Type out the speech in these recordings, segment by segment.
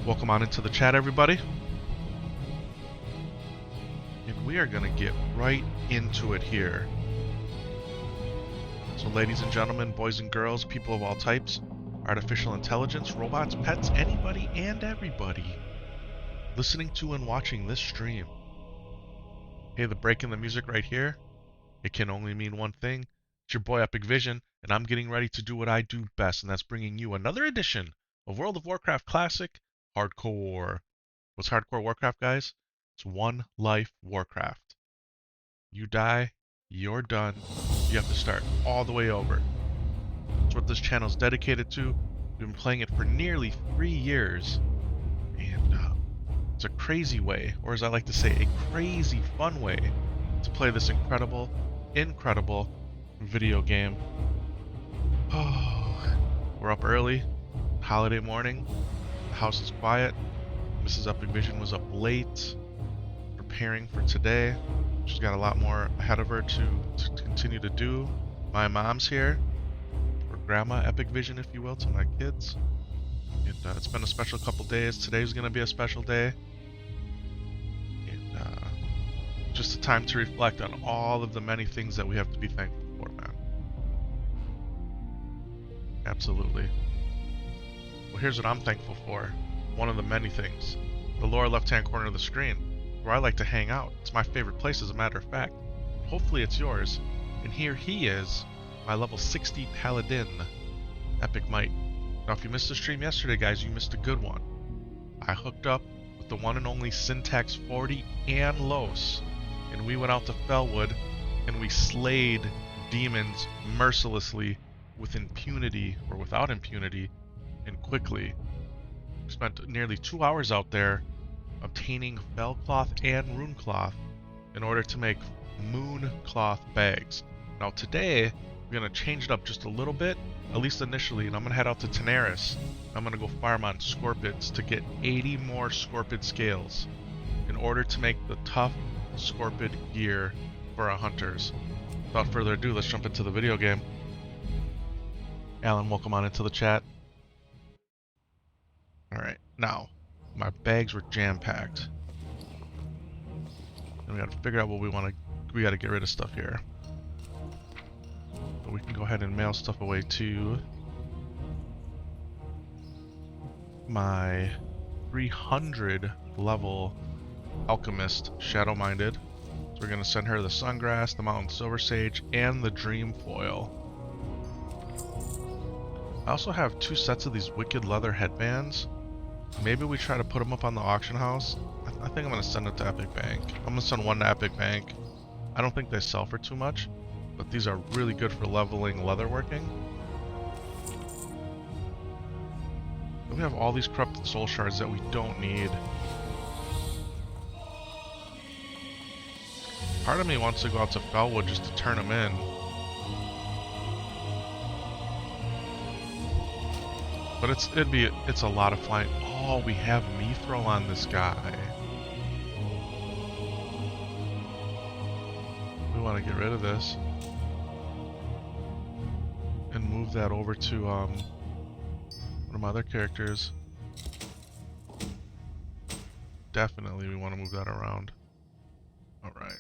Welcome on into the chat, everybody. And we are going to get right into it here. So ladies and gentlemen, boys and girls, people of all types, artificial intelligence, robots, pets, anybody and everybody listening to and watching this stream. Hey, the break in the music right here, it can only mean one thing. It's your boy Epic Vision, and I'm getting ready to do what I do best, and that's bringing you another edition of World of Warcraft Classic Hardcore. What's Hardcore Warcraft, guys? It's one life Warcraft. You die, you're done. You have to start all the way over. That's what this channel is dedicated to. We've been playing it for nearly 3 years, and it's a crazy way, or as I like to say, a crazy fun way to play this incredible video game. Oh, we're up early, holiday morning, the house is quiet, Mrs. Epic Vision was up late, preparing for today. She's got a lot more ahead of her to continue to do. My mom's here, or Grandma Epic Vision, if you will, to my kids. And it's been a special couple days. Today's going to be a special day. And just a time to reflect on all of the many things that we have to be thankful for, man. Absolutely. Well, here's what I'm thankful for. One of the many things. The lower left-hand corner of the screen, where I like to hang out. It's my favorite place, as a matter of fact. Hopefully it's yours. And here he is, my level 60 Paladin, Epic Might. Now, if you missed the stream yesterday, guys, you missed a good one. I hooked up with the one and only Syntax 40 and Los, and we went out to Felwood, and we slayed demons mercilessly with impunity, or without impunity, and quickly. We spent nearly 2 hours out there obtaining FELCLOTH and RUNECLOTH in order to make MoonCloth bags. Now today, we're going to change it up just a little bit, at least initially, and I'm going to head out to Tenaris. I'm going to go farm on SCORPIDs to get 80 more SCORPID scales in order to make the tough SCORPID gear for our hunters. Without further ado, let's jump into the video game. Alan, welcome on into the chat. Alright, now, my bags were jam-packed. And we gotta figure out what we gotta get rid of stuff here. But we can go ahead and mail stuff away to my 300 level alchemist, Shadow-Minded. So we're gonna send her the Sungrass, the Mountain Silver Sage, and the Dream Foil. I also have 2 sets of these wicked leather headbands. Maybe we try to put them up on the auction house. I think I'm going to send it to Epic Bank. I'm going to send one to Epic Bank. I don't think they sell for too much, but these are really good for leveling leatherworking. We have all these corrupted soul shards that we don't need. Part of me wants to go out to Felwood just to turn them in. But it's a lot of flying. Oh, we have Mithril on this guy. We want to get rid of this and move that over to one of my other characters. Definitely we want to move that around. Alright.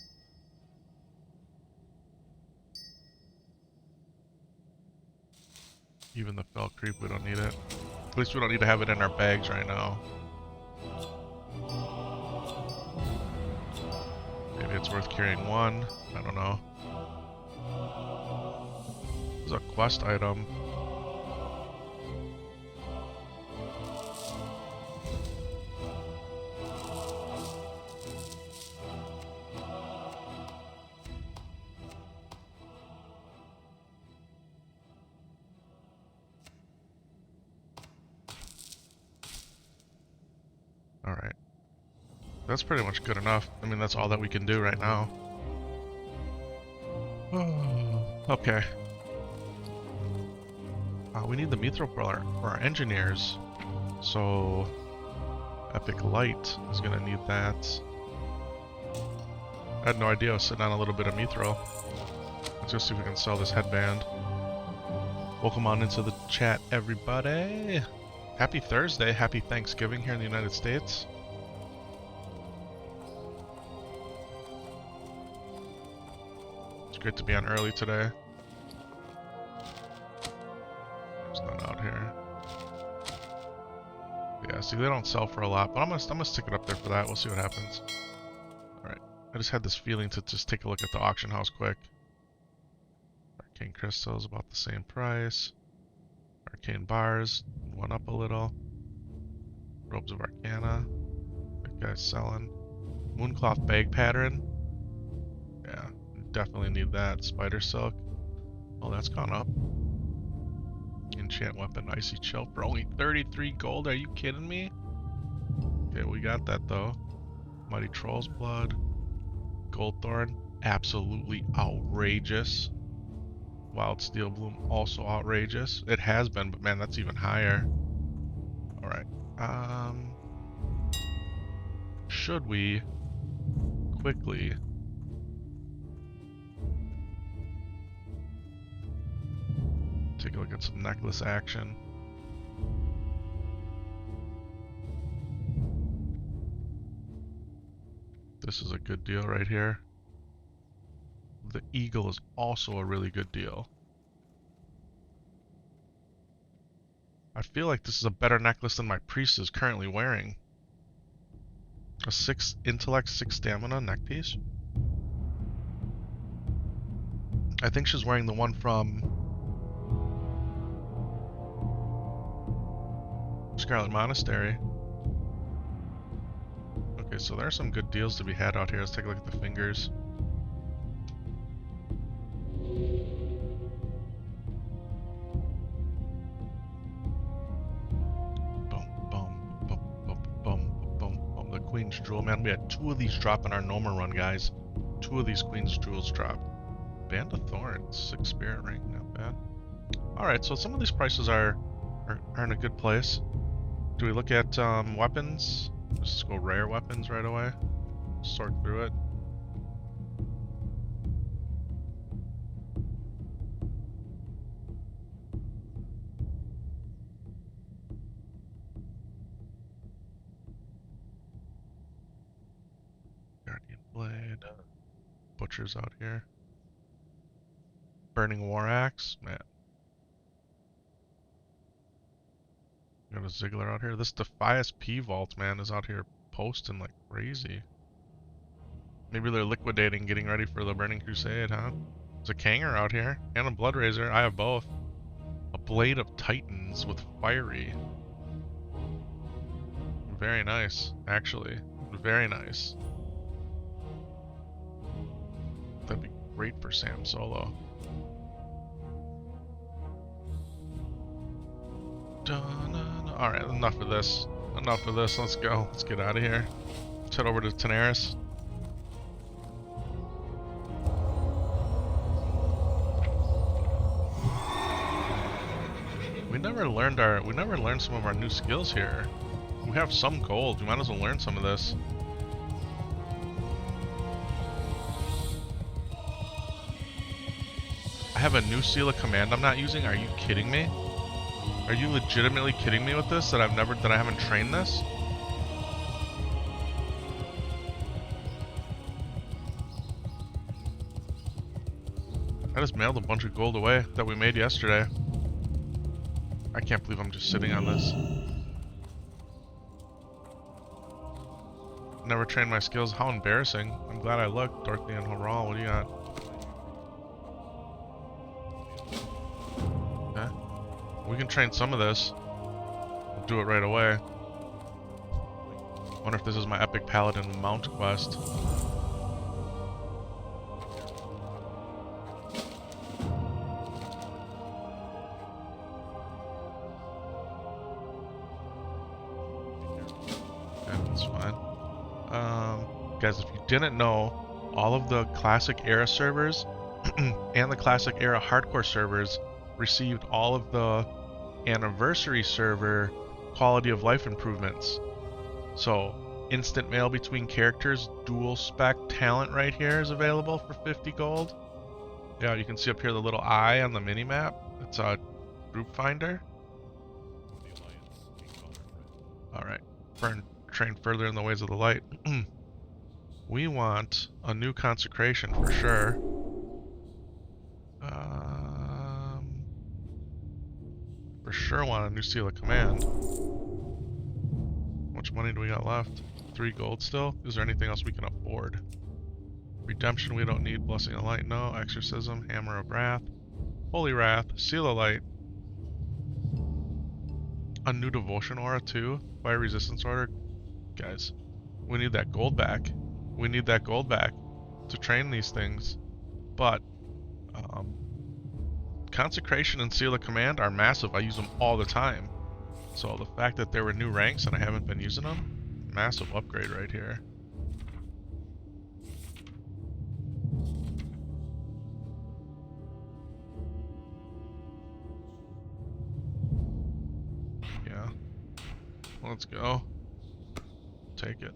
Even the fell creep, we don't need it. At least we don't need to have it in our bags right now. Maybe it's worth carrying one. I don't know. There's a quest item. Alright. That's pretty much good enough. I mean, that's all that we can do right now. Oh, okay. We need the Mithril for our engineers. So, Epic Light is going to need that. I had no idea I was sitting on a little bit of Mithril. Let's go see if we can sell this headband. Welcome on into the chat, everybody. Happy Thursday, happy Thanksgiving here in the United States. It's great to be on early today. There's none out here. Yeah, see, they don't sell for a lot, but I'm gonna stick it up there for that. We'll see what happens. Alright, I just had this feeling to just take a look at the auction house quick. Arcane crystals about the same price. Arcane bars went up a little. Robes of Arcana. That guy's selling. Mooncloth bag pattern. Yeah, definitely need that. Spider silk. Oh, that's gone up. Enchant weapon, icy chill for only 33 gold. Are you kidding me? Okay, we got that though. Mighty Troll's blood. Goldthorn, absolutely outrageous. Wild Steel Bloom, also outrageous. It has been, but man, that's even higher. Alright. Should we quickly take a look at some necklace action? This is a good deal right here. The eagle is also a really good deal. I feel like this is a better necklace than my priest is currently wearing. A 6 intellect, 6 stamina neck piece. I think she's wearing the one from Scarlet Monastery. Okay, so there are some good deals to be had out here. Let's take a look at the fingers. Queen's Jewel, man. We had 2 of these drop in our Noma run, guys. 2 of these Queen's Jewels dropped. Band of Thorns, 6 Spirit Ring, not bad. Alright, so some of these prices are in a good place. Do we look at weapons? Let's just go rare weapons right away. Sort through it. Blade, butchers out here. Burning War Axe, man. Got a Ziggler out here. This Defias P Vault, man, is out here posting like crazy. Maybe they're liquidating, getting ready for the Burning Crusade, huh? There's a Kanger out here, and a Blood Razor. I have both. A Blade of Titans with Fiery. Very nice, actually. Very nice. That'd be great for Sam Solo. Alright, enough of this. Enough of this. Let's go. Let's get out of here. Let's head over to Tenaris. We never learned some of our new skills here. We have some gold. We might as well learn some of this. I have a new seal of command I'm not using. Are you kidding me? Are you legitimately kidding me with this? That I haven't trained this? I just mailed a bunch of gold away that we made yesterday. I can't believe I'm just sitting on this. Never trained my skills. How embarrassing. I'm glad I looked. Dorothy and Horal, what do you got? Okay. We can train some of this. We'll do it right away. Wonder if this is my epic Paladin mount quest. Guys, if you didn't know, all of the Classic Era servers and the Classic Era Hardcore servers received all of the Anniversary server quality of life improvements. So, instant mail between characters, dual spec talent right here is available for 50 gold. Yeah, you can see up here the little eye on the mini-map. It's a group finder. train further in the ways of the light. We want a new consecration for sure. For sure want a new seal of command. How much money do we got left? 3 gold still? Is there anything else we can afford? Redemption we don't need. Blessing of light, no. Exorcism, hammer of wrath, holy wrath, seal of light. A new devotion aura too. Fire resistance order. Guys, we need that gold back. We need that gold back to train these things. But consecration and seal of command are massive. I use them all the time. So the fact that there were new ranks and I haven't been using them, massive upgrade right here. Yeah. Let's go. Take it.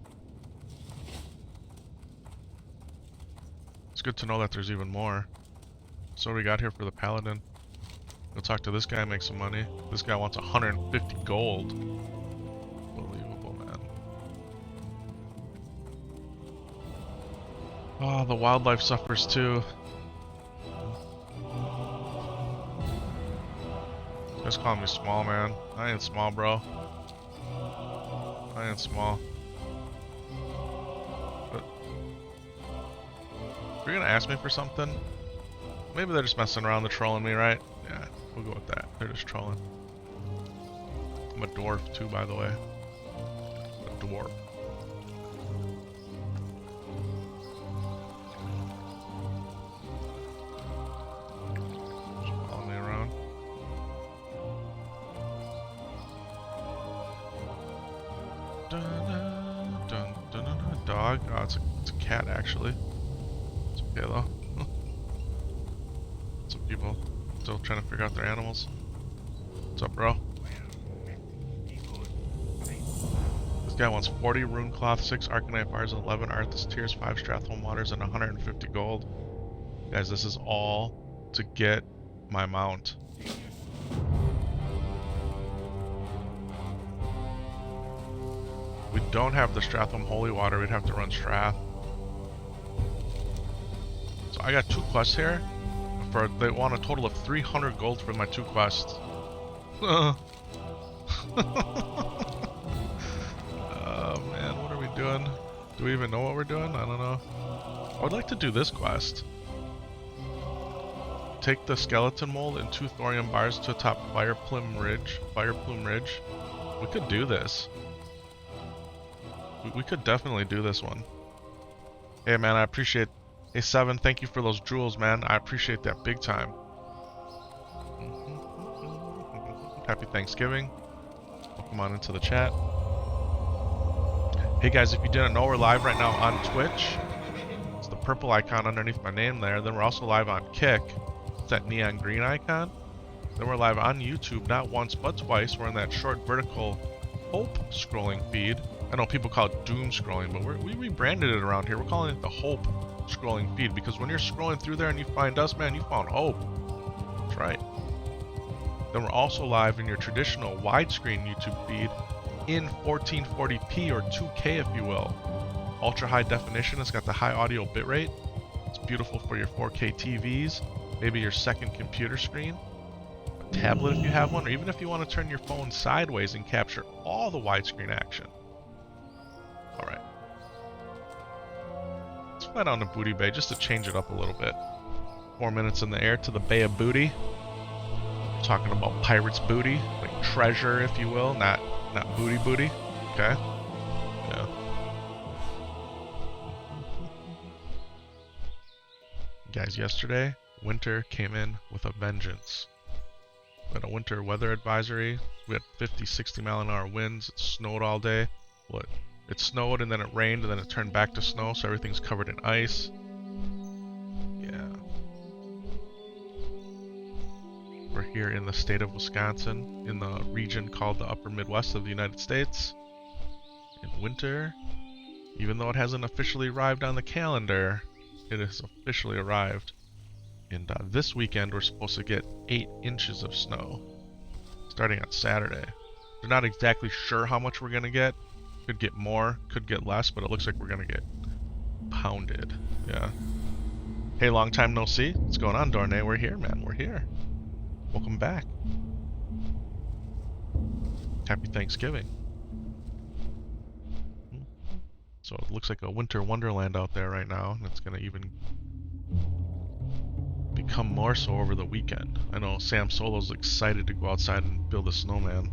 It's good to know that there's even more. So what we got here for the Paladin? Go talk to this guy, make some money. This guy wants 150 gold. Unbelievable, man. Oh, the wildlife suffers too. This guy's calling me small, man. I ain't small, bro. I ain't small. But if you're gonna ask me for something, maybe they're just messing around, they're trolling me, right? Yeah, we'll go with that. They're just trolling. I'm a dwarf too, by the way. A dwarf. Just following me around. Dun, dun, dun, dun, dun. Dog? Oh, it's a cat, actually. It's okay, though. Some people still trying to figure out their animals. What's up, bro? This guy wants 40 RUNECLOTH, 6 Arcanite bars, 11 Arthas Tears, 5 Strathholm Waters, and 150 gold. Guys, this is all to get my mount. We don't have the Strathholm Holy Water, we'd have to run Strath. So I got 2 quests here. They want a total of 300 gold for my 2 quests. Oh man, what are we doing? Do we even know what we're doing? I don't know. I would like to do this quest. Take the skeleton mold and 2 thorium bars to atop Fireplume Ridge. We could do this. We could definitely do this one. Hey man, I appreciate. Hey Seven, thank you for those jewels, man. I appreciate that big time. Happy Thanksgiving. Welcome on into the chat. Hey guys, if you didn't know, we're live right now on Twitch. It's the purple icon underneath my name there. Then we're also live on Kick. It's that neon green icon. Then we're live on YouTube, not once but twice. We're in that short vertical Hope scrolling feed. I know people call it doom scrolling, but we rebranded it around here. We're calling it the Hope scrolling feed, because when you're scrolling through there and you find us, man, you found hope. That's right. Then we're also live in your traditional widescreen YouTube feed in 1440p or 2K, if you will. Ultra high definition. It's got the high audio bitrate. It's beautiful for your 4K TVs, maybe your second computer screen, a tablet if you have one, or even if you want to turn your phone sideways and capture all the widescreen action. All right. Let's fly down to Booty Bay just to change it up a little bit. 4 minutes in the air to the Bay of Booty. We're talking about pirates' booty, like treasure, if you will, not booty. Okay. Yeah. Guys, yesterday winter came in with a vengeance. We had a winter weather advisory. We had 50, 60 mile an hour winds. It snowed all day. It snowed and then it rained and then it turned back to snow, so everything's covered in ice. Yeah. We're here in the state of Wisconsin, in the region called the Upper Midwest of the United States. In winter, even though it hasn't officially arrived on the calendar, it has officially arrived. And this weekend we're supposed to get 8 inches of snow, starting on Saturday. We're not exactly sure how much we're going to get. Could get more, could get less, but it looks like we're gonna get pounded. Yeah. Hey, long time no see. What's going on, Dornay? We're here, man. We're here. Welcome back. Happy Thanksgiving. So it looks like a winter wonderland out there right now, and it's gonna even become more so over the weekend. I know Sam Solo's excited to go outside and build a snowman.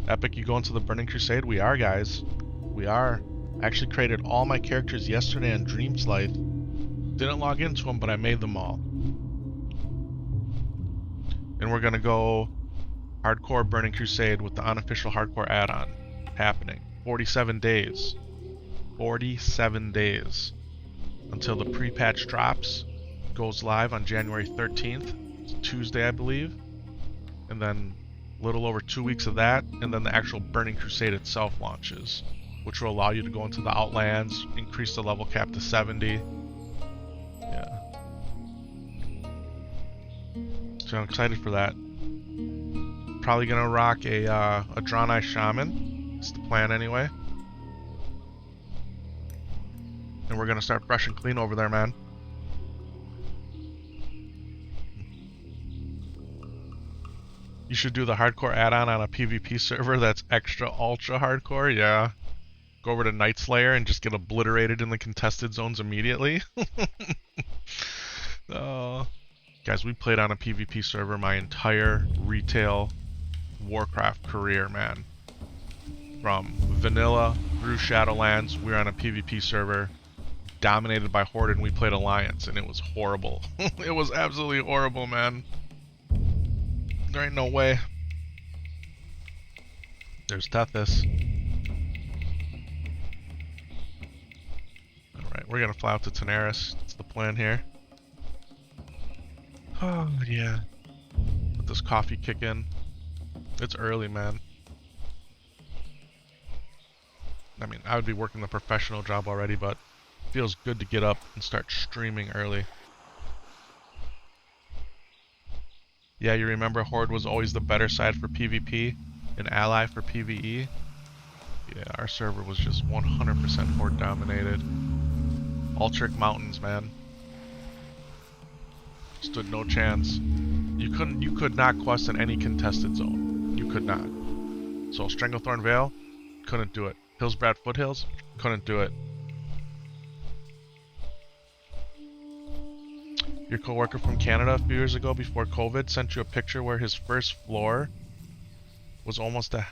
Epic, you going to the Burning Crusade? We are, guys. We are. I actually created all my characters yesterday on Dreams Life. Didn't log into them, but I made them all. And we're gonna go hardcore Burning Crusade with the unofficial hardcore add-on happening. 47 days. 47 days until the pre-patch drops. Goes live on January 13th. It's Tuesday, I believe. And then a little over 2 weeks of that, and then the actual Burning Crusade itself launches, which will allow you to go into the Outlands, increase the level cap to 70. Yeah. So I'm excited for that. Probably gonna rock a Drawn Eye Shaman. It's the plan anyway. And we're gonna start fresh and clean over there, man. You should do the hardcore add-on on a PvP server that's extra ultra hardcore, yeah. Go over to Night Slayer and just get obliterated in the contested zones immediately. Oh. Guys, we played on a PvP server my entire retail Warcraft career, man. From vanilla through Shadowlands, we were on a PvP server dominated by Horde, and we played Alliance, and it was horrible. It was absolutely horrible, man. There ain't no way. There's Tethys. Alright, we're gonna fly out to Tanaris. That's the plan here. Oh, yeah. Let this coffee kick in. It's early, man. I mean, I would be working the professional job already, but it feels good to get up and start streaming early. Yeah, you remember Horde was always the better side for PvP and Ally for PvE? Yeah, our server was just 100% Horde dominated. Ultric Mountains, man. Stood no chance. You could not quest in any contested zone. You could not. So Stranglethorn Vale, couldn't do it. Hillsbrad Foothills, couldn't do it. Your coworker from Canada a few years ago before COVID sent you a picture where his first floor was almost we're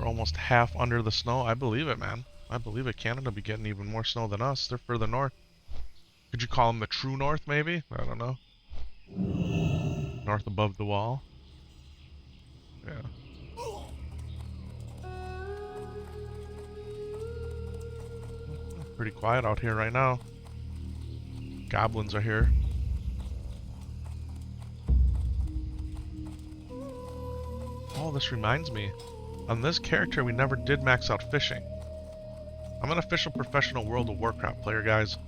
almost half under the snow. I believe it, man. I believe it. Canada be getting even more snow than us. They're further north. Could you call them the true north, maybe? I don't know. North above the wall. Yeah. Pretty quiet out here right now. Goblins are here. Oh, this reminds me. On this character, we never did max out fishing. I'm an official professional World of Warcraft player, guys.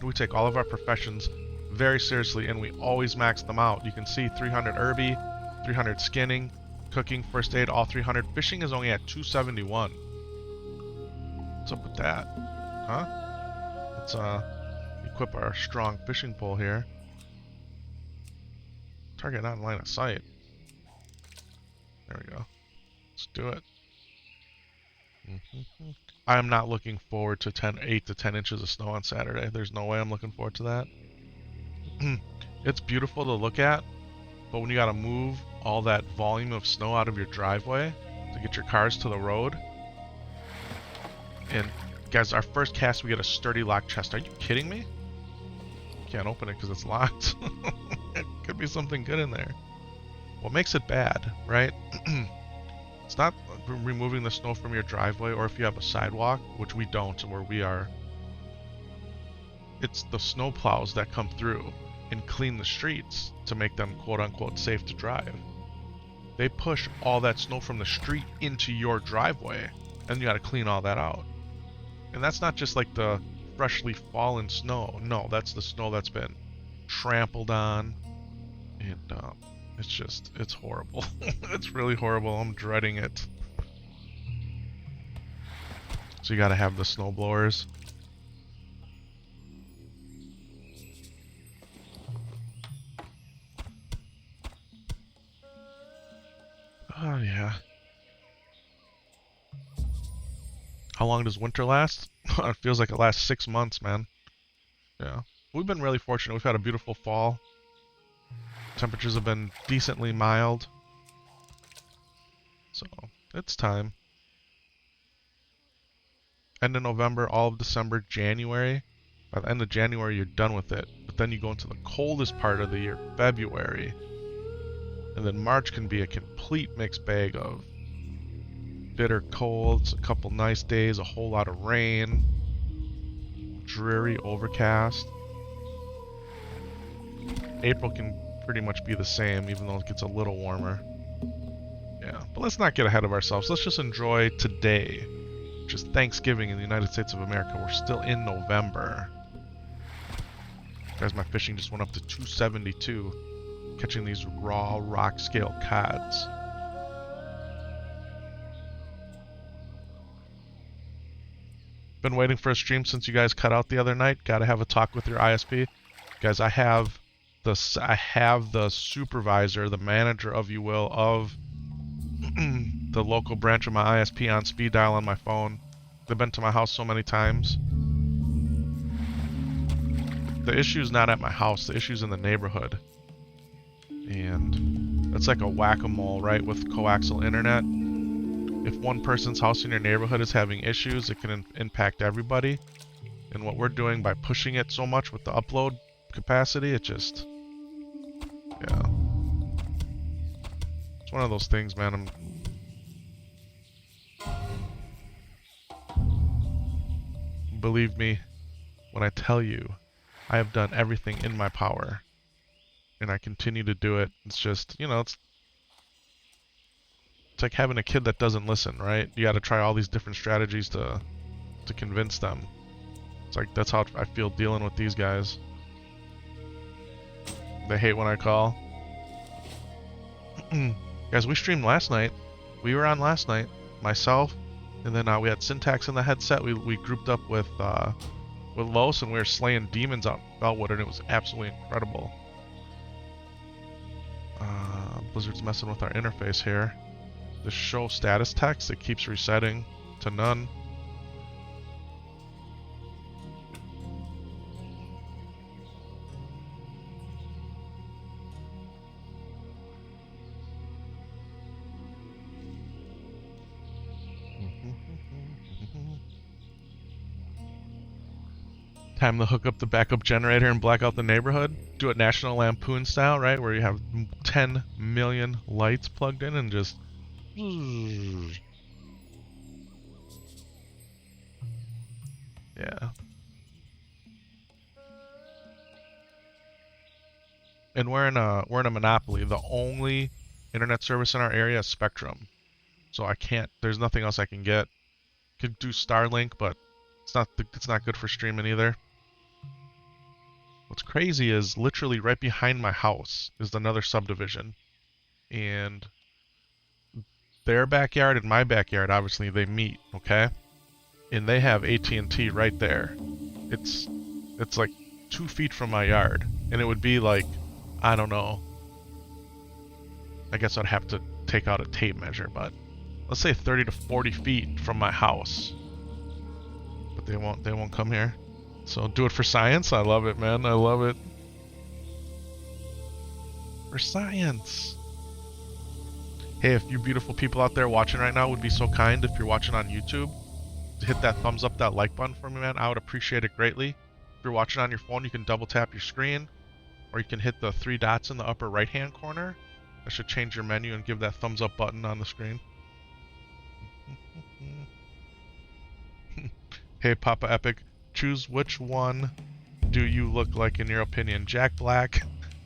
We take all of our professions very seriously, and we always max them out. You can see 300 Irby, 300 skinning, cooking, first aid, all 300. Fishing is only at 271. What's up with that? Huh? Let's equip our strong fishing pole here. Target not in line of sight. There we go. Let's do it. I'm not looking forward to 8 to 10 inches of snow on Saturday. There's no way I'm looking forward to that. It's beautiful to look at, but when you gotta move all that volume of snow out of your driveway to get your cars to the road. And guys, our first cast we get a sturdy lock chest. Are you kidding me? Can't open it because it's locked. It could be something good in there. What makes it bad, right? It's not removing the snow from your driveway, or if you have a sidewalk, which we don't where we are. It's the snow plows that come through and clean the streets to make them quote-unquote safe to drive. They push all that snow from the street into your driveway, and you gotta clean all that out. And that's not just like the freshly fallen snow. No, that's the snow that's been trampled on. And it's horrible. It's really horrible. I'm dreading it. So you gotta have the snow blowers. Oh yeah. How long does winter last? It feels like it lasts 6 months, man. Yeah. We've been really fortunate. We've had a beautiful fall. Temperatures have been decently mild. So, it's time. End of November, all of December, January. By the end of January, you're done with it. But then you go into the coldest part of the year, February. And then March can be a complete mixed bag of bitter colds, a couple nice days, a whole lot of rain, dreary overcast. April can pretty much be the same, even though it gets a little warmer. Yeah, but let's not get ahead of ourselves. Let's just enjoy today, which is Thanksgiving in the United States of America. We're still in November. Guys, my fishing just went up to 272, catching these raw rock scale cods. Been waiting for a stream since you guys cut out the other night. Gotta have a talk with your ISP. Guys, I have the supervisor, the manager, of you will, of the local branch of my ISP on speed dial on my phone. They've been to my house so many times. The issue's not at my house, the issue's in the neighborhood. And it's like a whack-a-mole, right, with coaxial internet. If one person's house in your neighborhood is having issues, it can impact everybody. And what we're doing by pushing it so much with the upload capacity, it just... yeah. It's one of those things, man. Believe me when I tell you, I have done everything in my power. And I continue to do it. It's just, you know, it's like having a kid that doesn't listen, right? You gotta try all these different strategies to convince them. It's like, that's how I feel dealing with these guys. They hate when I call. Guys, we streamed last night. We were on last night. Myself, and then we had Syntax in the headset. We grouped up with Los, and we were slaying demons out in Bellwood, and it was absolutely incredible. Blizzard's messing with our interface here. The show status text, it keeps resetting to none. Time to hook up the backup generator and black out the neighborhood. Do it National Lampoon style, right? Where you have 10 million lights plugged in and just... yeah. And we're in a monopoly. The only internet service in our area is Spectrum. So I can't, there's nothing else I can get. Could do Starlink, but it's not good for streaming either. What's crazy is literally right behind my house is another subdivision. And their backyard and my backyard, obviously, they meet, okay? And they have AT&T right there. It's like 2 feet from my yard. And it would be like, I don't know. I guess I'd have to take out a tape measure, but let's say 30 to 40 feet from my house. But they won't come here. So do it for science. I love it, man. I love it. For science. Hey, if you beautiful people out there watching right now would be so kind, if you're watching on YouTube, to hit that thumbs up, that like button for me, man. I would appreciate it greatly. If you're watching on your phone, you can double tap your screen, or you can hit the 3 dots in the upper right hand corner. That should change your menu and give that thumbs up button on the screen. Hey, Papa Epic, choose which one do you look like in your opinion? Jack Black,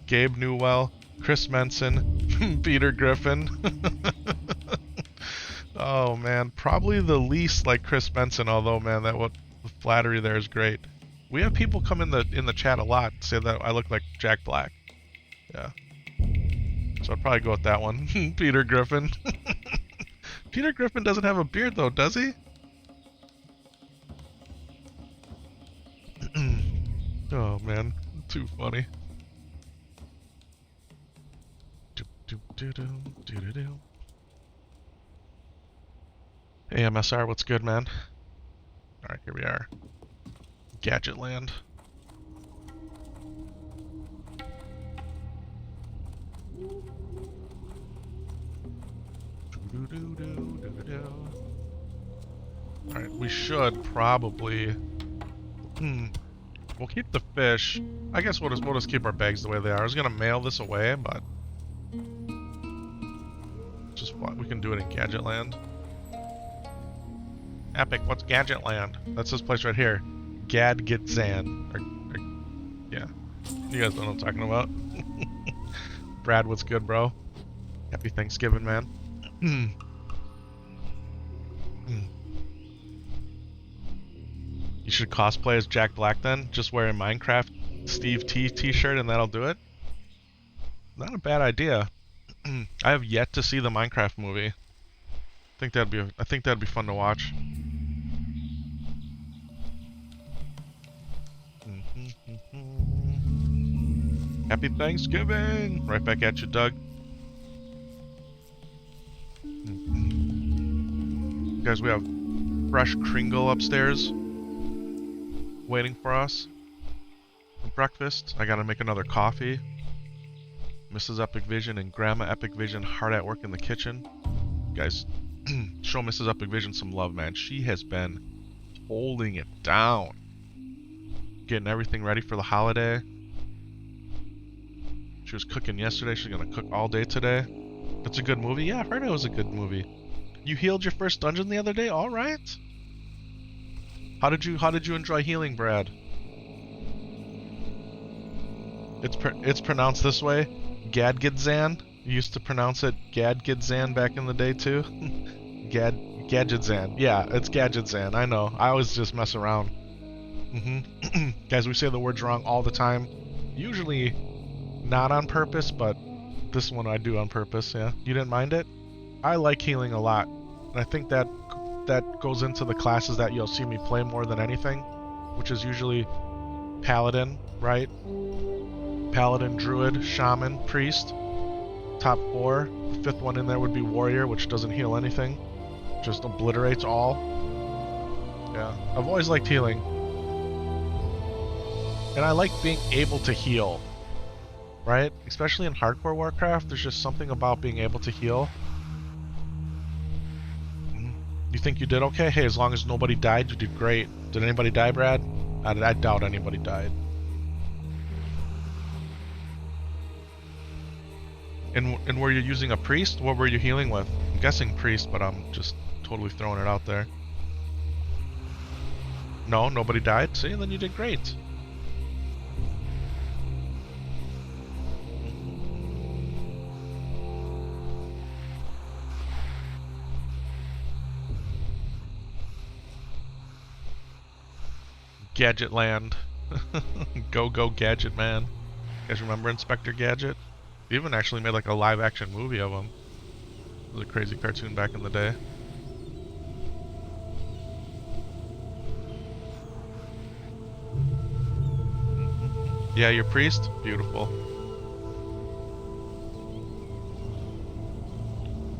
Gabe Newell, Chris Menson, Peter Griffin. Oh man, probably the least like Chris Menson, although man, the flattery there is great. We have people come in the chat a lot say that I look like Jack Black. Yeah. So I'd probably go with that one. Peter Griffin. Peter Griffin doesn't have a beard though, does he? Oh man, too funny. Hey MSR, what's good, man? Alright, here we are. Gadget land. Alright, we should probably... We'll keep the fish. I guess we'll just keep our bags the way they are. I was gonna mail this away, but... just what we can do it in Gadget Land. Epic, what's Gadget Land? That's this place right here. Gadgetzan. Yeah. You guys know what I'm talking about. Brad, what's good, bro? Happy Thanksgiving, man. You should cosplay as Jack Black then. Just wear a Minecraft Steve T t-shirt and that'll do it. Not a bad idea. I have yet to see the Minecraft movie. I think that'd be fun to watch. Happy Thanksgiving! Right back at you, Doug. Guys, we have fresh Kringle upstairs waiting for us for breakfast. I gotta make another coffee. Mrs. Epic Vision and Grandma Epic Vision hard at work in the kitchen. Guys, show Mrs. Epic Vision some love, man. She has been holding it down. Getting everything ready for the holiday. She was cooking yesterday. She's gonna cook all day today. It's a good movie? Yeah, I heard it was a good movie. You healed your first dungeon the other day? Alright. How did you enjoy healing, Brad? It's pronounced this way. Gadgetzan. You used to pronounce it Gadgetzan back in the day too. Gadgetzan. Yeah, it's Gadgetzan. I know. I always just mess around. Guys, we say the words wrong all the time. Usually not on purpose, but this one I do on purpose. Yeah. You didn't mind it? I like healing a lot. And I think that goes into the classes that you'll see me play more than anything, which is usually Paladin, right? Paladin, Druid, Shaman, Priest. Top 4. The 5th one in there would be Warrior, which doesn't heal anything. Just obliterates all. Yeah. I've always liked healing. And I like being able to heal. Right? Especially in hardcore Warcraft, there's just something about being able to heal. You think you did okay? Hey, as long as nobody died, you did great. Did anybody die, Brad? I doubt anybody died. And were you using a priest? What were you healing with? I'm guessing priest, but I'm just totally throwing it out there. No, nobody died? See, then you did great. Gadget Land. Go Gadget Man. You guys remember Inspector Gadget? They even actually made like a live action movie of him. It was a crazy cartoon back in the day. Yeah, your priest? Beautiful.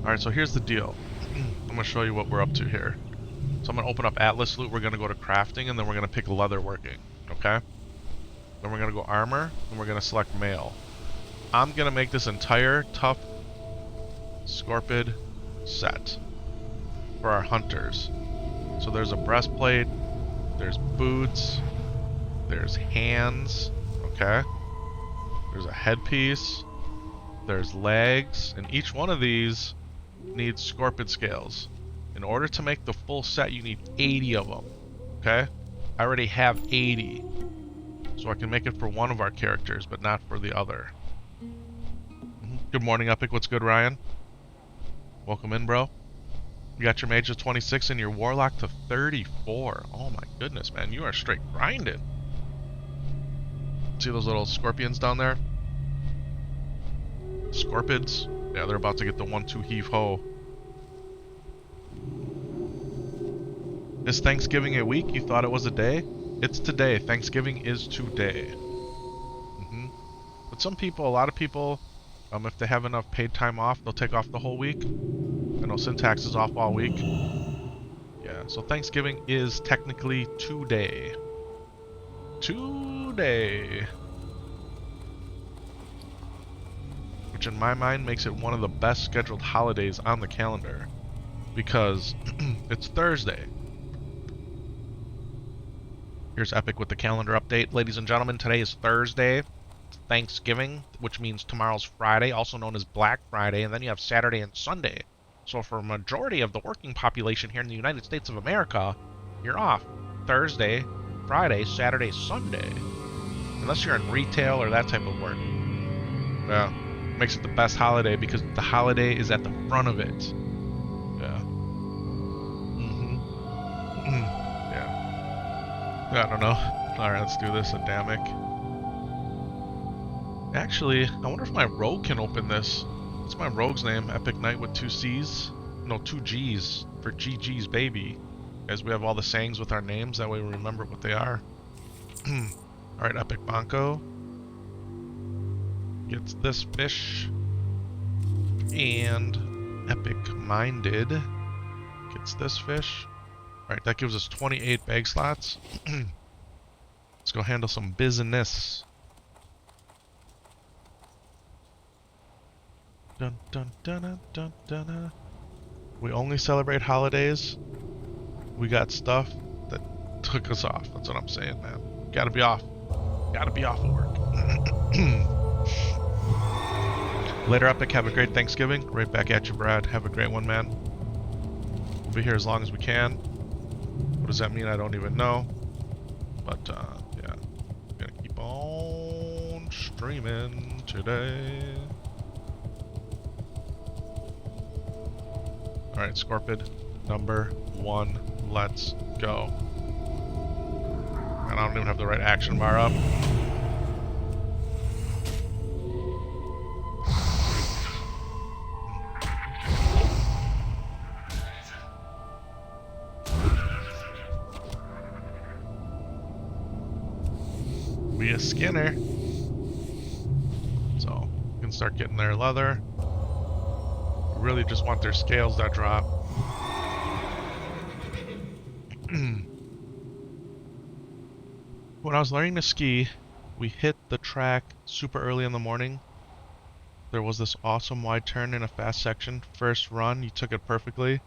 Alright, so here's the deal. I'm going to show you what we're up to here. So I'm going to open up Atlas Loot, we're going to go to Crafting, and then we're going to pick Leatherworking, okay? Then we're going to go Armor, and we're going to select Mail. I'm going to make this entire tough SCORPID set for our hunters. So there's a breastplate, there's boots, there's hands, okay? There's a headpiece, there's legs, and each one of these needs SCORPID scales. In order to make the full set, you need 80 of them, okay? I already have 80, so I can make it for one of our characters, but not for the other. Good morning, Epic. What's good, Ryan? Welcome in, bro. You got your mage to 26 and your warlock to 34. Oh my goodness, man. You are straight grinding. See those little scorpions down there? Scorpids? Yeah, they're about to get the 1-2 heave-ho. Is Thanksgiving a week? You thought it was a day? It's today. Thanksgiving is today. But some people, a lot of people, if they have enough paid time off, they'll take off the whole week. I know Syntax is off all week. Yeah, so Thanksgiving is technically today. Today. Which in my mind makes it one of the best scheduled holidays on the calendar. Because it's Thursday. Here's Epic with the calendar update. Ladies and gentlemen, today is Thursday. It's Thanksgiving, which means tomorrow's Friday, also known as Black Friday, and then you have Saturday and Sunday. So for a majority of the working population here in the United States of America, you're off Thursday, Friday, Saturday, Sunday. Unless you're in retail or that type of work. Yeah, makes it the best holiday because the holiday is at the front of it. Yeah. Yeah. I don't know. Alright, let's do this. Adamic. Actually, I wonder if my rogue can open this. What's my rogue's name? Epic Knight with 2 C's? No, 2 G's. For GG's baby. As we have all the sayings with our names, that way we remember what they are. Alright, Epic Banco gets this fish. And Epic Minded gets this fish. Alright, that gives us 28 bag slots. Let's go handle some business. Dun dun dun dun dun dun. We only celebrate holidays. We got stuff that took us off. That's what I'm saying, man. Gotta be off. Gotta be off of work. Later, Epic. Have a great Thanksgiving. Right back at you, Brad. Have a great one, man. We'll be here as long as we can. What does that mean? I don't even know. But, yeah. I'm gonna keep on streaming today. Alright, SCORPID number 1. Let's go. And I don't even have the right action bar up. Be a Skinner. So, you can start getting their leather. Really just want their scales that drop. When I was learning to ski, we hit the track super early in the morning. There was this awesome wide turn in a fast section. First run, you took it perfectly.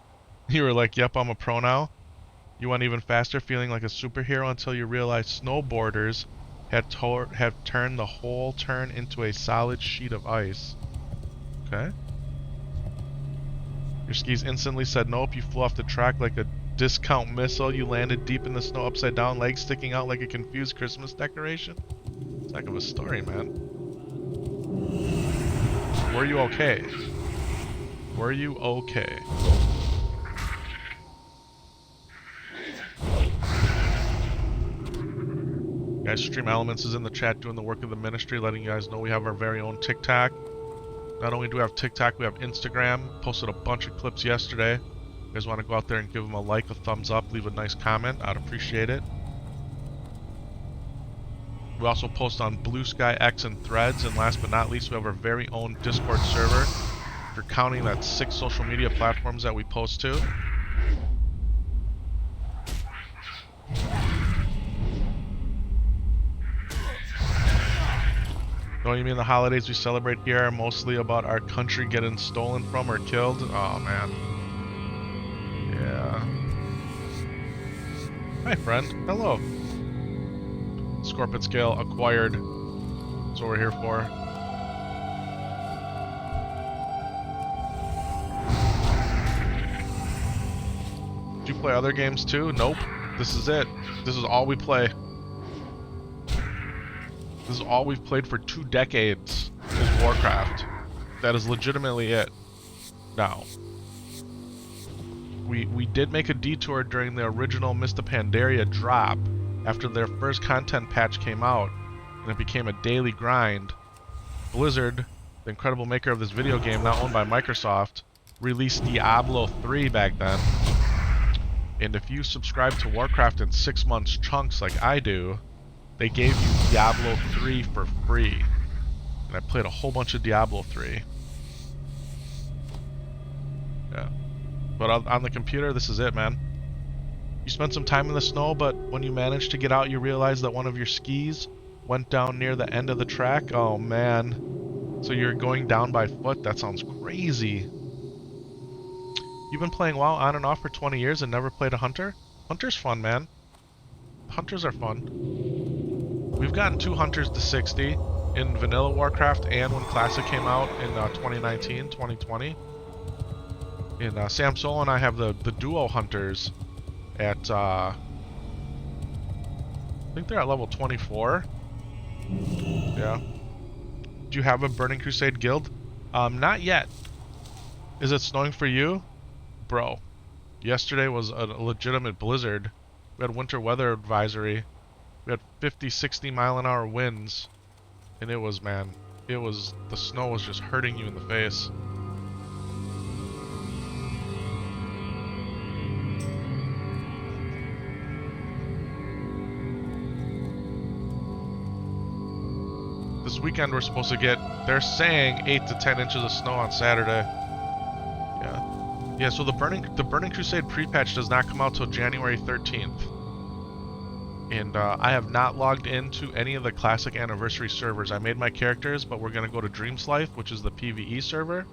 You were like, yep, I'm a pro now. You went even faster, feeling like a superhero until you realized snowboarders had turned the whole turn into a solid sheet of ice. Okay. Your skis instantly said nope. You flew off the track like a discount missile. You landed deep in the snow upside down, legs sticking out like a confused Christmas decoration. It's a heck of a story, man. Were you okay? Were you okay? Guys, Stream Elements is in the chat doing the work of the ministry, letting you guys know we have our very own TikTok. Not only do we have TikTok, we have Instagram. Posted a bunch of clips yesterday. You guys want to go out there and give them a like, a thumbs up, leave a nice comment. I'd appreciate it. We also post on Blue Sky, X, and Threads. And last but not least, we have our very own Discord server. If you're counting, that's 6 social media platforms that we post to. Don't you mean the holidays we celebrate here are mostly about our country getting stolen from or killed? Oh, man. Yeah. Hi, friend. Hello. SCORPID scale acquired. That's what we're here for. Do you play other games too? Nope. This is it. This is all we play. This is all we've played for 2 decades, is Warcraft. That is legitimately it. Now, we did make a detour during the original Mista Pandaria drop after their first content patch came out, and it became a daily grind. Blizzard, the incredible maker of this video game now owned by Microsoft, released Diablo 3 back then. And if you subscribe to Warcraft in 6 months chunks like I do, they gave you Diablo 3 for free. And I played a whole bunch of Diablo 3. Yeah. But on the computer, this is it, man. You spent some time in the snow, but when you managed to get out, you realized that one of your skis went down near the end of the track? Oh, man. So you're going down by foot? That sounds crazy. You've been playing WoW on and off for 20 years and never played a Hunter? Hunter's fun, man. Hunters are fun. We've gotten 2 Hunters to 60 in Vanilla Warcraft and when Classic came out in 2019, 2020. And Sam Solo and I have the duo Hunters at, I think they're at level 24. Yeah. Do you have a Burning Crusade guild? Not yet. Is it snowing for you? Bro, yesterday was a legitimate blizzard. We had winter weather advisory. We had 50, 60 mile an hour winds. And it was, man, the snow was just hurting you in the face. This weekend we're supposed to get, they're saying 8 to 10 inches of snow on Saturday. Yeah, so the Burning Crusade pre-patch does not come out till January 13th. And I have not logged into any of the Classic Anniversary servers. I made my characters, but we're going to go to Dreams Life, which is the PvE server.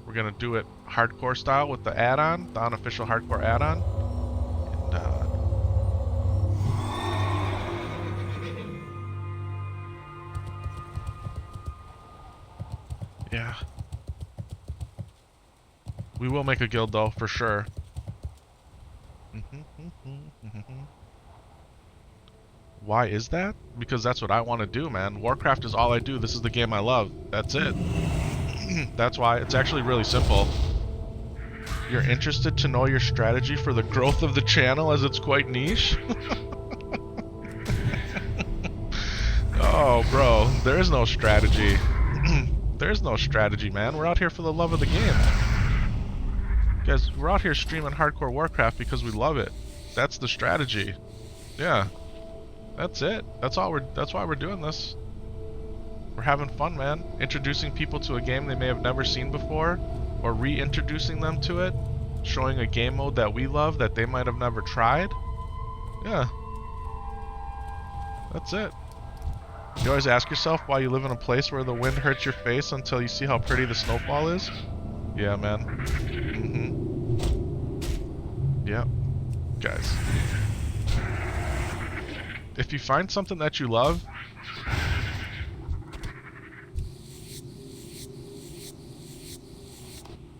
We're going to do it hardcore style with the add-on, the unofficial hardcore add-on. And yeah. We will make a guild though, for sure. Why is that? Because that's what I want to do, man. Warcraft is all I do. This is the game I love. That's it. That's why. It's actually really simple. You're interested to know your strategy for the growth of the channel as it's quite niche? Oh, bro. There is no strategy. There's no strategy, man. We're out here for the love of the game. Guys, we're out here streaming hardcore Warcraft because we love it. That's the strategy. Yeah. That's it. That's why we're doing this. We're having fun, man. Introducing people to a game they may have never seen before, or reintroducing them to it, showing a game mode that we love that they might have never tried. Yeah. That's it. You always ask yourself why you live in a place where the wind hurts your face until you see how pretty the snowfall is? Yeah, man. Yep. Guys. If you find something that you love,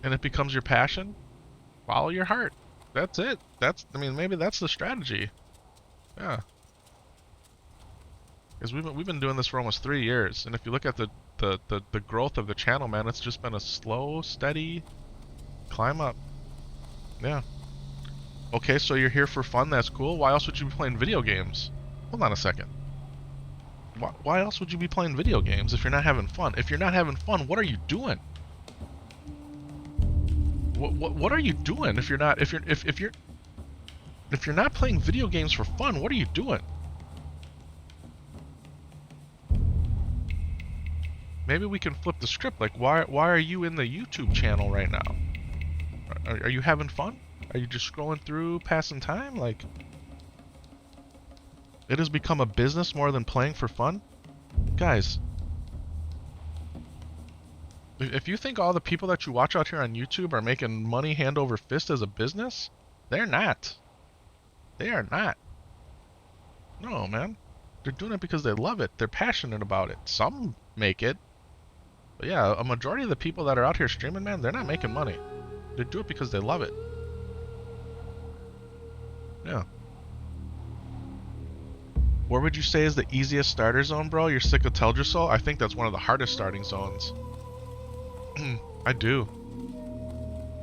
and it becomes your passion, follow your heart. That's it. I mean, maybe that's the strategy. Yeah. Because we've been doing this for almost 3 years, and if you look at the growth of the channel, man, it's just been a slow, steady climb up. Yeah. Okay, so you're here for fun. That's cool. Why else would you be playing video games? Hold on a second. Why else would you be playing video games if you're not having fun? If you're not having fun, what are you doing? What are you doing if you're not if you're not playing video games for fun? What are you doing? Maybe we can flip the script. Like, why are you in the YouTube channel right now? Are you having fun? Are you just scrolling through, passing time? Like, it has become a business more than playing for fun? Guys, if you think all the people that you watch out here on YouTube are making money hand over fist as a business, they're not. They are not. No, man. They're doing it because they love it. They're passionate about it. Some make it. But yeah, a majority of the people that are out here streaming, man, they're not making money. They do it because they love it. Yeah. Where would you say is the easiest starter zone, bro? You're sick of Teldrassil? I think that's one of the hardest starting zones. I do.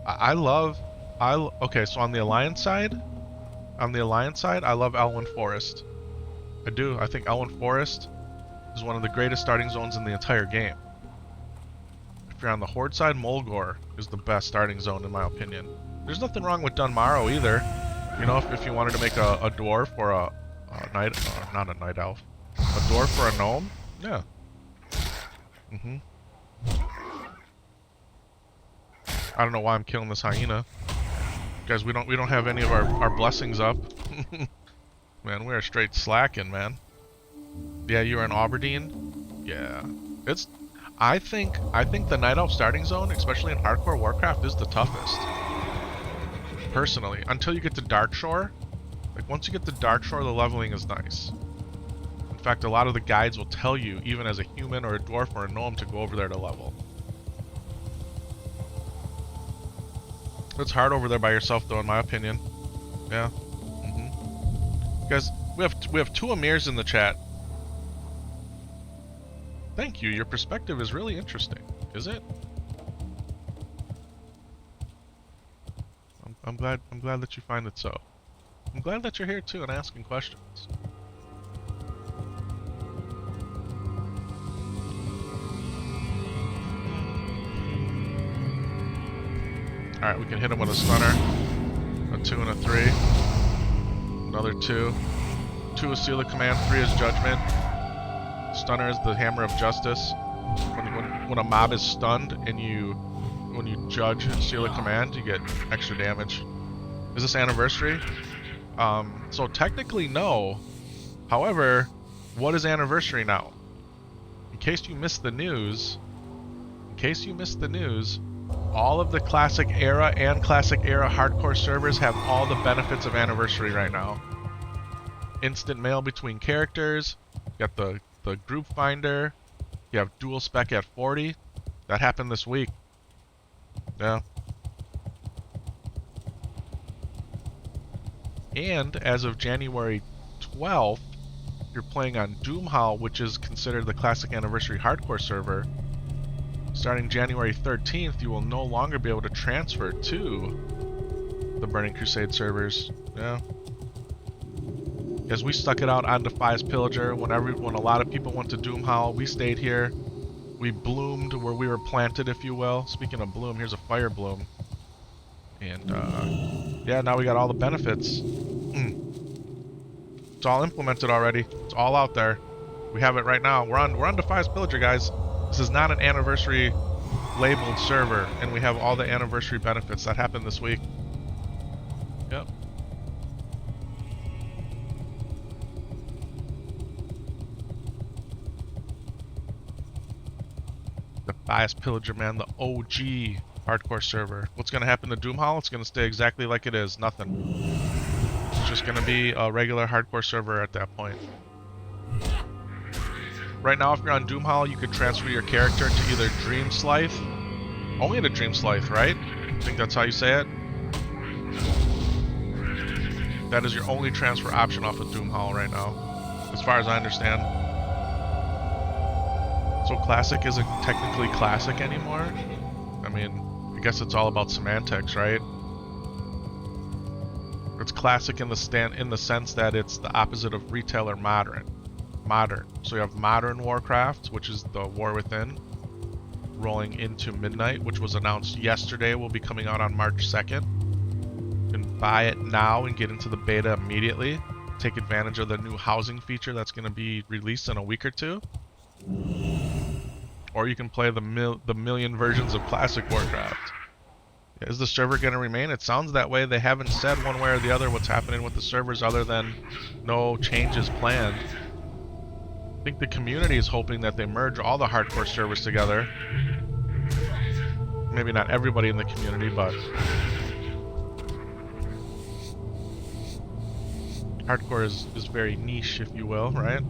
Okay, so on the Alliance side, I love Elwyn Forest. I do. I think Elwyn Forest is one of the greatest starting zones in the entire game. If you're on the Horde side, Mulgore is the best starting zone in my opinion. There's nothing wrong with Dunmaro either. You know, if you wanted to make a dwarf or a night, not a night elf, a dwarf or a gnome, yeah. I don't know why I'm killing this hyena. Guys, we don't have any of our blessings up. Man, we're straight slacking, man. Yeah, you're in Aberdeen? Yeah. I think the Night Elf starting zone, especially in hardcore Warcraft, is the toughest. Personally. Until you get to Darkshore. Like once you get to Darkshore, the leveling is nice. In fact, a lot of the guides will tell you, even as a human or a dwarf or a gnome, to go over there to level. It's hard over there by yourself, though, in my opinion. Yeah. Guys, we have two Amirs in the chat. Thank you. Your perspective is really interesting. Is it? I'm glad that you find it so. I'm glad that you're here too and asking questions. Alright, we can hit him with a stunner. A 2 and a 3. Another 2. 2 is Seal of Command, 3 is Judgment. Stunner is the Hammer of Justice. When a mob is stunned and when you judge Seal of Command, you get extra damage. Is this anniversary? So technically no. However, what is anniversary now? In case you missed the news, all of the Classic Era and Classic Era hardcore servers have all the benefits of anniversary right now. Instant mail between characters, you got the group finder, you have dual spec at 40. That happened this week. Yeah. And as of January 12th, you're playing on Doomhall, which is considered the Classic Anniversary hardcore server. Starting January 13th, you will no longer be able to transfer to the Burning Crusade servers. Yeah. As we stuck it out on Defias Pillager, when a lot of people went to Doomhall, we stayed here. We bloomed where we were planted, if you will. Speaking of bloom, here's a fire bloom. And, yeah, now we got all the benefits. It's all implemented already. It's all out there. We have it right now. We're on Defias Pillager, guys. This is not an anniversary labeled server, and we have all the anniversary benefits that happened this week. Yep. Defias Pillager, man, the OG hardcore server. What's going to happen to Doomhall? It's going to stay exactly like it is. Nothing. It's just going to be a regular hardcore server at that point. Right now, if you're on Doomhall, you could transfer your character to either Dream Scythe. Only to Dream Scythe, right? I think that's how you say it. That is your only transfer option off of Doomhall right now, as far as I understand. So Classic isn't technically Classic anymore? I mean, I guess it's all about semantics, right? It's Classic in the sense that it's the opposite of Retail or Modern. So you have Modern Warcraft, which is the War Within, rolling into Midnight, which was announced yesterday, will be coming out on March 2nd. You can buy it now and get into the beta immediately. Take advantage of the new housing feature that's going to be released in a week or two. Or you can play the million versions of Classic Warcraft. Is the server going to remain? It sounds that way. They haven't said one way or the other what's happening with the servers other than no changes planned. I think the community is hoping that they merge all the hardcore servers together. Maybe not everybody in the community, but hardcore is very niche, if you will, right?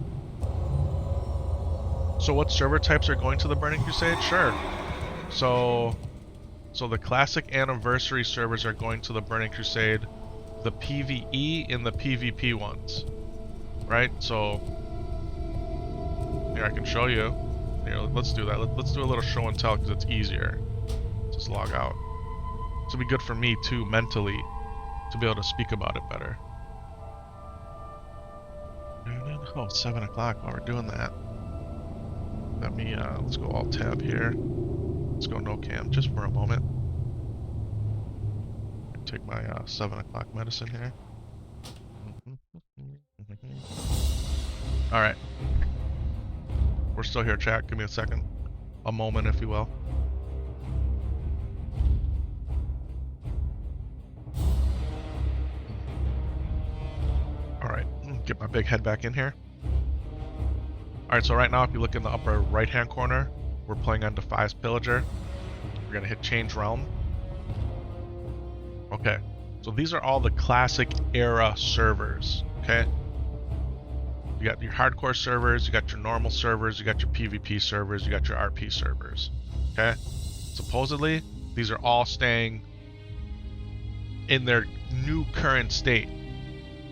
So what server types are going to the Burning Crusade? Sure. So the Classic Anniversary servers are going to the Burning Crusade, the PvE and the PvP ones, right? So here, I can show you. Here, let's do that. Let's do a little show and tell because it's easier. Just log out. This will be good for me too, mentally, to be able to speak about it better. Oh, it's 7 o'clock while we're doing that. Let me, let's go Alt-Tab here. Let's go no cam just for a moment. Take my 7 o'clock medicine here. Alright. We're still here, chat. Give me a second. A moment, if you will. Alright, get my big head back in here. Alright, so right now, if you look in the upper right-hand corner, we're playing on Defias Pillager. We're going to hit Change Realm. Okay, so these are all the classic era servers, okay? You got your hardcore servers, you got your normal servers, you got your PvP servers, you got your RP servers, okay? Supposedly, these are all staying in their new current state,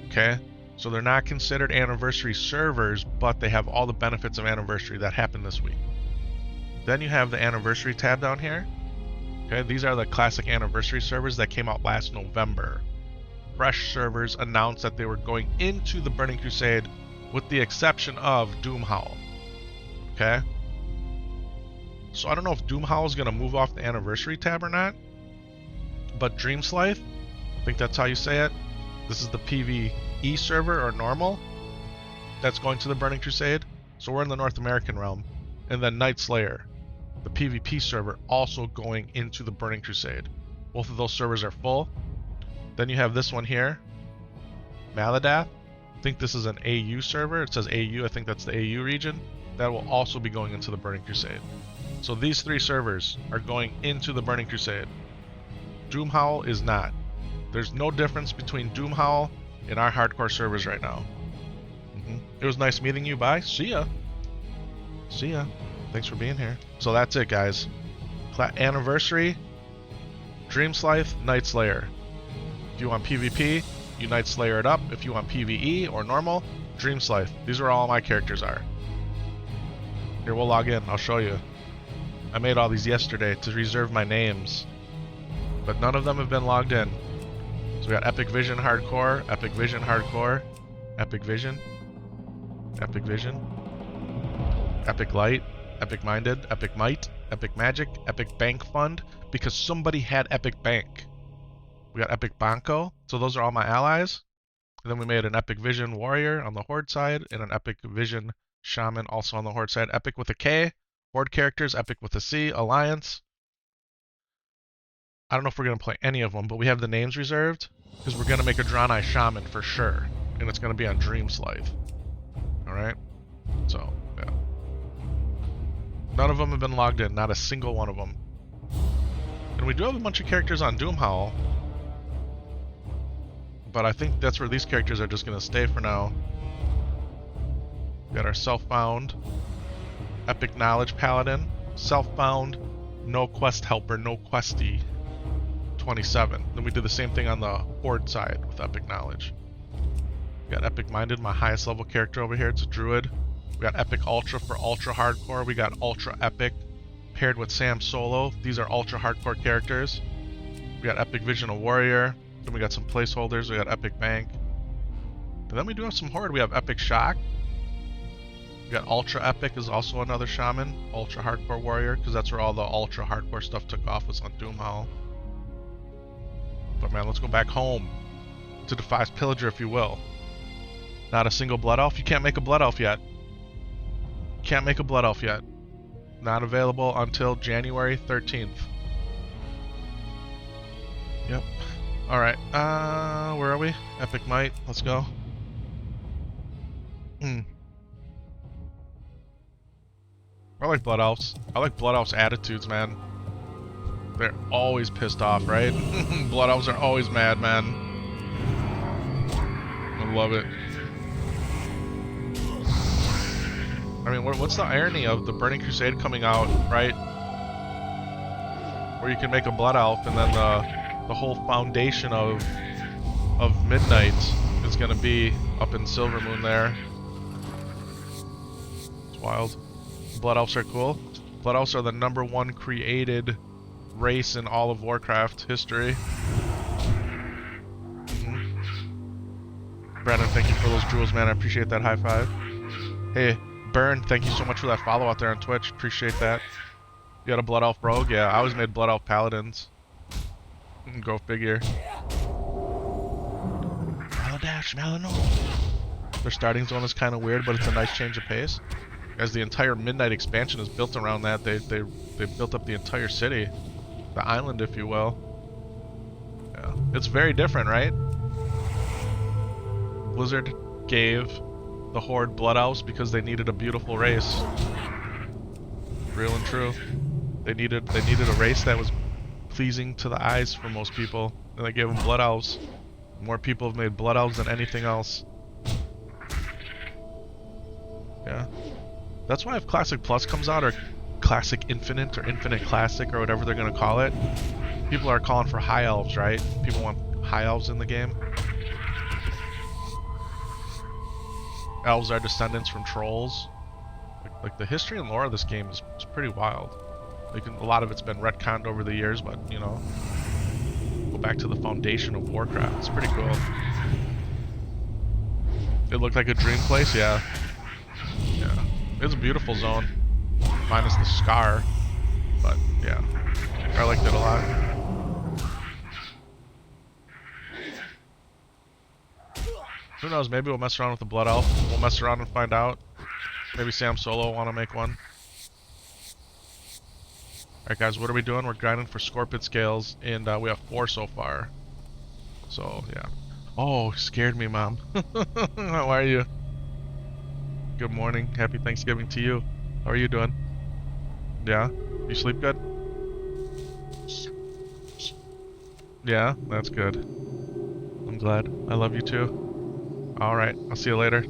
okay? So they're not considered anniversary servers, but they have all the benefits of anniversary that happened this week. Then you have the anniversary tab down here. Okay, these are the classic anniversary servers that came out last November. Fresh servers announced that they were going into the Burning Crusade with the exception of Doomhowl. Okay? So I don't know if Doomhowl is going to move off the anniversary tab or not. But Dreamslife, I think that's how you say it. This is the PvE server or normal that's going to the Burning Crusade. So we're in the North American realm. And then Night Slayer, the PvP server, also going into the Burning Crusade. Both of those servers are full. Then you have this one here, Maladath. I think this is an AU server. It says AU. I think that's the AU region. That will also be going into the Burning Crusade. So these three servers are going into the Burning Crusade. Doomhowl is not. There's no difference between Doomhowl and our hardcore servers right now. It was nice meeting you. Bye. See ya. See ya. Thanks for being here. So that's it, guys. Anniversary, Dreamslife, Night Slayer. If you want PvP, you Night Slayer it up. If you want PvE or normal, Dreamslife. These are all my characters are. Here, we'll log in. I'll show you. I made all these yesterday to reserve my names, but none of them have been logged in. So we got Epic Vision Hardcore, Epic Vision Hardcore, Epic Vision, Epic Vision, Epic Light, Epic Minded, Epic Might, Epic Magic, Epic Bank Fund, because somebody had Epic Bank. We got Epic Banco, so those are all my allies. And then we made an Epic Vision Warrior on the Horde side, and an Epic Vision Shaman also on the Horde side. Epic with a K, Horde characters, Epic with a C, Alliance. I don't know if we're going to play any of them, but we have the names reserved, because we're going to make a Draenei Shaman for sure, and it's going to be on Dreamslife. Alright? So, yeah. None of them have been logged in, not a single one of them. And we do have a bunch of characters on Doomhowl, but I think that's where these characters are just going to stay for now. We got our Self-Found, Epic Knowledge Paladin, Self-Found, No Quest Helper, No Questy, 27. Then we did the same thing on the Horde side with Epic Knowledge. We got Epic Minded, my highest level character over here, it's a Druid. We got Epic Ultra for Ultra Hardcore. We got Ultra Epic paired with Sam Solo. These are Ultra Hardcore characters. We got Epic Vision, a Warrior. Then we got some placeholders. We got Epic Bank. And then we do have some Horde. We have Epic Shock. We got Ultra Epic is also another Shaman. Ultra Hardcore Warrior, because that's where all the Ultra Hardcore stuff took off, was on Doomhowl. But man, let's go back home to Defias Pillager, if you will. Not a single Blood Elf. You can't make a Blood Elf yet. Can't make a Blood Elf yet. Not available until January 13th. Yep. Alright, where are we? Epic Might, let's go. I like Blood Elves. I like Blood Elves' attitudes, man. They're always pissed off, right? Blood Elves are always mad, man. I love it. I mean, what's the irony of the Burning Crusade coming out, right? Where you can make a Blood Elf, and then the whole foundation of Midnight is going to be up in Silvermoon there. It's wild. Blood Elves are cool. Blood Elves are the #1 created race in all of Warcraft history. Brandon, thank you for those jewels, man. I appreciate that high five. Hey, Burn, thank you so much for that follow out there on Twitch. Appreciate that. You got a Blood Elf Rogue? Yeah, I always made Blood Elf Paladins. Go figure. Maladash, Malano. Their starting zone is kind of weird, but it's a nice change of pace. As the entire Midnight expansion is built around that, they built up the entire city, the island, if you will. Yeah, it's very different, right? Blizzard gave the Horde Blood Elves because they needed a beautiful race. Real and true. They needed a race that was pleasing to the eyes for most people, and they gave them Blood Elves. More people have made Blood Elves than anything else. Yeah. That's why if Classic Plus comes out, or Classic Infinite, or Infinite Classic, or whatever they're gonna call it, people are calling for High Elves, right? People want High Elves in the game. Elves are descendants from trolls. Like the history and lore of this game is pretty wild. A lot of it's been retconned over the years, but you know, go back to the foundation of Warcraft. It's pretty cool. It looked like a dream place, yeah. Yeah, it's a beautiful zone, minus the scar, but yeah, I liked it a lot. Who knows? Maybe we'll mess around with the Blood Elf. We'll mess around and find out. Maybe Sam Solo will want to make one. Alright guys, what are we doing? We're grinding for Scorpid scales, and we have 4 so far. So, yeah. Oh, scared me, Mom. How are you? Good morning. Happy Thanksgiving to you. How are you doing? Yeah? You sleep good? Yeah? That's good. I'm glad. I love you too. Alright, I'll see you later.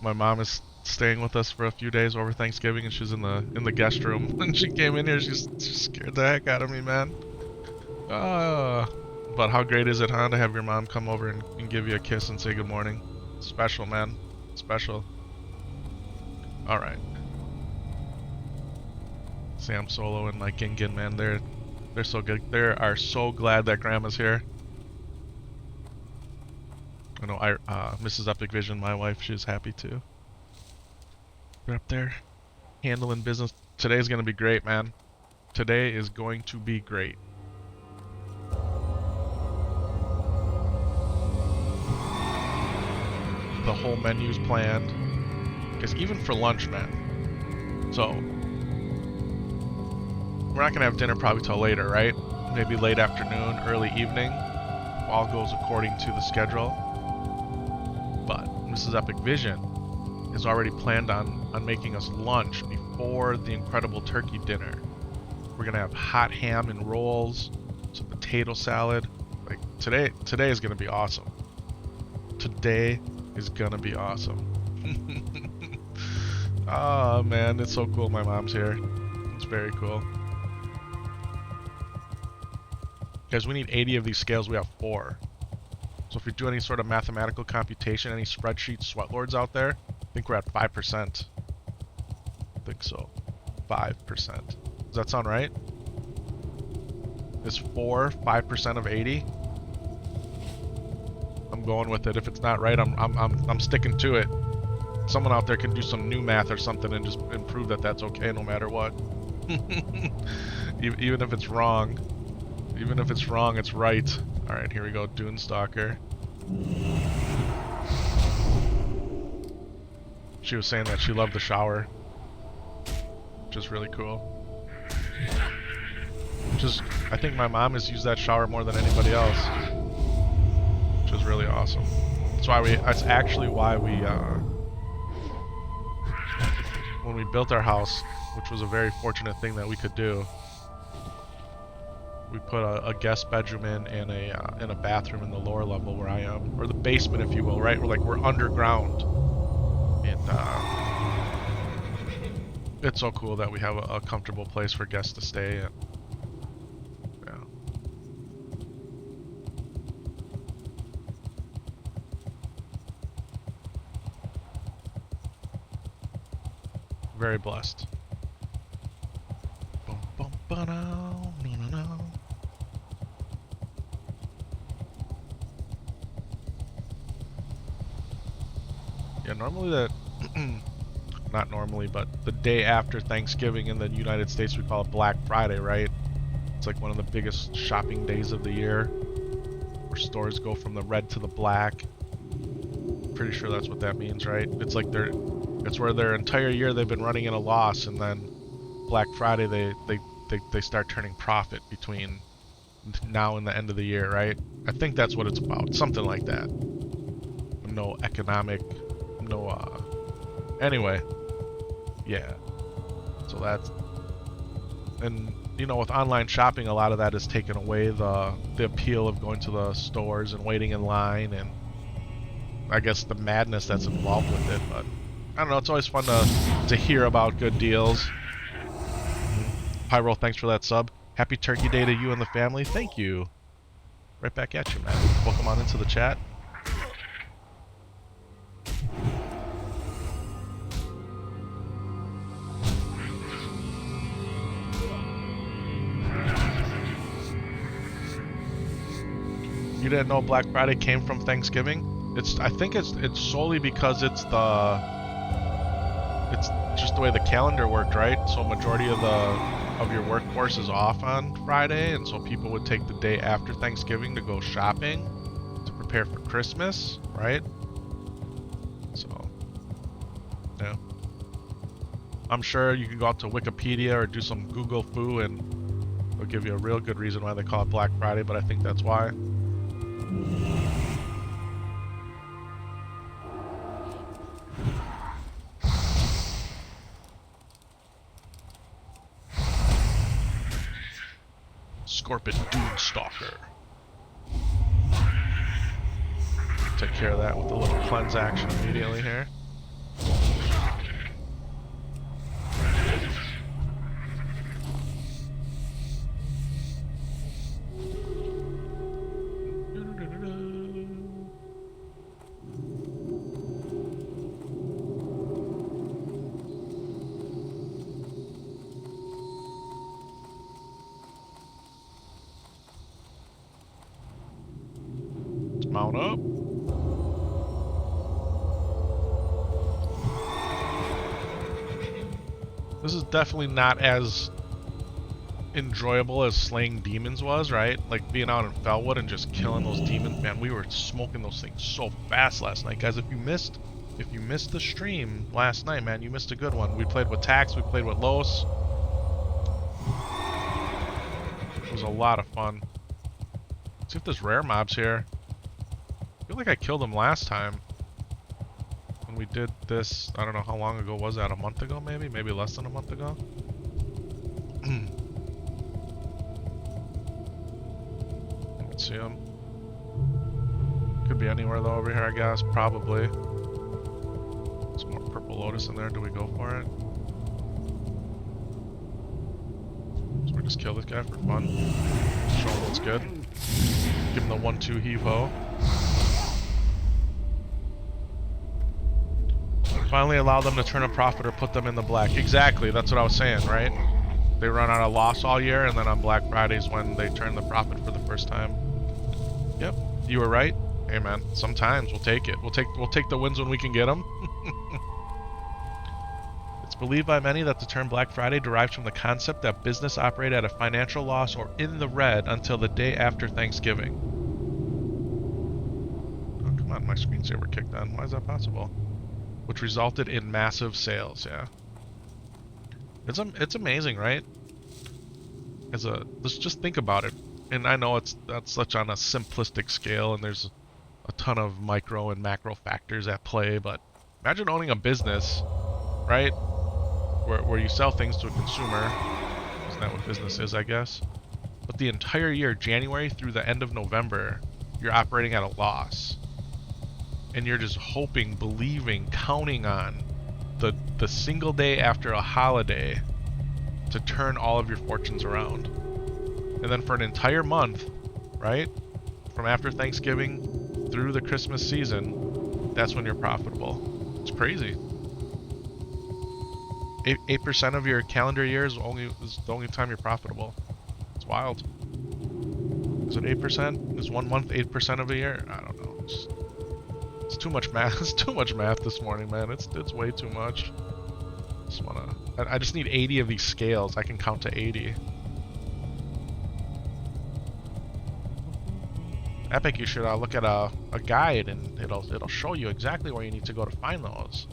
My mom is staying with us for a few days over Thanksgiving, and she's in the guest room. When she came in here, she scared the heck out of me, man. But how great is it, huh, to have your mom come over and give you a kiss and say good morning? Special, man. Special. Alright. Sam Solo and my Gingin, man, they're so good. They are so glad that Grandma's here. I know Mrs. Epic Vision, my wife, she's happy too. They're up there handling business. Today's gonna be great, man. Today is going to be great. The whole menu's planned. Because even for lunch, man. So, we're not gonna have dinner probably till later, right? Maybe late afternoon, early evening. All goes according to the schedule. But Mrs. Epic Vision is already planned on making us lunch before the incredible turkey dinner. We're gonna have hot ham and rolls, some potato salad. Like today is gonna be awesome. Today is gonna be awesome. Oh man, it's so cool my mom's here. It's very cool. Guys, we need 80 of these scales, we have 4. So if we do any sort of mathematical computation, any spreadsheet sweatlords out there, I think we're at 5%. I think so. 5%. Does that sound right? Is 4 5% of 80? I'm going with it. If it's not right, I'm sticking to it. Someone out there can do some new math or something and just prove that that's okay no matter what. Even if it's wrong. Even if it's wrong, it's right. Alright, here we go, Dune Stalker. She was saying that she loved the shower. Which is really cool. I think my mom has used that shower more than anybody else. Which is really awesome. That's actually why we, when we built our house, which was a very fortunate thing that we could do, we put a guest bedroom in and a bathroom in the lower level where I am, or the basement, if you will, right? We're underground, and it's so cool that we have a comfortable place for guests to stay. And yeah, very blessed. Bum, bum, ba-dow, no. Yeah, normally not normally, but the day after Thanksgiving in the United States, we call it Black Friday, right? It's like one of the biggest shopping days of the year. Where stores go from the red to the black. Pretty sure that's what that means, right? It's like it's where their entire year they've been running in a loss, and then Black Friday they start turning profit between now and the end of the year, right? I think that's what it's about, something like that. No economic, anyway, yeah. So that's, and you know, with online shopping, a lot of that has taken away the appeal of going to the stores and waiting in line, and I guess the madness that's involved with it. But I don't know, it's always fun to hear about good deals. Pyro, thanks for that sub. Happy Turkey Day to you and the family. Thank you. Right back at you, man. Welcome on into the chat. You didn't know Black Friday came from Thanksgiving? I think it's solely because it's just the way the calendar worked, right? So majority of your workforce is off on Friday, and so people would take the day after Thanksgiving to go shopping to prepare for Christmas, right? So, yeah. I'm sure you can go out to Wikipedia or do some Google foo and they'll give you a real good reason why they call it Black Friday, but I think that's why. SCORPID Doodstalker. Take care of that with a little cleanse action immediately here. Mount up. This is definitely not as enjoyable as slaying demons was, right? Like being out in Felwood and just killing those demons. Man, we were smoking those things so fast last night, guys. If you missed the stream last night, man, you missed a good one. We played with Tax, we played with Los. It was a lot of fun. Let's see if there's rare mobs here. I feel like I killed them last time when we did this. I don't know how long ago was that, a month ago maybe? Maybe less than a month ago? Let's see them. Could be anywhere though over here, I guess. Probably. Some more purple lotus in there. Do we go for it? So we just kill this guy for fun. Show him what's good. Give him the 1-2 heave-ho. Finally allow them to turn a profit or put them in the black. Exactly, that's what I was saying, right? They run out of loss all year, and then on Black Fridays when they turn the profit for the first time. Yep, you were right. Hey man, sometimes we'll take it. We'll take the wins when we can get them. It's believed by many that the term Black Friday derives from the concept that business operate at a financial loss or in the red until the day after Thanksgiving. Oh, come on, my screensaver kicked on. Why is that possible? Which resulted in massive sales, yeah. It's amazing, right? Let's just think about it. And I know that's such on a simplistic scale, and there's a ton of micro and macro factors at play, but imagine owning a business, right? Where you sell things to a consumer. Isn't that what business is, I guess? But the entire year, January through the end of November, you're operating at a loss. And you're just hoping, believing, counting on the single day after a holiday to turn all of your fortunes around. And then for an entire month, right? From after Thanksgiving through the Christmas season, that's when you're profitable. It's crazy. 8% of your calendar year is the only time you're profitable. It's wild. Is it 8%? Is 1 month 8% of a year? I don't know. It's too much math. It's too much math this morning, man. It's way too much. I just need 80 of these scales. I can count to 80. Epic, you should look at a guide, and it'll show you exactly where you need to go to find those.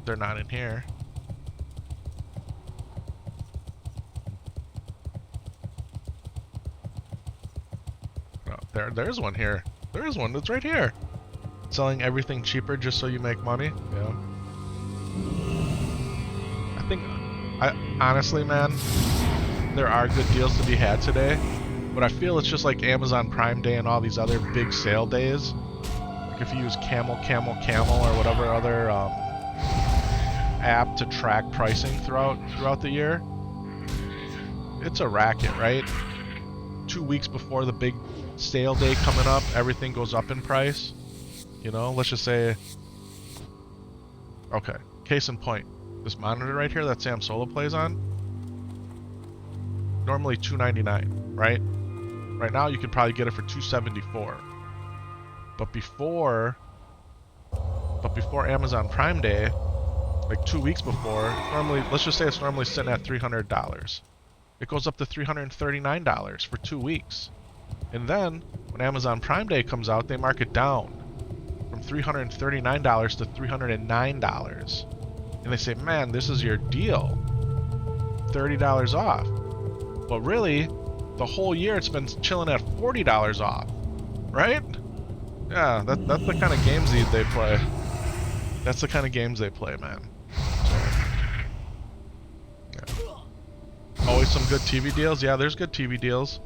They're not in here. No, there's one here. There is one. That's right here. Selling everything cheaper just so you make money. Yeah. Honestly, man, there are good deals to be had today, but I feel it's just like Amazon Prime Day and all these other big sale days. Like if you use Camel, or whatever other app to track pricing throughout the year, it's a racket, right? 2 weeks before the big sale day coming up, everything goes up in price. You know, let's just say, okay, case in point, this monitor right here that Sam Solo plays on, normally $299, right? Right now you could probably get it for $274. But before Amazon Prime Day, like 2 weeks before, normally, let's just say it's normally sitting at $300. It goes up to $339 for 2 weeks. And then, when Amazon Prime Day comes out, they mark it down from $339 to $309. And they say, man, this is your deal. $30 off. But really, the whole year it's been chilling at $40 off. Right? Yeah, that's the kind of games they play. That's the kind of games they play, man. Yeah. Always some good TV deals? Yeah, there's good TV deals.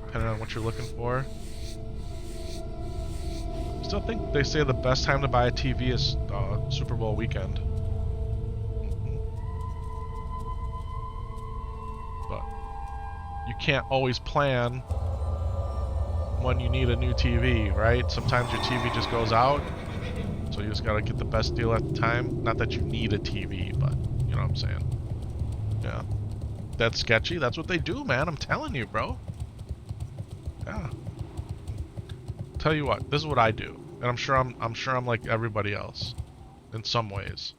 Depending on what you're looking for. Still think they say the best time to buy a TV is Super Bowl weekend. But you can't always plan when you need a new TV, right? Sometimes your TV just goes out, so you just gotta get the best deal at the time. Not that you need a TV, but you know what I'm saying. Yeah. That's sketchy. That's what they do, man. I'm telling you, bro. Yeah. Tell you what, this is what I do. And I'm sure I'm like everybody else in some ways.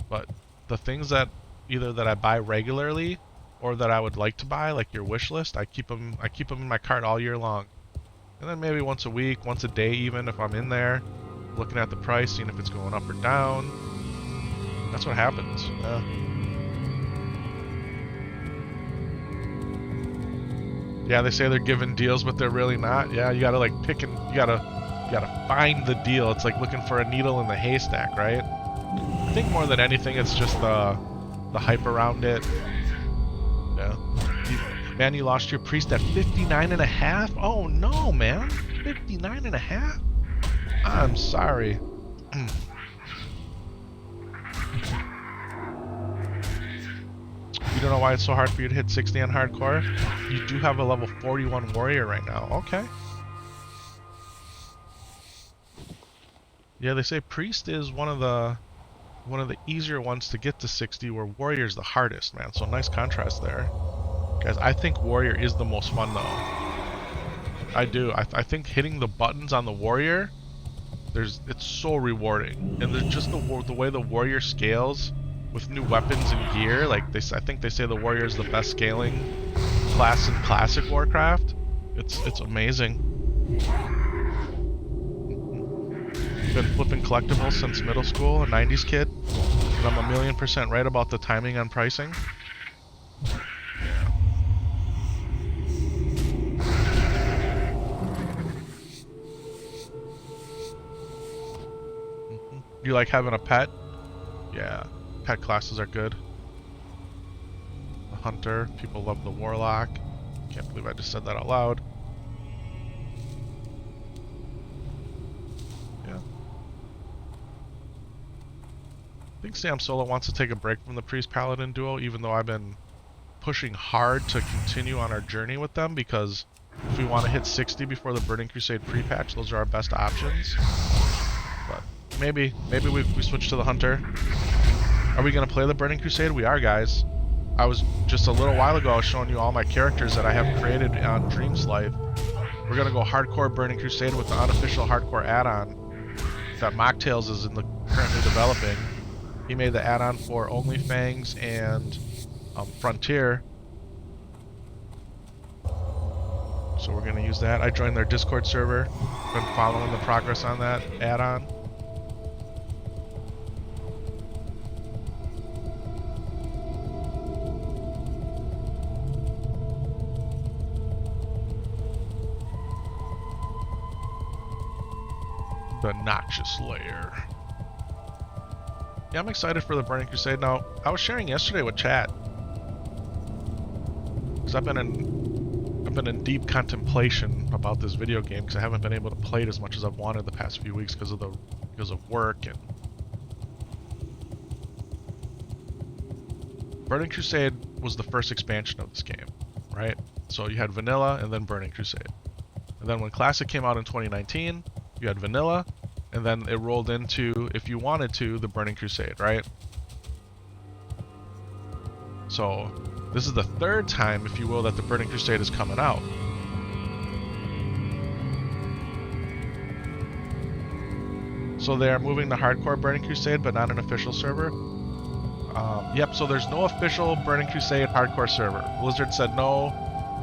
But the things that either that I buy regularly or that I would like to buy, like your wish list, I keep them in my cart all year long. And then maybe once a week, once a day even, if I'm in there looking at the price, seeing if it's going up or down. That's what happens. Yeah. Yeah, they say they're giving deals, but they're really not. Yeah, you gotta like pick and you gotta find the deal. It's like looking for a needle in the haystack, right? I think more than anything, it's just the hype around it. Yeah. Man, you lost your priest at 59.5? Oh no, man. 59.5? I'm sorry. You don't know why it's so hard for you to hit 60 on hardcore? You do have a level 41 warrior right now. Okay. Yeah, they say priest is one of the easier ones to get to 60, where warrior's the hardest, man. So nice contrast there. Guys, I think warrior is the most fun though. I do. I think hitting the buttons on the warrior, it's so rewarding. And just the way the warrior scales with new weapons and gear, like I think they say the warrior is the best scaling class in classic Warcraft. It's amazing. Been flipping collectibles since middle school, a 90s kid, and I'm 1,000,000% right about the timing on pricing. You like having a pet? Yeah, pet classes are good. The hunter, people love the warlock. Can't believe I just said that out loud. Yeah. I think Sam Solo wants to take a break from the Priest Paladin duo, even though I've been pushing hard to continue on our journey with them, because if we want to hit 60 before the Burning Crusade pre-patch, those are our best options. But maybe we switch to the hunter. Are we gonna play the Burning Crusade? We are, guys. I was just a little while ago, I was showing you all my characters that I have created on Dreamslive. We're gonna go hardcore Burning Crusade with the unofficial hardcore add-on that Mocktails is currently developing. He made the add-on for Onlyfangs and Frontier. So So we're gonna use that. I joined their Discord server. Been following the progress on that add-on. The Noxious Lair. Yeah, I'm excited for the Burning Crusade. Now, I was sharing yesterday with chat, because I've been in deep contemplation about this video game because I haven't been able to play it as much as I've wanted the past few weeks because of work. And Burning Crusade was the first expansion of this game, right? So you had Vanilla and then Burning Crusade. And then when Classic came out in 2019, you had Vanilla, and then it rolled into, if you wanted to, the Burning Crusade, right? So this is the third time, if you will, that the Burning Crusade is coming out. So they are moving the hardcore Burning Crusade, but not an official server. Yep, so there's no official Burning Crusade hardcore server. Blizzard said no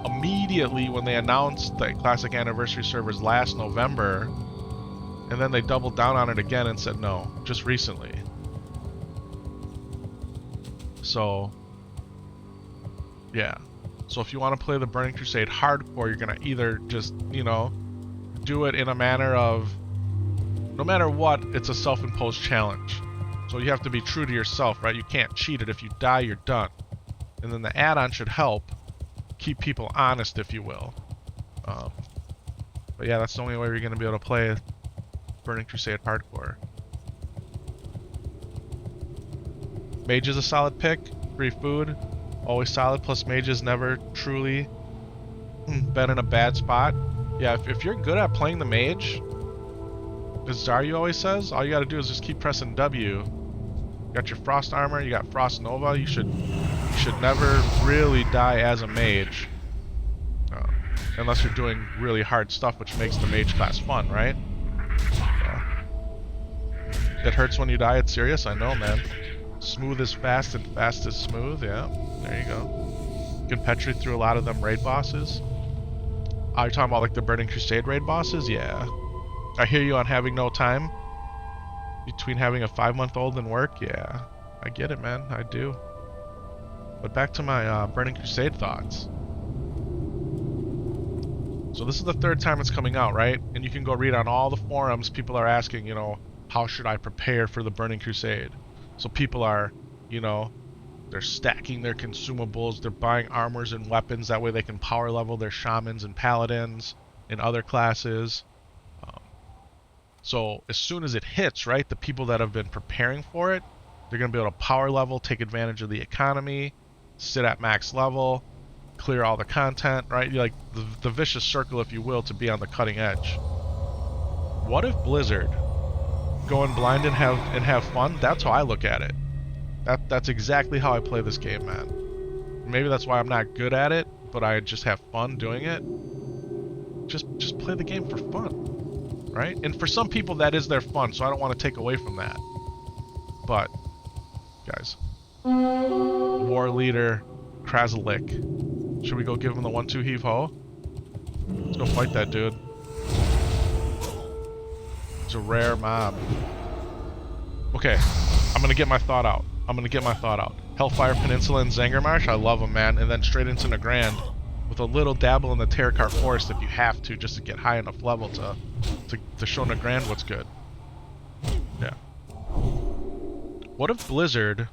immediately when they announced the Classic Anniversary servers last November, and then they doubled down on it again and said no, just recently. So yeah, so if you want to play the Burning Crusade hardcore, you're gonna either just, you know, do it in a manner of, no matter what, it's a self-imposed challenge. So you have to be true to yourself, right? You can't cheat it. If you die, you're done. And then the add-on should help keep people honest, if you will. But yeah, that's the only way you're gonna be able to play Burning Crusade hardcore. Mage is a solid pick. Free food. Always solid, plus Mage has never truly been in a bad spot. Yeah, if you're good at playing the Mage, as Zaryu always says, all you gotta do is just keep pressing W. You got your Frost Armor, you got Frost Nova, you should never really die as a Mage. Unless you're doing really hard stuff, which makes the Mage class fun, right? Yeah. It hurts when you die, it's serious, I know, man. Smooth is fast and fast is smooth, yeah. There you go. You can penetrate through a lot of them raid bosses. Are you talking about like the Burning Crusade raid bosses? Yeah. I hear you on having no time. Between having a 5-month-old and work, yeah. I get it, man, I do. But back to my Burning Crusade thoughts. So this is the third time it's coming out, right? And you can go read on all the forums, people are asking, you know, how should I prepare for the Burning Crusade? So people are, you know, they're stacking their consumables, they're buying armors and weapons, that way they can power level their shamans and paladins and other classes. So as soon as it hits, right, the people that have been preparing for it, they're going to be able to power level, take advantage of the economy, sit at max level, clear all the content, right? You're like the vicious circle, if you will, to be on the cutting edge. What if Blizzard going blind and have fun? That's how I look at it. That's exactly how I play this game, man. Maybe that's why I'm not good at it, but I just have fun doing it. Just play the game for fun, right? And for some people that is their fun, so I don't want to take away from that. But guys, war leader Krasalik, should we go give him the 1-2 heave ho? Let's go fight that dude. It's a rare mob. Okay, I'm gonna get my thought out. Hellfire Peninsula and Zangarmarsh, I love them, man. And then straight into Nagrand with a little dabble in the Terakar Forest if you have to, just to get high enough level to show Nagrand what's good. Yeah. What if Blizzard,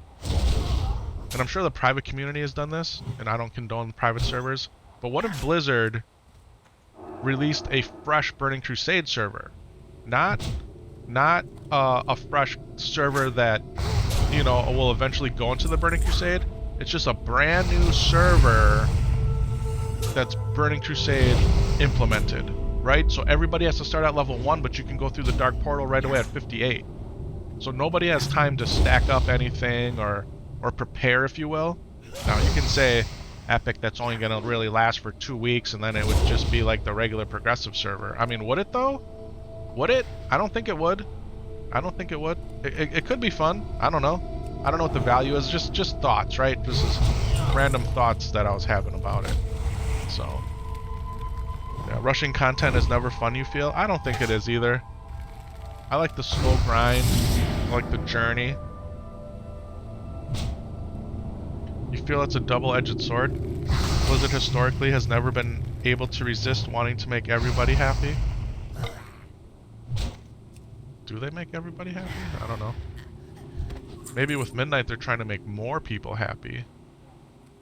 and I'm sure the private community has done this, and I don't condone private servers, but what if Blizzard released a fresh Burning Crusade server? Not a fresh server that, you know, will eventually go into the Burning Crusade. It's just a brand new server that's Burning Crusade implemented, right? So everybody has to start at level 1, but you can go through the Dark Portal right away at 58. So nobody has time to stack up anything or prepare, if you will. Now you can say, Epic, that's only going to really last for 2 weeks, and then it would just be like the regular progressive server. I mean, would it though? Would it? I don't think it would. It could be fun. I don't know. I don't know what the value is. Just thoughts, right? This is random thoughts that I was having about it. So, Yeah, rushing content is never fun, you feel? I don't think it is either. I like the slow grind. I like the journey. You feel it's a double-edged sword? Blizzard historically has never been able to resist wanting to make everybody happy. Do they make everybody happy? I don't know. Maybe with Midnight they're trying to make more people happy,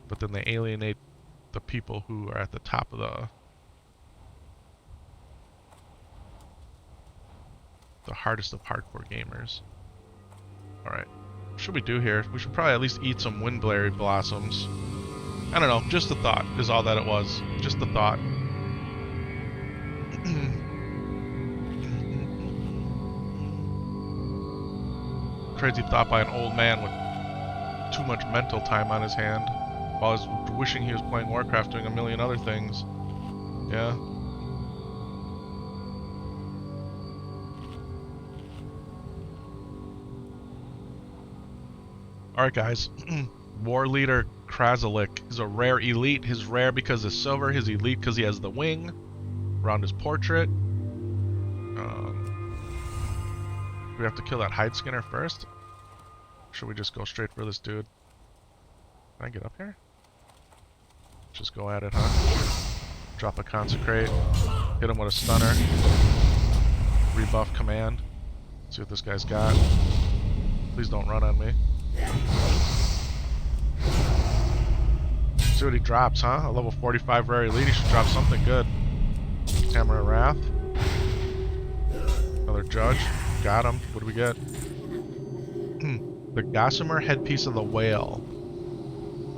but then they alienate the people who are at the top of the hardest of hardcore gamers. Alright. What should we do here? We should probably at least eat some windberry blossoms. I don't know, just a thought is all that it was. Just a thought. Crazy thought by an old man with too much mental time on his hand, while I was wishing he was playing Warcraft doing a million other things. Yeah. Alright guys, War Leader Krasalik is a rare elite. His rare because it's silver, his elite because he has the wing around his portrait. We have to kill that hide skinner first? Or should we just go straight for this dude? Can I get up here? Just go at it, huh? Drop a consecrate, hit him with a stunner, rebuff command, see what this guy's got. Please don't run on me. See what he drops, huh? A level 45 rare elite, he should drop something good. Hammer of Wrath. Another Judge. Got him. What do we get? The Gossamer Headpiece of the Whale.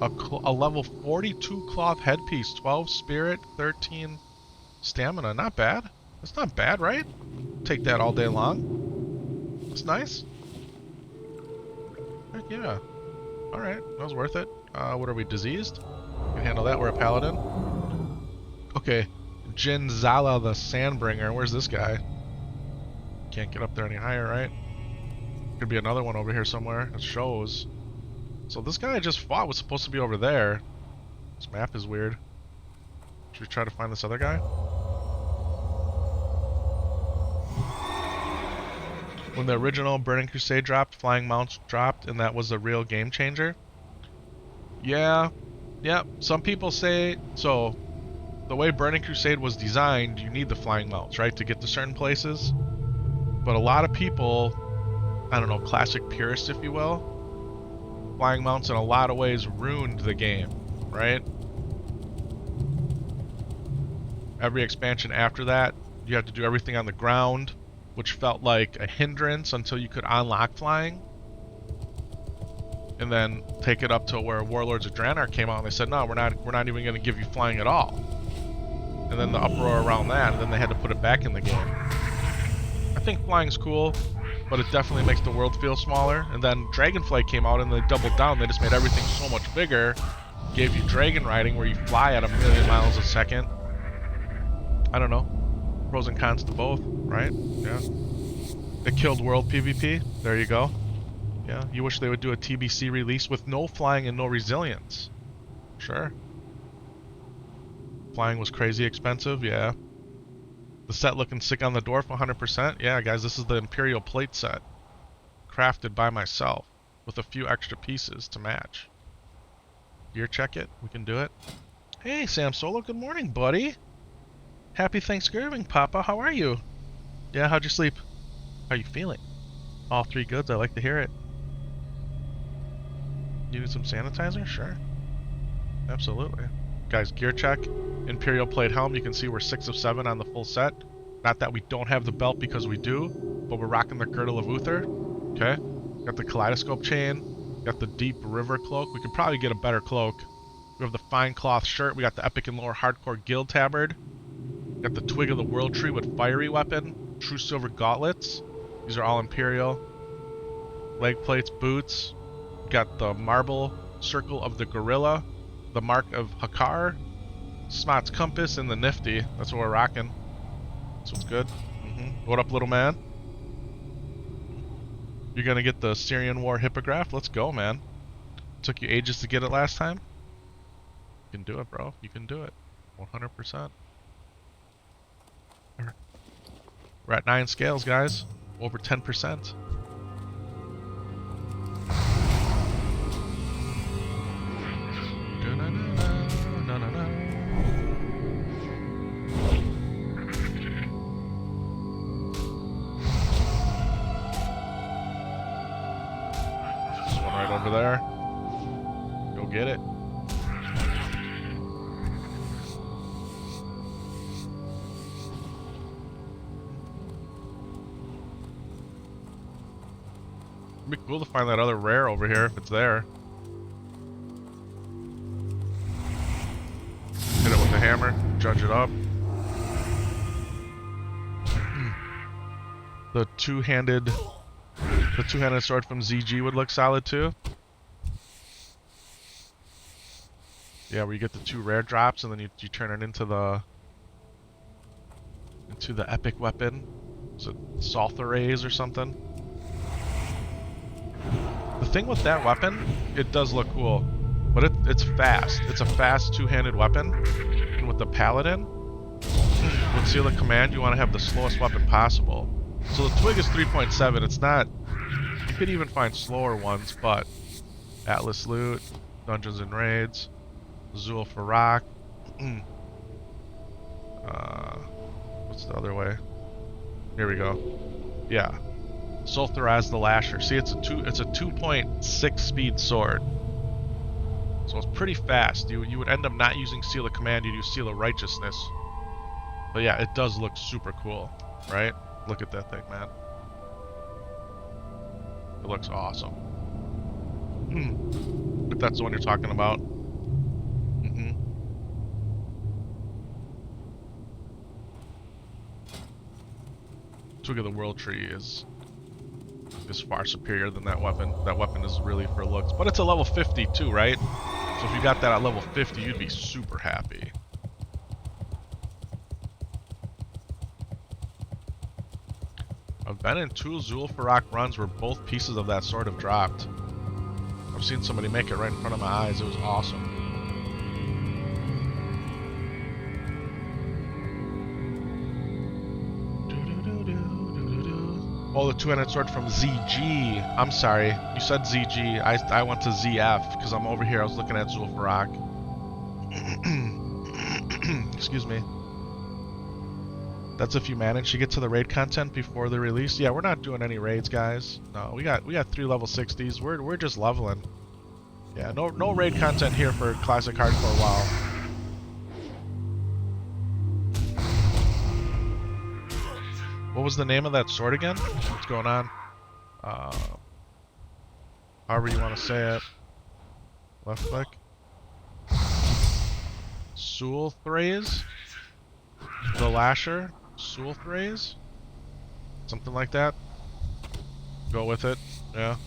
A level 42 cloth headpiece, 12 spirit, 13 stamina. Not bad. That's not bad, right? Take that all day long. That's nice. Heck yeah. Alright, that was worth it. What are we, diseased? We can handle that, we're a paladin. Okay, Jinzala the Sandbringer. Where's this guy? Can't get up there any higher, right? Could be another one over here somewhere. It shows. So this guy I just fought was supposed to be over there. This map is weird. Should we try to find this other guy? When the original Burning Crusade dropped, Flying Mounts dropped, and that was a real game changer? Yeah. Yeah, some people say... So, the way Burning Crusade was designed, you need the Flying Mounts, right? To get to certain places. But a lot of people, I don't know, classic purists, if you will, Flying Mounts in a lot of ways ruined the game, right? Every expansion after that, you had to do everything on the ground, which felt like a hindrance until you could unlock flying. And then take it up to where Warlords of Draenor came out and they said, no, we're not even going to give you flying at all. And then the uproar around that, and then they had to put it back in the game. I think flying's cool, but it definitely makes the world feel smaller. And then Dragonflight came out and they doubled down. They just made everything so much bigger. Gave you dragon riding where you fly at 1,000,000 miles a second. I don't know. Pros and cons to both, right? Yeah. It killed world PvP. There you go. Yeah, you wish they would do a TBC release with no flying and no resilience. Sure. Flying was crazy expensive, yeah. The set looking sick on the dwarf, 100%. Yeah, guys, this is the Imperial plate set. Crafted by myself, with a few extra pieces to match. Gear check it, we can do it. Hey, Sam Solo, good morning, buddy. Happy Thanksgiving, Papa, how are you? Yeah, how'd you sleep? How are you feeling? All three goods, I like to hear it. You need some sanitizer? Sure. Absolutely. Guys, gear check. Imperial plate helm, you can see we're 6 of 7 on the full set. Not that we don't have the belt because we do, but we're rocking the Girdle of Uther. Okay. Got the Kaleidoscope chain. Got the Deep River cloak. We could probably get a better cloak. We have the Fine Cloth shirt. We got the Epic and Lore Hardcore Guild tabard. Got the Twig of the World Tree with Fiery Weapon. True Silver Gauntlets. These are all Imperial. Leg plates, boots. Got the Marble Circle of the Gorilla. The Mark of Hakar. Smot's Compass and the Nifty. That's what we're rocking. That's what's good. What up, little man? You're gonna get the Syrian War Hippogriff? Let's go, man. Took you ages to get it last time. You can do it, bro. You can do it. 100%. We're at 9 scales, guys. Over 10%. There's one right over there. Go get it. It'd be cool to find that other rare over here if it's there. Hit it with the hammer, judge it up. The two-handed sword from ZG would look solid too. Yeah, where you get the 2 rare drops and then you turn it into the epic weapon. Is it Saltheraze or something? The thing with that weapon, it does look cool, but it's fast. It's a fast 2-handed weapon, and with the Paladin, with Seal of Command, you want to have the slowest weapon possible. So the Twig is 3.7. It's not. You could even find slower ones, but Atlas Loot, Dungeons and Raids, Azul Farak. What's the other way? Here we go. Yeah. Sulthuraz the Lasher. See, it's a 2.6 speed sword. So it's pretty fast. You would end up not using Seal of Command, you'd use Seal of Righteousness. But yeah, it does look super cool, right? Look at that thing, man. It looks awesome. If that's the one you're talking about. Twig of the World Tree is far superior than that weapon. That weapon is really for looks. But it's a level 50 too, right? So if you got that at level 50, you'd be super happy. I've been in 2 Zul'Farrak runs where both pieces of that sword have dropped. I've seen somebody make it right in front of my eyes. It was awesome. Oh, the 2-handed sword from ZG. I'm sorry. You said ZG. I went to ZF because I'm over here. I was looking at Zul'Farrak. Excuse me. That's if you manage to get to the raid content before the release. Yeah, we're not doing any raids, guys. No, we got 3 level 60s. We're just leveling. Yeah, no raid content here for Classic Hardcore WoW. What was the name of that sword again? What's going on? However you want to say it. Left click. Sulthraze? The Lasher? Sulthraze? Something like that? Go with it. Yeah.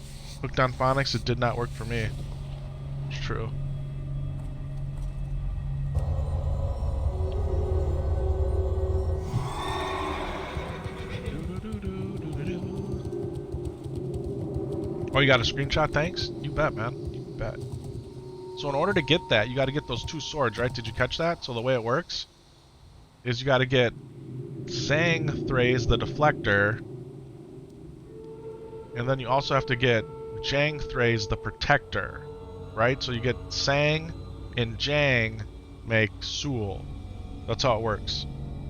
Hooked on phonics, it did not work for me. It's true. Oh, you got a screenshot? Thanks. You bet, man. You bet. So in order to get that, you got to get those 2 swords, right? Did you catch that? So the way it works is you got to get Sangthraze the Deflector, and then you also have to get Jangthraze the Protector, right? So you get Sang and Jang make Sul. That's how it works.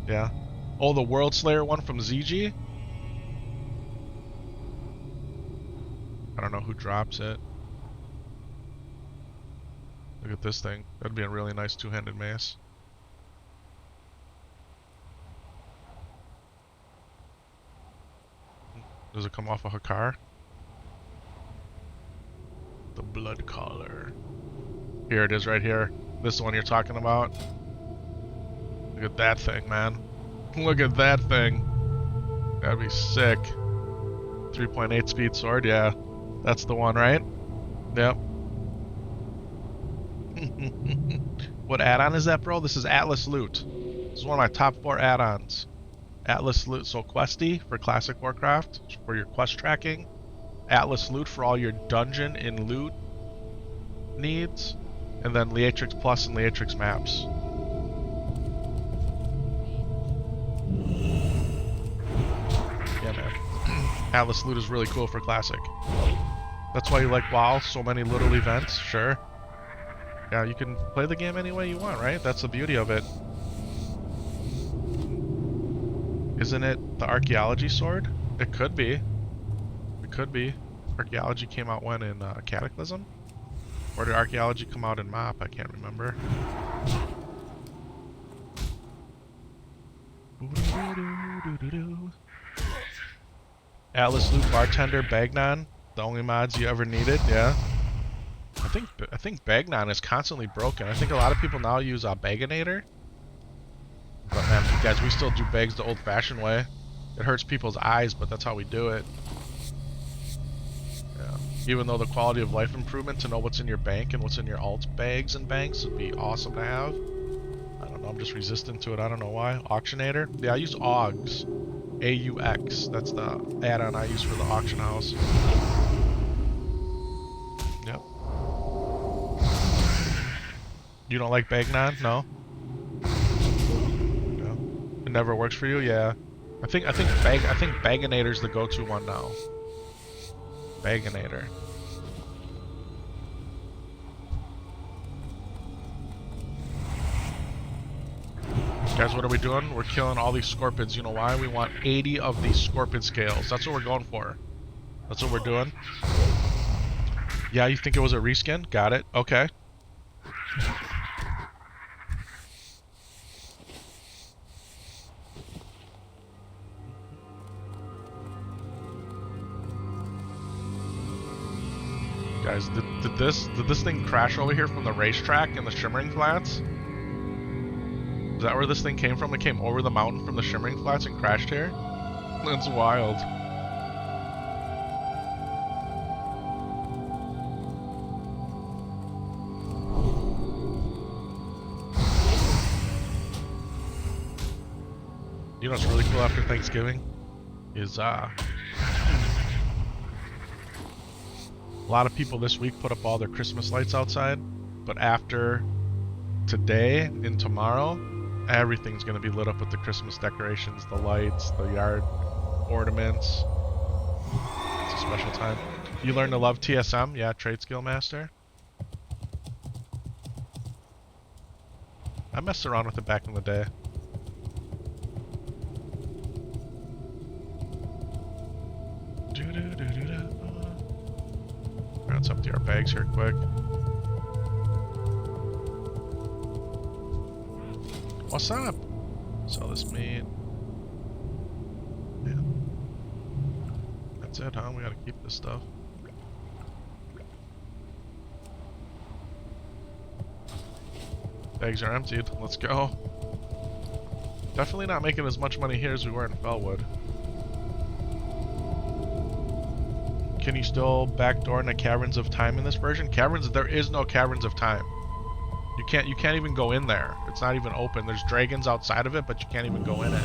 Yeah. Oh, the World Slayer one from ZG? I don't know who drops it. Look at this thing. That'd be a really nice 2-handed mace. Does it come off of a car? The Blood Collar. Here it is right here. This is the one you're talking about. Look at that thing, man. Look at that thing. That'd be sick. 3.8 speed sword, yeah. That's the one, right? Yep. What add-on is that, bro? This is Atlas Loot. This is one of my top 4 add-ons. Atlas Loot, so Questy for Classic Warcraft, for your quest tracking. Atlas Loot for all your dungeon and loot needs. And then Leatrix Plus and Leatrix Maps. Atlas loot is really cool for Classic. That's why you like WoW, so many little events, sure. Yeah, you can play the game any way you want, right? That's the beauty of it. Isn't it the archaeology sword? It could be. It could be. Archaeology came out when in Cataclysm? Or did archaeology come out in MOP? I can't remember. Atlas loot bartender Bagnon, the only mods you ever needed, yeah. I think Bagnon is constantly broken. I think a lot of people now use Baganator. But man, guys, we still do bags the old-fashioned way. It hurts people's eyes, but that's how we do it. Yeah. Even though the quality of life improvement to know what's in your bank and what's in your alt bags and banks would be awesome to have. I don't know, I'm just resistant to it. I don't know why. Auctionator? Yeah, I use AUX. AUX. That's the add-on I use for the auction house. Yep. You don't like Bagnon? No? No. It never works for you? Yeah. I think Baganator's the go-to one now. Baganator. Guys, what are we doing? We're killing all these Scorpids. You know why? We want 80 of these Scorpid scales. That's what we're going for. That's what we're doing. Yeah, you think it was a reskin? Got it. Okay. Guys, did this thing crash over here from the racetrack in the Shimmering Flats? Is that where this thing came from? It came over the mountain from the Shimmering Flats and crashed here? That's wild. You know what's really cool after Thanksgiving? Is, a lot of people this week put up all their Christmas lights outside, but after today and tomorrow, everything's going to be lit up with the Christmas decorations, the lights, the yard ornaments. It's a special time. You learn to love TSM? Yeah, Trade Skill Master. I messed around with it back in the day. Let's empty our bags here quick. What's up? Sell this meat. Yeah. That's it, huh? We gotta keep this stuff. Bags are emptied. Let's go. Definitely not making as much money here as we were in Felwood. Can you still backdoor into Caverns of Time in this version? Caverns, there is no Caverns of Time. You can't even go in there. It's not even open. There's dragons outside of it, but you can't even go in it.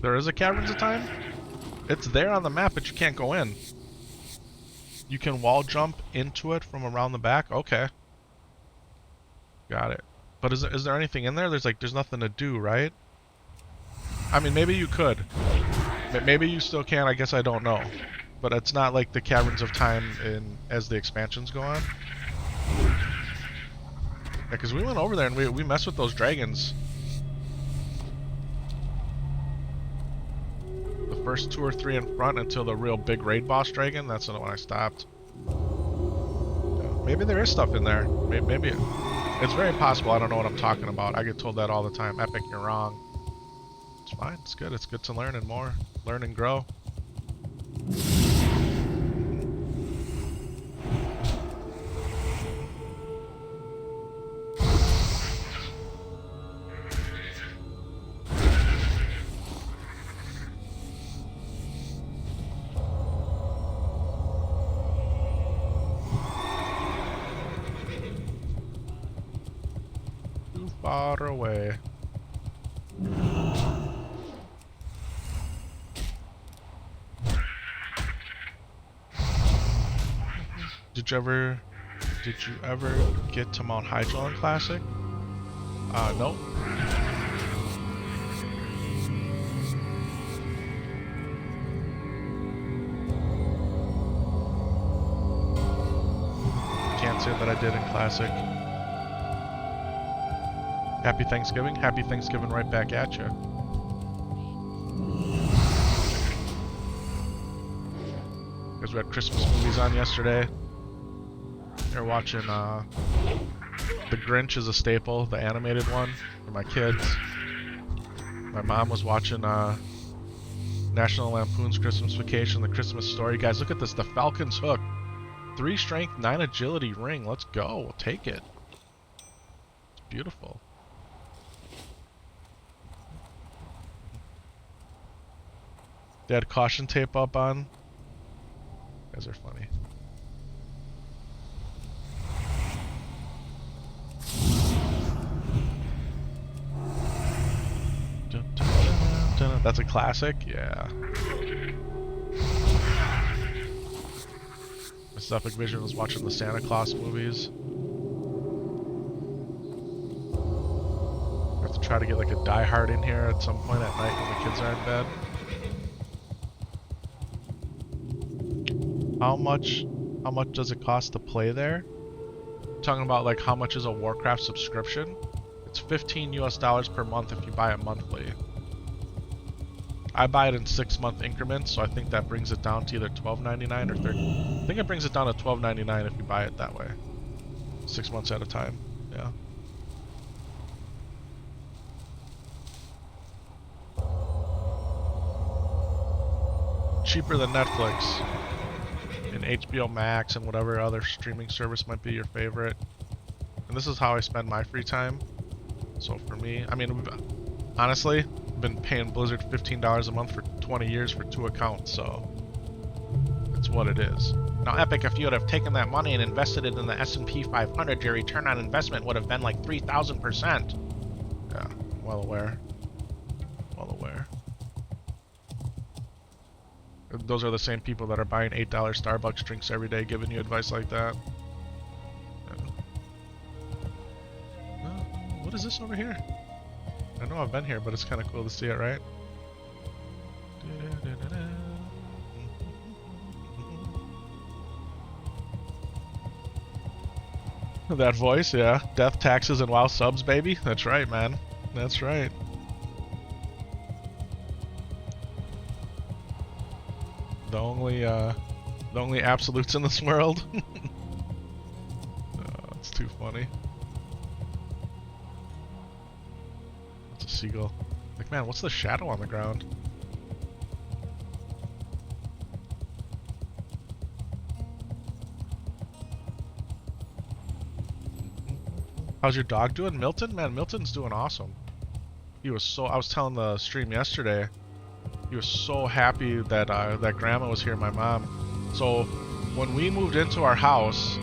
There is a Caverns of Time? It's there on the map, but you can't go in. You can wall jump into it from around the back? Okay. Got it. But is there anything in there? There's nothing to do, right? I mean, maybe you could. Maybe you still can, I guess I don't know. But it's not like the Caverns of Time as the expansions go on. Yeah, because we went over there and we messed with those dragons. First 2 or 3 in front until the real big raid boss dragon. That's when I stopped. Maybe there is stuff in there. Maybe it's very possible. I don't know what I'm talking about. I get told that all the time. Epic, you're wrong. It's fine. It's good. It's good to learn and more. Learn and grow. Far away. Did you ever get to Mount Hyjal in Classic? Nope. Can't say that I did in Classic. Happy Thanksgiving. Happy Thanksgiving right back at you. Because we had Christmas movies on yesterday. They're watching, The Grinch is a staple, the animated one, for my kids. My mom was watching, National Lampoon's Christmas Vacation, The Christmas Story. Guys, look at this, the Falcon's Hook. 3 strength, 9 agility ring. Let's go. We'll take it. It's beautiful. They had caution tape up on. You guys are funny. That's a classic? Yeah. Mrs. Epic Vision was watching the Santa Claus movies. I have to try to get like a Die Hard in here at some point at night when the kids are in bed. How much does it cost to play there? Talking about like how much is a Warcraft subscription? It's $15 US per month if you buy it monthly. I buy it in 6-month increments, so I think that brings it down to either $12.99 or $13. I think it brings it down to $12.99 if you buy it that way. 6 months at a time. Yeah. Cheaper than Netflix. And HBO Max and whatever other streaming service might be your favorite. And this is how I spend my free time. So for me, I mean, honestly, I've been paying Blizzard $15 a month for 20 years for 2 accounts, so it's what it is. Now, Epic, if you would have taken that money and invested it in the S&P 500, your return on investment would have been like 3,000%. Yeah, well aware. Well aware. Those are the same people that are buying $8 Starbucks drinks every day, giving you advice like that. Yeah. What is this over here? I know I've been here, but it's kind of cool to see it, right? That voice, yeah. Death, taxes, and WoW subs, baby. That's right, man. That's right. The only absolutes in this world. Oh, it's too funny. That's a seagull. Like, man, what's the shadow on the ground? How's your dog doing? Milton? Man, Milton's doing awesome. He was so... I was telling the stream yesterday, he was so happy that that grandma was here, my mom. So when we moved into our house,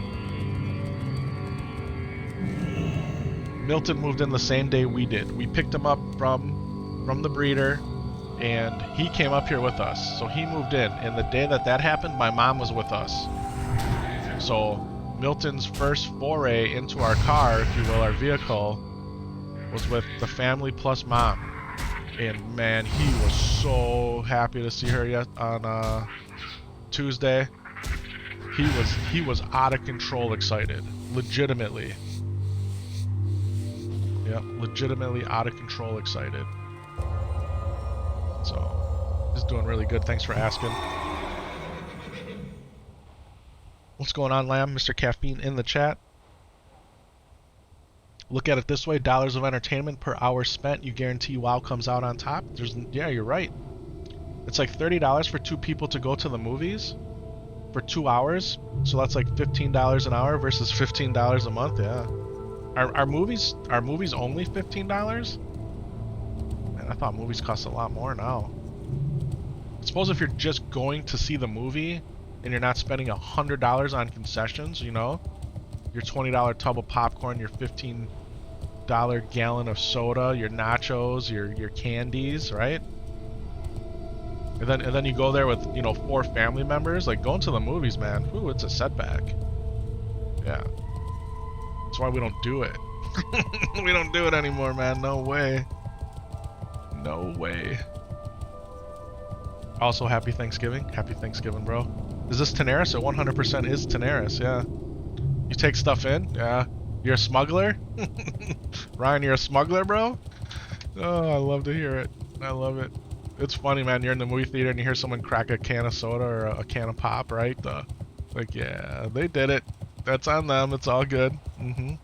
Milton moved in the same day we did. We picked him up from the breeder, and he came up here with us. So he moved in, and the day that happened, my mom was with us. So Milton's first foray into our car, if you will, our vehicle, was with the family plus mom. And man, he was so happy to see her on Tuesday. He was out of control excited, legitimately. Yep, legitimately out of control excited. So, he's doing really good. Thanks for asking. What's going on, Lamb? Mr. Caffeine in the chat. Look at it this way, dollars of entertainment per hour spent, you guarantee WoW comes out on top. Yeah, you're right. It's like $30 for 2 people to go to the movies for 2 hours. So that's like $15 an hour versus $15 a month, yeah. Are movies only $15? Man, I thought movies cost a lot more now. I suppose if you're just going to see the movie and you're not spending $100 on concessions, you know, your $20 tub of popcorn, your $15 gallon of soda, your nachos, your candies, right? And then you go there with, you know, 4 family members. Like, going to the movies, man, ooh, it's a setback. Yeah. That's why we don't do it. We don't do it anymore, man. No way. No way. Also, happy Thanksgiving. Happy Thanksgiving, bro. Is this Tenaris? It 100% is Tenaris, yeah. You take stuff in? Yeah. You're a smuggler? Ryan, you're a smuggler, bro? Oh, I love to hear it. I love it. It's funny, man. You're in the movie theater and you hear someone crack a can of soda or a can of pop, right? Like, yeah, they did it. That's on them. It's all good. Mm-hmm.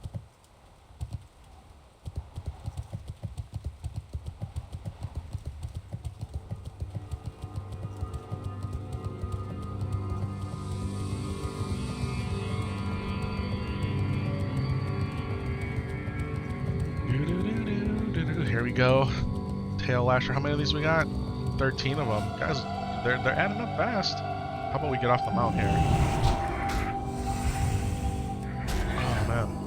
Here we go. Tail lasher. How many of these we got? 13 of them. Guys, they're adding up fast. How about we get off the mount here? Oh, man.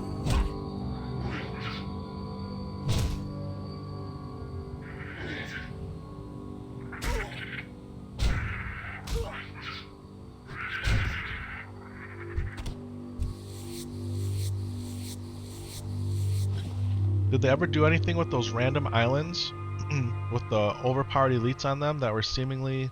Did they ever do anything with those random islands with the overpowered elites on them that were seemingly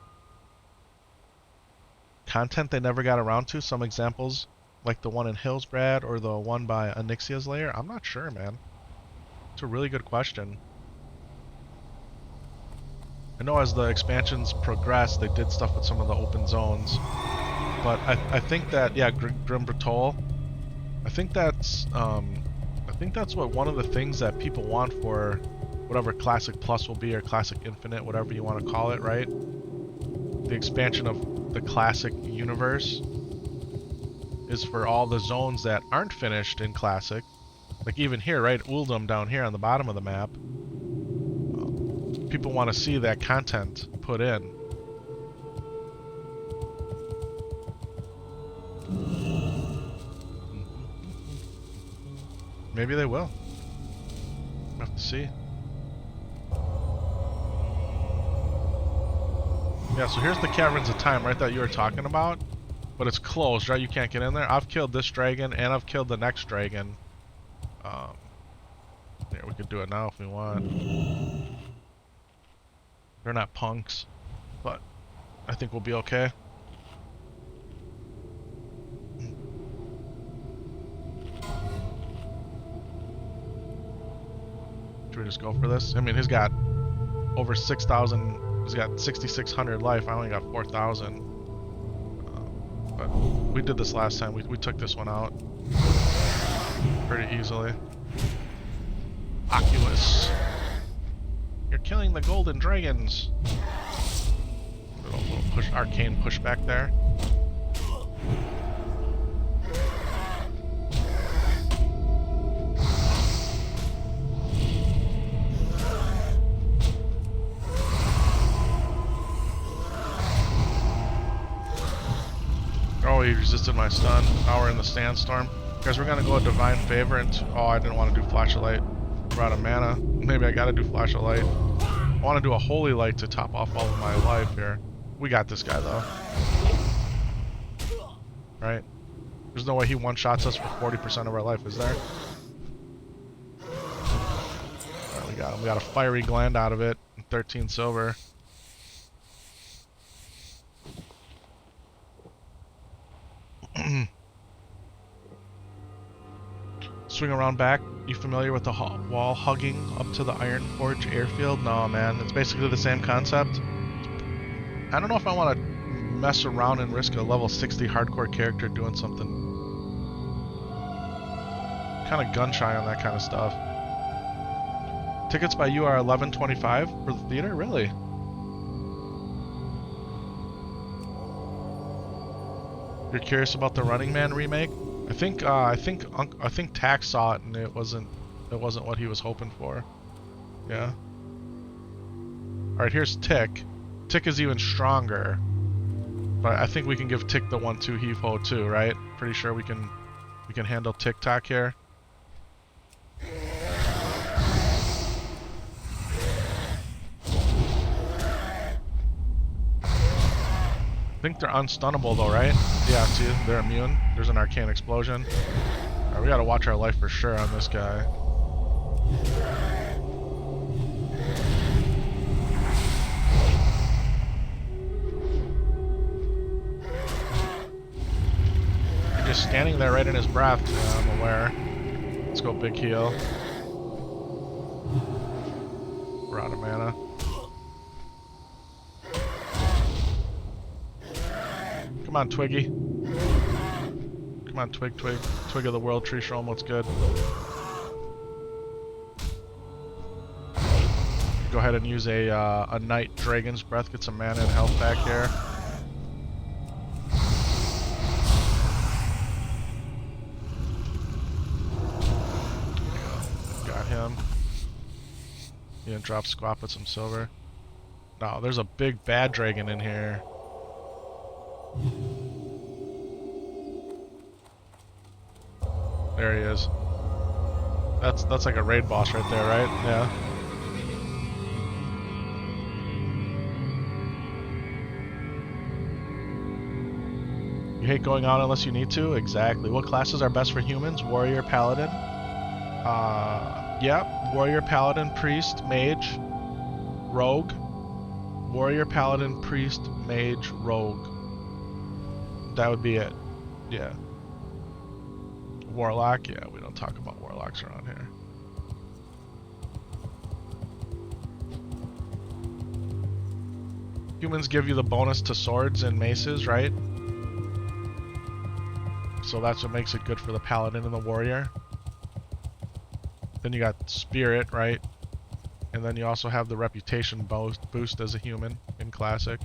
content they never got around to? Some examples, like the one in Hillsbrad or the one by Onyxia's lair? I'm not sure, man. It's a really good question. I know as the expansions progressed, they did stuff with some of the open zones. But I think that, yeah, Grim Bratol, I think that's what one of the things that people want for whatever Classic Plus will be, or Classic Infinite, whatever you want to call it, right? The expansion of the Classic universe is for all the zones that aren't finished in Classic. Like even here, right? Uldum down here on the bottom of the map. People want to see that content put in. Maybe they will. We'll have to see. Yeah, so here's the Caverns of Time, right, that you were talking about. But it's closed, right? You can't get in there. I've killed this dragon, and I've killed the next dragon. Yeah, we could do it now if we want. They're not punks, but I think we'll be okay. Should we just go for this? I mean, he's got over 6,000. He's got 6,600 life. I only got 4,000. But we did this last time. We took this one out pretty easily. Oculus. You're killing the golden dragons. Little push, arcane pushback there. Oh, he resisted my stun. Now we're in the sandstorm. Guys, we're gonna go a divine favor and oh, I didn't want to do flash of light. We're out of mana. Maybe I gotta do flash of light. I want to do a holy light to top off all of my life here. We got this guy though. Right? There's no way he one-shots us for 40% of our life, is there? Alright, we got him. We got a fiery gland out of it. 13 silver. Swing around back. You familiar with the wall hugging up to the Iron Forge airfield? No, man. It's basically the same concept. I don't know if I want to mess around and risk a level 60 hardcore character doing something. Kind of gun shy on that kind of stuff. Tickets by you are $11.25 for the theater? Really? You're curious about the Running Man remake? I think Tax saw it and it wasn't what he was hoping for. Yeah. All right, here's Tick. Tick is even stronger, but I think we can give Tick the 1-2 heave ho too, right? Pretty sure we can handle TikTok here. I think they're unstunnable though, right? Yeah, see, they're immune. There's an arcane explosion. we gotta watch our life for sure on this guy. You're just standing there right in his breath. Yeah, I'm aware. Let's go big heal. We're out of mana. Come on, Twiggy. Come on, Twig. Twig of the World Tree, show him what's good. Go ahead and use a Night Dragon's Breath, get some mana and health back here. Got him. He didn't drop squat with some silver. No, there's a big bad dragon in here. There he is. That's like a raid boss right there, right? Yeah. You hate going out unless you need to? Exactly. What classes are best for humans? Warrior, Paladin? Yeah. Warrior, Paladin, Priest, Mage, Rogue. Warrior, Paladin, Priest, Mage, Rogue. That would be it. Yeah. Warlock? Yeah, we don't talk about warlocks around here. Humans give you the bonus to swords and maces, right? So that's what makes it good for the Paladin and the Warrior. Then you got Spirit, right? And then you also have the reputation boost as a human in Classic.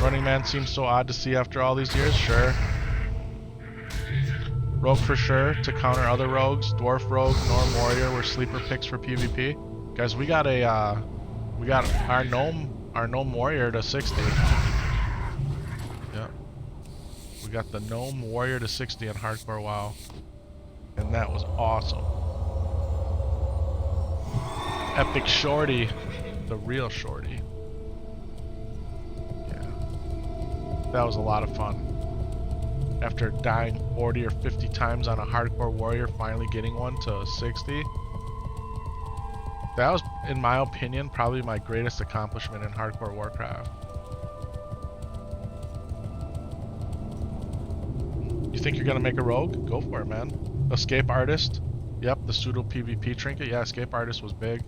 Running Man seems so odd to see after all these years, sure. Rogue for sure, to counter other rogues. Dwarf Rogue, Norm Warrior were sleeper picks for PvP. Guys, we got our Gnome Warrior to 60. Yep. We got the Gnome Warrior to 60 in Hardcore WoW. And that was awesome. Epic Shorty. The real Shorty. That was a lot of fun. After dying 40 or 50 times on a Hardcore Warrior, finally getting one to 60. That was, in my opinion, probably my greatest accomplishment in Hardcore Warcraft. You think you're gonna make a rogue? Go for it, man. Escape Artist. Yep, the pseudo PvP trinket. Yeah, Escape Artist was big.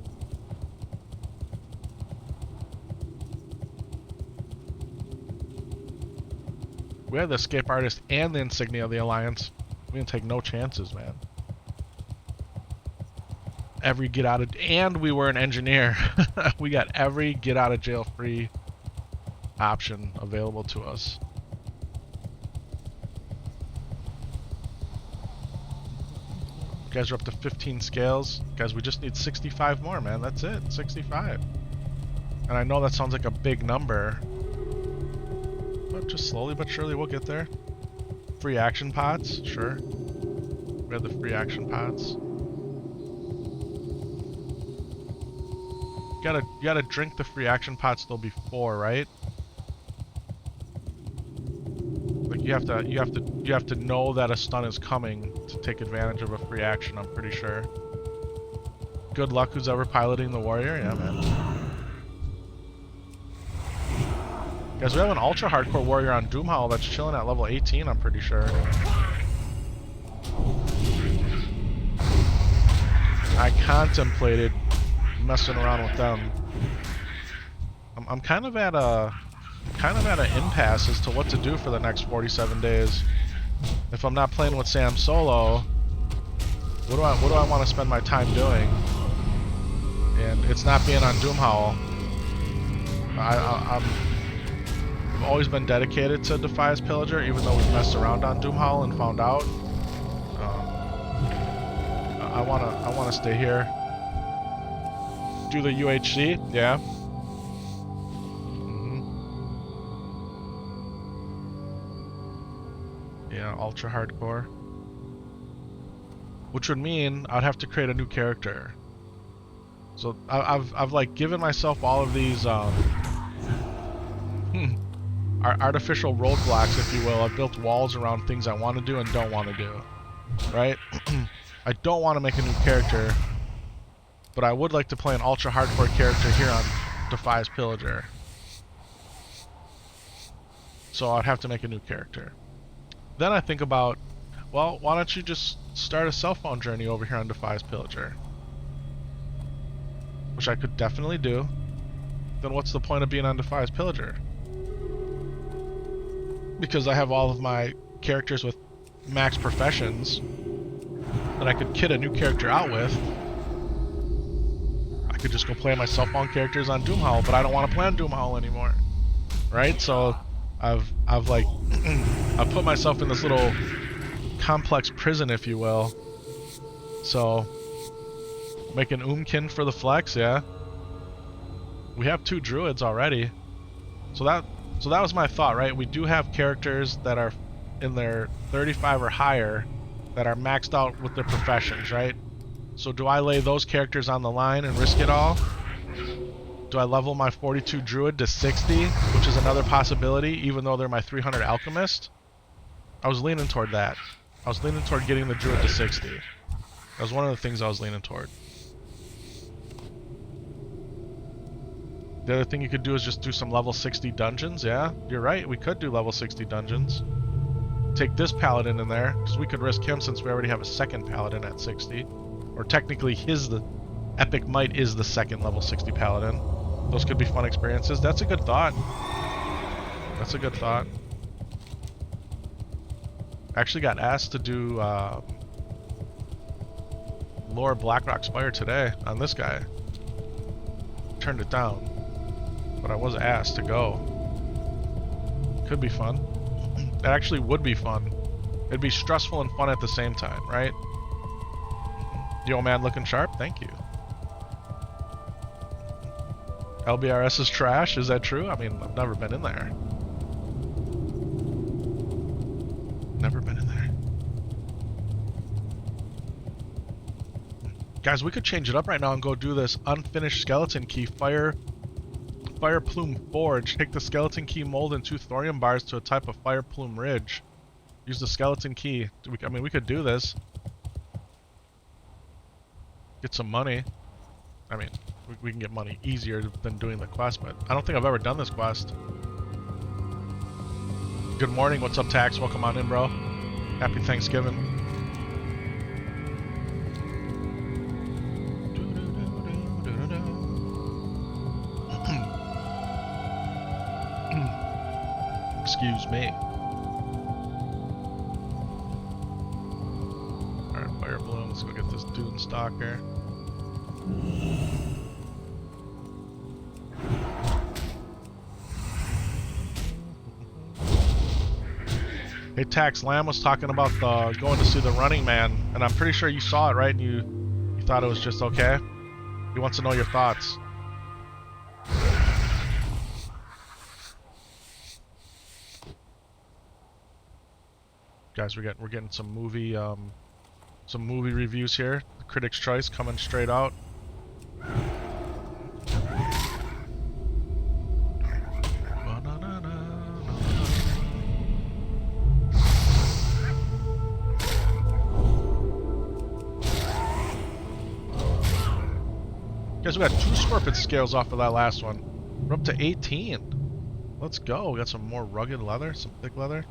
We had the Escape Artist and the Insignia of the Alliance. We didn't take no chances, man. Every get out of... And we were an engineer. We got every get out of jail free option available to us. You guys are up to 15 scales. Guys, we just need 65 more, man. That's it. 65. And I know that sounds like a big number. But just slowly but surely we'll get there. Free action pods, sure. We have the free action pods. You gotta drink the free action pods still before, right? Like you have to know that a stun is coming to take advantage of a free action, I'm pretty sure. Good luck who's ever piloting the Warrior, yeah man. Guys, we have an ultra hardcore warrior on Doomhowl that's chilling at level 18, I'm pretty sure. I contemplated messing around with them. I'm kind of at an impasse as to what to do for the next 47 days. If I'm not playing with Sam solo, what do I want to spend my time doing? And it's not being on Doomhowl. I've always been dedicated to Defias Pillager, even though we've messed around on Doomhowl and found out. I wanna stay here. Do the UHC, yeah. Yeah, ultra hardcore. Which would mean I'd have to create a new character. So I've like given myself all of these artificial roadblocks, if you will. I've built walls around things I want to do and don't want to do, right? I don't want to make a new character, but I would like to play an ultra hardcore character here on Defias Pillager. So I'd have to make a new character. Then I think about, well, why don't you just start a cell phone journey over here on Defias Pillager? Which I could definitely do. Then what's the point of being on Defias Pillager? Because I have all of my characters with max professions that I could kit a new character out with. I could just go play my cell phone characters on Doomhowl, but I don't want to play on Doomhowl anymore. Right? So I've like I've put myself in this little complex prison, if you will. So make an Oomkin for the flex, yeah. We have 2 druids already. So that was my thought, right? We do have characters that are in their 35 or higher that are maxed out with their professions, right? So do I lay those characters on the line and risk it all? Do I level my 42 druid to 60, which is another possibility, even though they're my 300 alchemist? I was leaning toward that. I was leaning toward getting the druid to 60. That was one of the things I was leaning toward. The other thing you could do is just do some level 60 dungeons. Yeah, you're right. We could do level 60 dungeons. Take this Paladin in there, because we could risk him since we already have a second Paladin at 60. Or technically the Epic Might is the second level 60 Paladin. Those could be fun experiences. That's a good thought. That's a good thought. I actually got asked to do Lore Blackrock Spire today on this guy. Turned it down. But I was asked to go. Could be fun. It actually would be fun. It'd be stressful and fun at the same time, right? Yo, man, looking sharp? Thank you. LBRS is trash? Is that true? I mean, I've never been in there. Never been in there. Guys, we could change it up right now and go do this unfinished skeleton key Fire Plume Forge. Take the skeleton key mold and 2 thorium bars to a type of Fire Plume Ridge. Use the skeleton key. I mean, we could do this. Get some money. I mean, we can get money easier than doing the quest, but I don't think I've ever done this quest. Good morning. What's up, Tax? Welcome on in, bro. Happy Thanksgiving. Excuse me. Alright, Fire Bloom. Let's go get this Dune Stalker. Hey, Tax, Lamb was talking about going to see The Running Man, and I'm pretty sure you saw it, right? And you thought it was just okay? He wants to know your thoughts. Guys, we're getting some movie reviews here. The Critics' Choice coming straight out. Guys, we got 2 SCORPID scales off of that last one. We're up to 18. Let's go. We got some more rugged leather, some thick leather.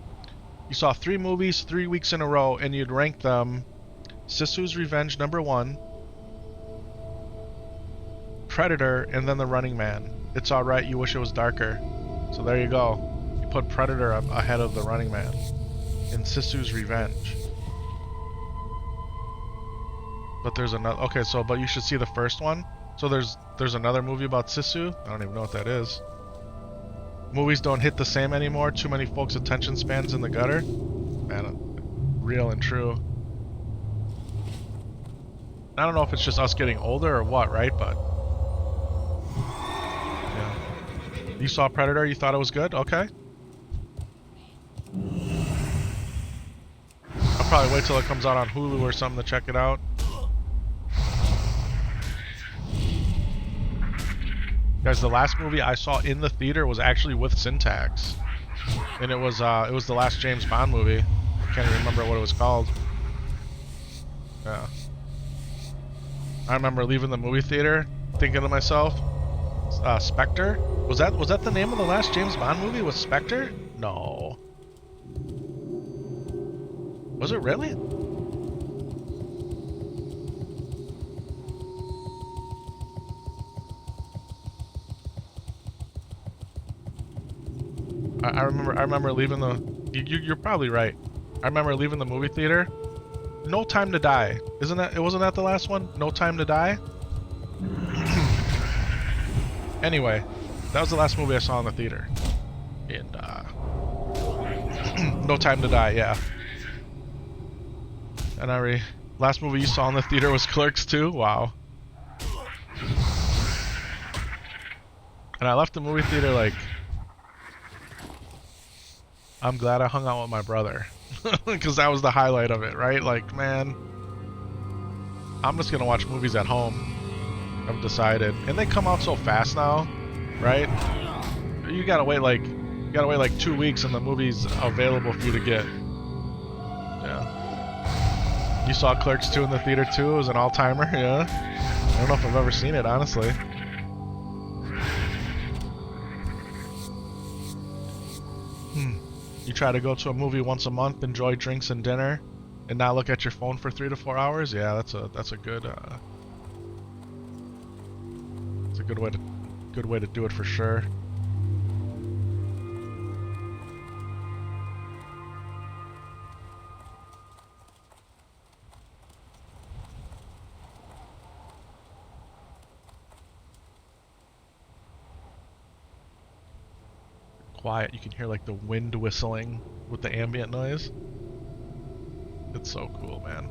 You saw 3 movies 3 weeks in a row, and you'd rank them: Sisu's Revenge #1, Predator, and then The Running Man. It's alright, you wish it was darker. So there you go. You put Predator up ahead of The Running Man in Sisu's Revenge. But there's another. Okay, so but you should see the first one. So there's another movie about Sisu. I don't even know what that is. Movies don't hit the same anymore. Too many folks' attention spans in the gutter. Man, real and true. I don't know if it's just us getting older or what, right? But yeah. You saw Predator. You thought it was good. Okay. I'll probably wait till it comes out on Hulu or something to check it out. Guys, the last movie I saw in the theater was actually with Syntax, and it was the last James Bond movie. I can't even remember what it was called. Yeah. I remember leaving the movie theater thinking to myself, Spectre? Was that the name of the last James Bond movie? Was Spectre? No. Was it really? I remember leaving the. You're probably right. I remember leaving the movie theater. No Time to Die. Wasn't that the last one? No Time to Die? Anyway, that was the last movie I saw in the theater. And No Time to Die, yeah. And last movie you saw in the theater was Clerks 2? Wow. And I left the movie theater like, I'm glad I hung out with my brother. Because that was the highlight of it, right? Like, man, I'm just gonna watch movies at home. I've decided. And they come out so fast now, right? You gotta wait like 2 weeks and the movie's available for you to get. Yeah. You saw Clerks 2 in the theater too? It was an all-timer, yeah? I don't know if I've ever seen it, honestly. You try to go to a movie once a month, enjoy drinks and dinner, and not look at your phone for 3 to 4 hours? Yeah, that's a good it's a good way to do it for sure. Quiet, you can hear like the wind whistling with the ambient noise. It's so cool, man.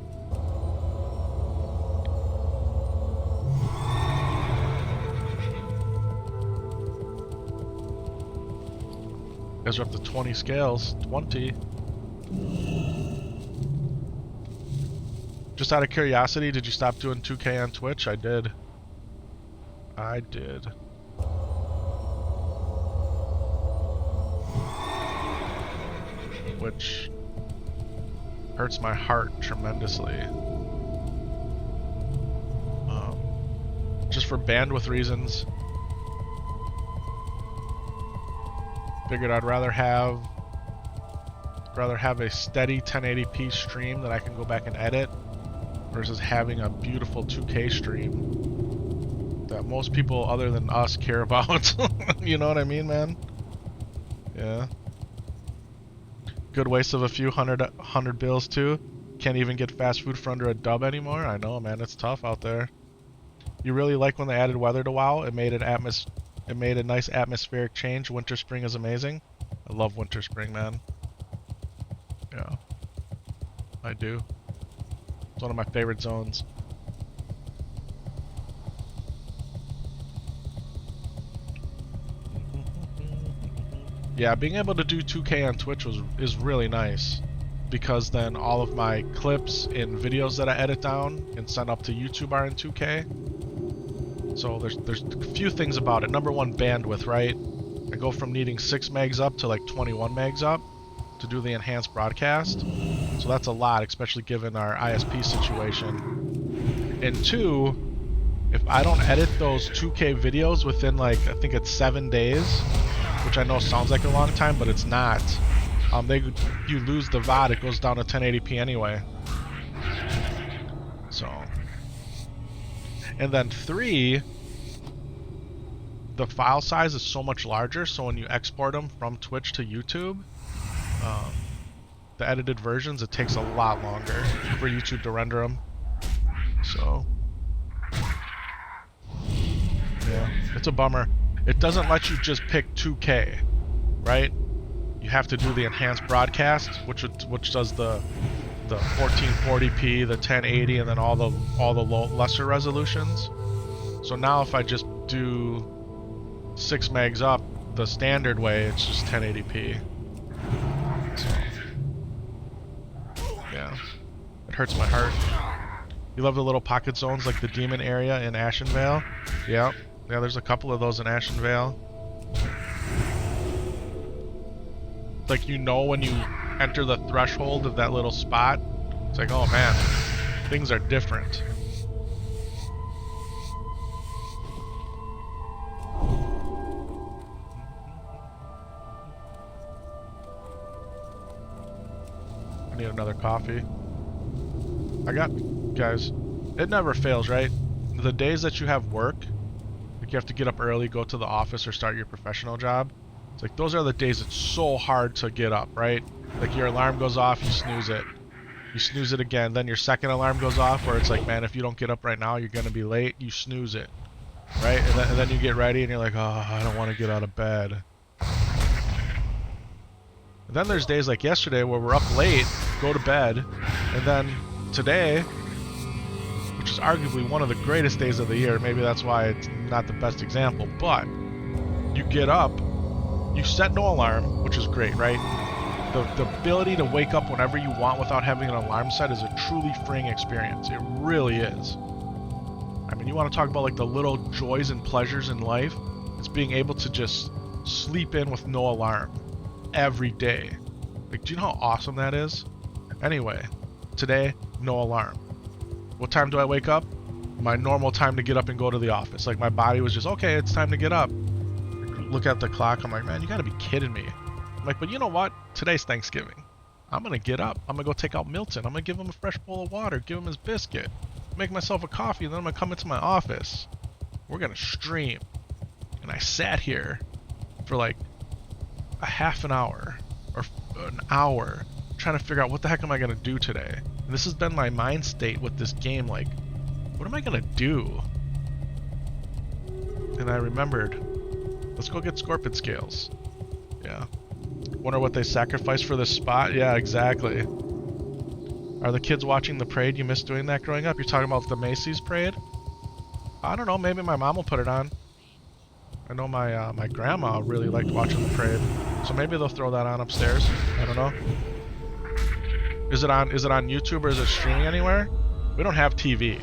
You guys are up to 20 scales. 20. Just out of curiosity, did you stop doing 2K on Twitch? I did. I did. Which hurts my heart tremendously. Just for bandwidth reasons. Figured I'd rather have a steady 1080p stream that I can go back and edit versus having a beautiful 2K stream that most people other than us care about. You know what I mean, man? Yeah. Good waste of a few hundred bills too. Can't even get fast food for under a dub anymore. I know, man, it's tough out there. You really like when they added weather to WoW? It made a nice atmospheric change. Winter Spring is amazing. I love Winter Spring, man. Yeah, I do. It's one of my favorite zones. Yeah, being able to do 2K on Twitch is really nice, because then all of my clips and videos that I edit down and send up to YouTube are in 2K. So there's a few things about it. Number one, bandwidth, right? I go from needing 6 megs up to like 21 megs up to do the enhanced broadcast. So that's a lot, especially given our ISP situation. And two, if I don't edit those 2K videos within like, I think it's 7 days, which I know sounds like a long time, but it's not. You lose the VOD, it goes down to 1080p anyway. So. And then 3, the file size is so much larger, so when you export them from Twitch to YouTube, the edited versions, it takes a lot longer for YouTube to render them. So. Yeah, it's a bummer. It doesn't let you just pick 2K, right? You have to do the enhanced broadcast, which does the 1440p, the 1080, and then all the lesser resolutions. So now if I just do 6 megs up the standard way, it's just 1080p. So, yeah, it hurts my heart. You love the little pocket zones like the demon area in Ashenvale? Yeah. Yeah, there's a couple of those in Ashenvale. Like, you know when you enter the threshold of that little spot, it's like, oh man, things are different. I need another coffee. Guys, it never fails, right? The days that you have work, like you have to get up early, go to the office, or start your professional job, it's like those are the days it's so hard to get up, right? Like your alarm goes off, you snooze it. You snooze it again, then your second alarm goes off where it's like, man, if you don't get up right now, you're going to be late. You snooze it, right? And then you get ready and you're like, oh, I don't want to get out of bed. And then there's days like yesterday where we're up late, go to bed, and then today, which is arguably one of the greatest days of the year, maybe that's why it's not the best example, but you get up, you set no alarm, which is great, right? The ability to wake up whenever you want without having an alarm set is a truly freeing experience. It really is. I mean, you want to talk about like the little joys and pleasures in life? It's being able to just sleep in with no alarm every day. Like, do you know how awesome that is? Anyway, today, no alarm. What time do I wake up? My normal time to get up and go to the office. Like, my body was just, okay, it's time to get up. Look at the clock, I'm like, man, you gotta be kidding me. I'm like, but you know what? Today's Thanksgiving. I'm gonna get up. I'm gonna go take out Milton. I'm gonna give him a fresh bowl of water, give him his biscuit, make myself a coffee, and then I'm gonna come into my office. We're gonna stream. And I sat here for like a half an hour or an hour trying to figure out what the heck am I gonna do today. And this has been my mind state with this game, like, what am I gonna do? And I remembered, let's go get SCORPID scales. Yeah. Wonder what they sacrificed for this spot? Yeah, exactly. Are the kids watching the parade? You missed doing that growing up? You're talking about the Macy's parade? I don't know, maybe my mom will put it on. I know my grandma really liked watching the parade, so maybe they'll throw that on upstairs. I don't know. Is it on YouTube or is it streaming anywhere? We don't have TV,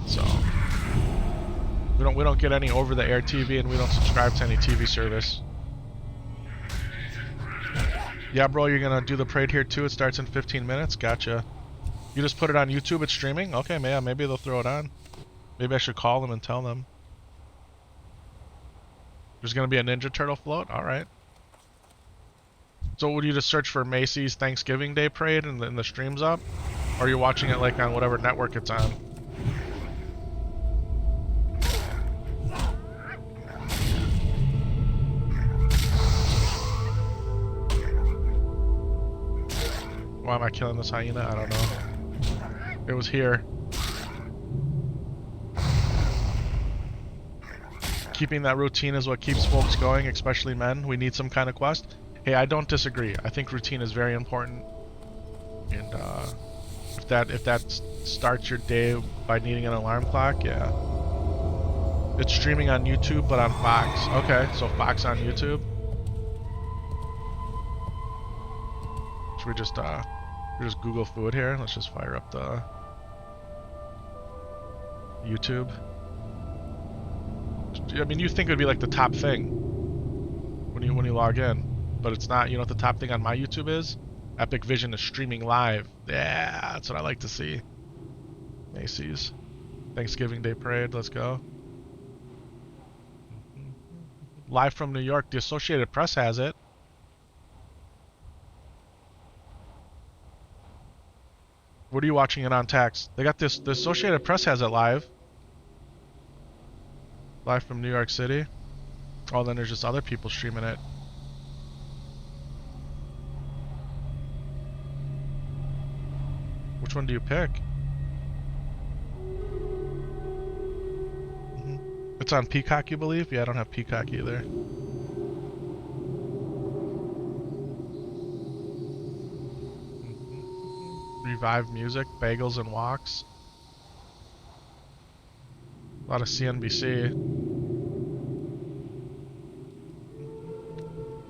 so we don't get any over-the-air TV, and we don't subscribe to any TV service. Yeah, bro, you're gonna do the parade here too? It starts in 15 minutes. Gotcha. You just put it on YouTube. It's streaming. Okay, man. Maybe they'll throw it on. Maybe I should call them and tell them. There's gonna be a Ninja Turtle float. All right. So would you just search for Macy's Thanksgiving Day Parade and then the stream's up? Or are you watching it like on whatever network it's on? Why am I killing this hyena? I don't know. It was here. Keeping that routine is what keeps folks going, especially men. We need some kind of quest. Hey, I don't disagree. I think routine is very important. And if that starts your day by needing an alarm clock, yeah. It's streaming on YouTube, but on Fox. Okay, so Fox on YouTube. Should we just Google food here? Let's just fire up the YouTube. I mean, you think it would be like the top thing when you log in, but it's not. You know what the top thing on my YouTube is? Epic Vision is streaming live. Yeah, that's what I like to see. Macy's Thanksgiving Day Parade. Let's go. Live from New York. The Associated Press has it. What are you watching it on text? They got this. The Associated Press has it live. Live from New York City. Oh, then there's just other people streaming it. Which one do you pick? It's on Peacock, you believe? Yeah, I don't have Peacock either. Revive music, bagels and walks. A lot of CNBC.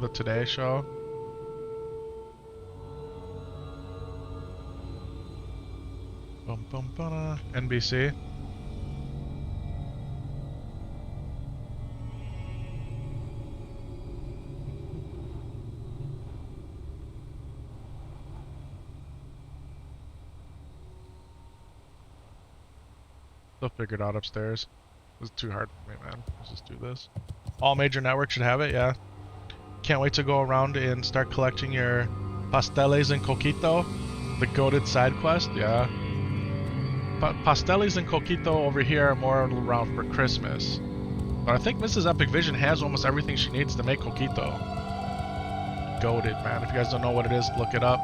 The Today Show. Bum, bum, NBC. They'll figure it out upstairs. This is too hard for me, man. Let's just do this. All major networks should have it, yeah. Can't wait to go around and start collecting your pasteles and coquito. The goated side quest, yeah. Pasteles and coquito over here are more around for Christmas. But I think Mrs. Epic Vision has almost everything she needs to make coquito. Goated, man. If you guys don't know what it is, look it up.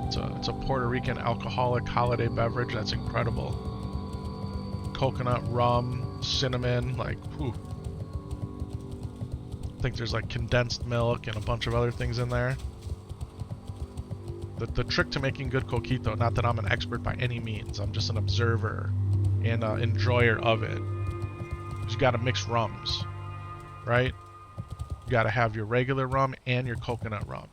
It's a Puerto Rican alcoholic holiday beverage that's incredible. Coconut, rum, cinnamon, like, whew. I think there's like condensed milk and a bunch of other things in there. The trick to making good coquito, not that I'm an expert by any means, I'm just an observer and enjoyer of it. You gotta mix rums, right? You gotta have your regular rum and your coconut rum.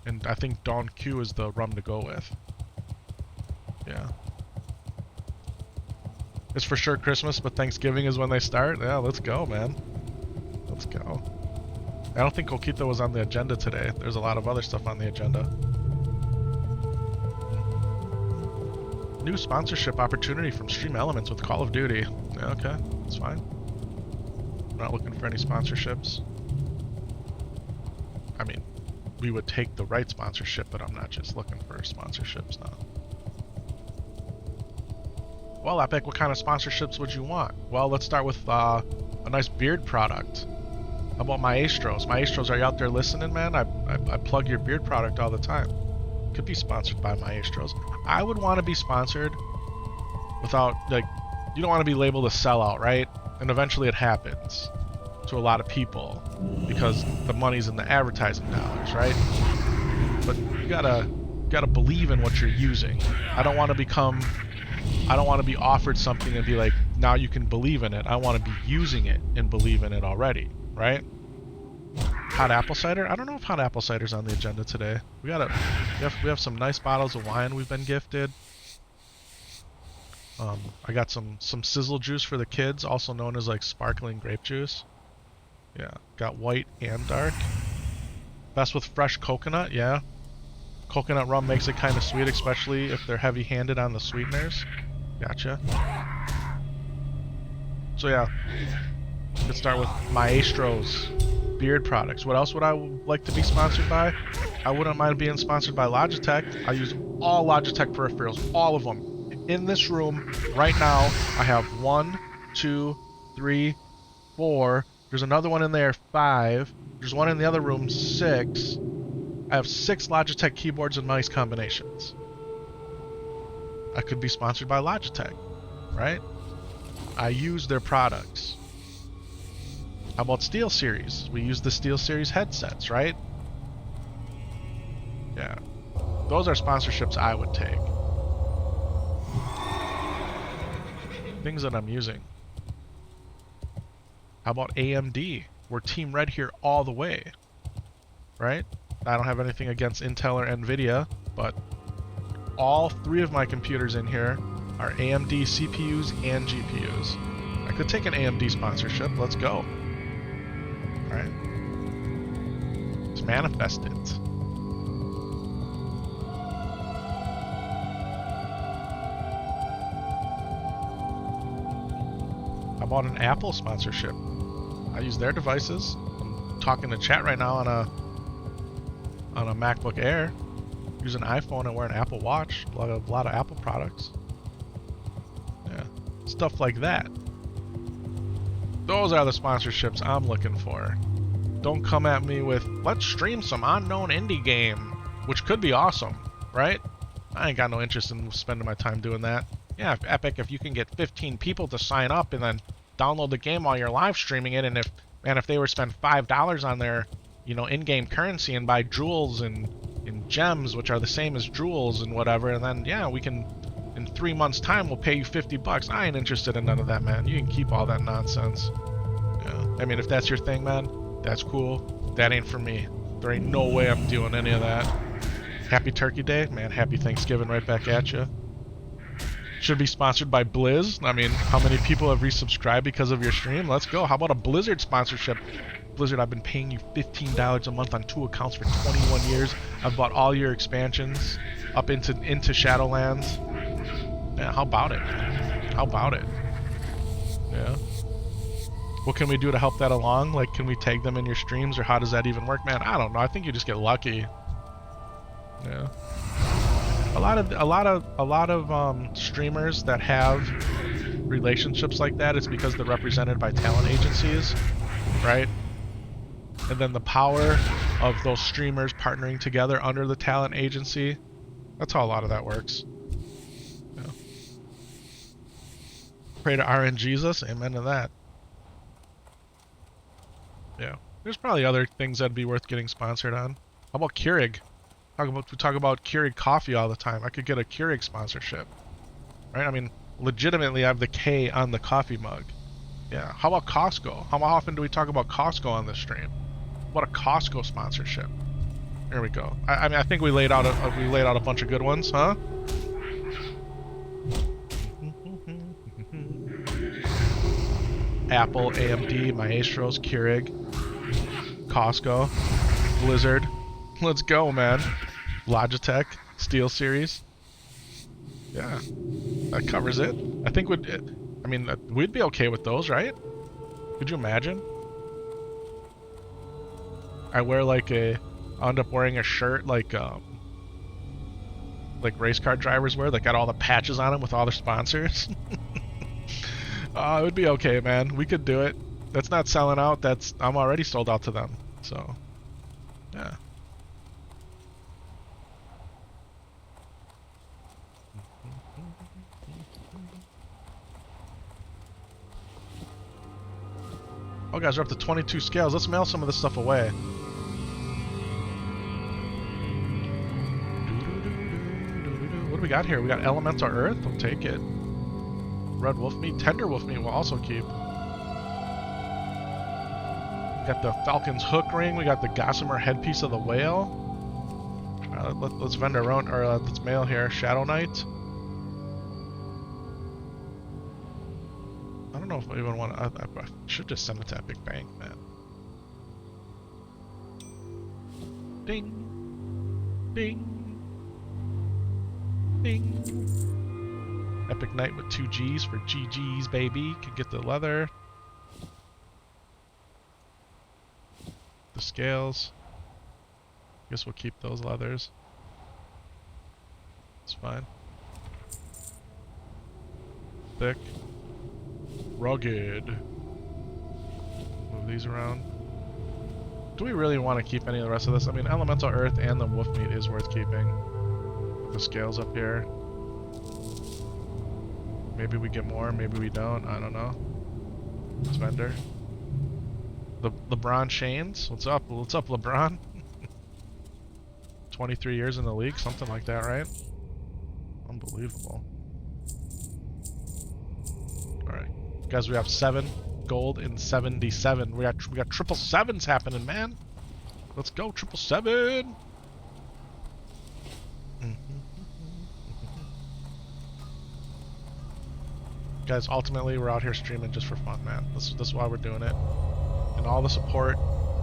And I think Dawn Q is the rum to go with. Yeah. It's for sure Christmas, but Thanksgiving is when they start. Yeah, let's go, man. Let's go. I don't think coquito was on the agenda today. There's a lot of other stuff on the agenda. New sponsorship opportunity from Stream Elements with Call of Duty. Yeah, okay, that's fine. I'm not looking for any sponsorships. I mean, we would take the right sponsorship, but I'm not just looking for sponsorships now. Well, Epic, what kind of sponsorships would you want? Well, let's start with a nice beard product. How about Maestros? Maestros, are you out there listening, man? I plug your beard product all the time. Could be sponsored by Maestros. I would want to be sponsored without, like, you don't want to be labeled a sellout, right? And eventually it happens to a lot of people because the money's in the advertising dollars, right? But you gotta believe in what you're using. I don't want to be offered something and be like, now you can believe in it. I want to be using it and believe in it already, right? Hot apple cider? I don't know if hot apple cider's on the agenda today. We have some nice bottles of wine we've been gifted. I got some sizzle juice for the kids, also known as like sparkling grape juice. Yeah, got white and dark. Best with fresh coconut, yeah. Coconut rum makes it kind of sweet, especially if they're heavy-handed on the sweeteners. Gotcha. So yeah, let's start with Maestro's beard products. What else would I like to be sponsored by? I wouldn't mind being sponsored by Logitech. I use all Logitech peripherals, all of them. In this room, right now, I have 1, 2, 3, 4. There's another one in there, 5. There's one in the other room, 6. I have 6 Logitech keyboards and mice combinations. I could be sponsored by Logitech, right? I use their products. How about SteelSeries? We use the SteelSeries headsets, right? Yeah. Those are sponsorships I would take. Things that I'm using. How about AMD? We're Team Red here all the way, right? I don't have anything against Intel or Nvidia, but all 3 of my computers in here are AMD CPUs and GPUs. I could take an AMD sponsorship. Let's go. All right. Let's manifest it. How about an Apple sponsorship? I use their devices. I'm talking to chat right now on a MacBook Air. Use an iPhone and wear an Apple Watch. A lot of Apple products. Yeah, stuff like that. Those are the sponsorships I'm looking for. Don't come at me with, let's stream some unknown indie game, which could be awesome, right? I ain't got no interest in spending my time doing that. Yeah, Epic, if you can get 15 people to sign up and then download the game while you're live streaming it, and if they were to spend $5 on their, in-game currency and buy jewels and gems, which are the same as jewels and whatever, and then yeah, we can, in 3 months' time, we'll pay you $50. I ain't interested in none of that, man. You can keep all that nonsense. Yeah, I mean, if that's your thing, man, that's cool. That ain't for me. There ain't no way I'm doing any of that. Happy Turkey Day, man. Happy Thanksgiving right back at you. Should be sponsored by Blizz. I mean, how many people have resubscribed because of your stream? Let's go. How about a Blizzard sponsorship? Blizzard, I've been paying you $15 a month on 2 accounts for 21 years. I've bought all your expansions up into Shadowlands. Yeah, how about it? How about it? Yeah. What can we do to help that along? Like, can we tag them in your streams, or how does that even work, man? I don't know. I think you just get lucky. Yeah. A lot of streamers that have relationships like that, it's because they're represented by talent agencies, right? And then the power of those streamers partnering together under the talent agency, that's how a lot of that works. Yeah. Pray to RN Jesus, amen to that. Yeah. There's probably other things that'd be worth getting sponsored on. How about Keurig? We talk about Keurig coffee all the time. I could get a Keurig sponsorship, right? I mean, legitimately, I have the K on the coffee mug. Yeah. How about Costco? How often do we talk about Costco on this stream? What a Costco sponsorship. There we go. I mean, I think we laid out a bunch of good ones, huh? Apple, AMD, Maestros, Keurig, Costco, Blizzard. Let's go, man. Logitech, SteelSeries. Yeah, that covers it. I think we'd be okay with those, right? Could you imagine? I end up wearing a shirt like race car drivers wear, that got all the patches on them with all their sponsors. It would be okay, man. We could do it. That's not selling out. I'm already sold out to them. So, yeah. Oh, guys, we're up to 22 scales. Let's mail some of this stuff away. What do we got here? We got elemental earth. We'll take it. Red wolf meat, tender wolf meat we'll also keep. Got the falcon's hook ring. We got the gossamer headpiece of the whale. Let's vend our own, or let's mail here. Shadow Knight. I don't know if I even want to. I should just send it to Epic Bank, man. Ding, ding, ding. Epic Knight with 2 G's for GG's, baby. Can get the leather. The scales. Guess we'll keep those leathers. It's fine. Thick. Rugged. Move these around. Do we really want to keep any of the rest of this? I mean, elemental earth and the wolf meat is worth keeping. With the scales up here. Maybe we get more, maybe we don't. I don't know. Let's vendor. The LeBron Shanes. What's up? What's up, LeBron? 23 years in the league, something like that, right? Unbelievable. All right, guys, we have 7 gold in 77. We got 777s happening, man. Let's go, 777. Guys, ultimately, we're out here streaming just for fun, man. This is why we're doing it. And all the support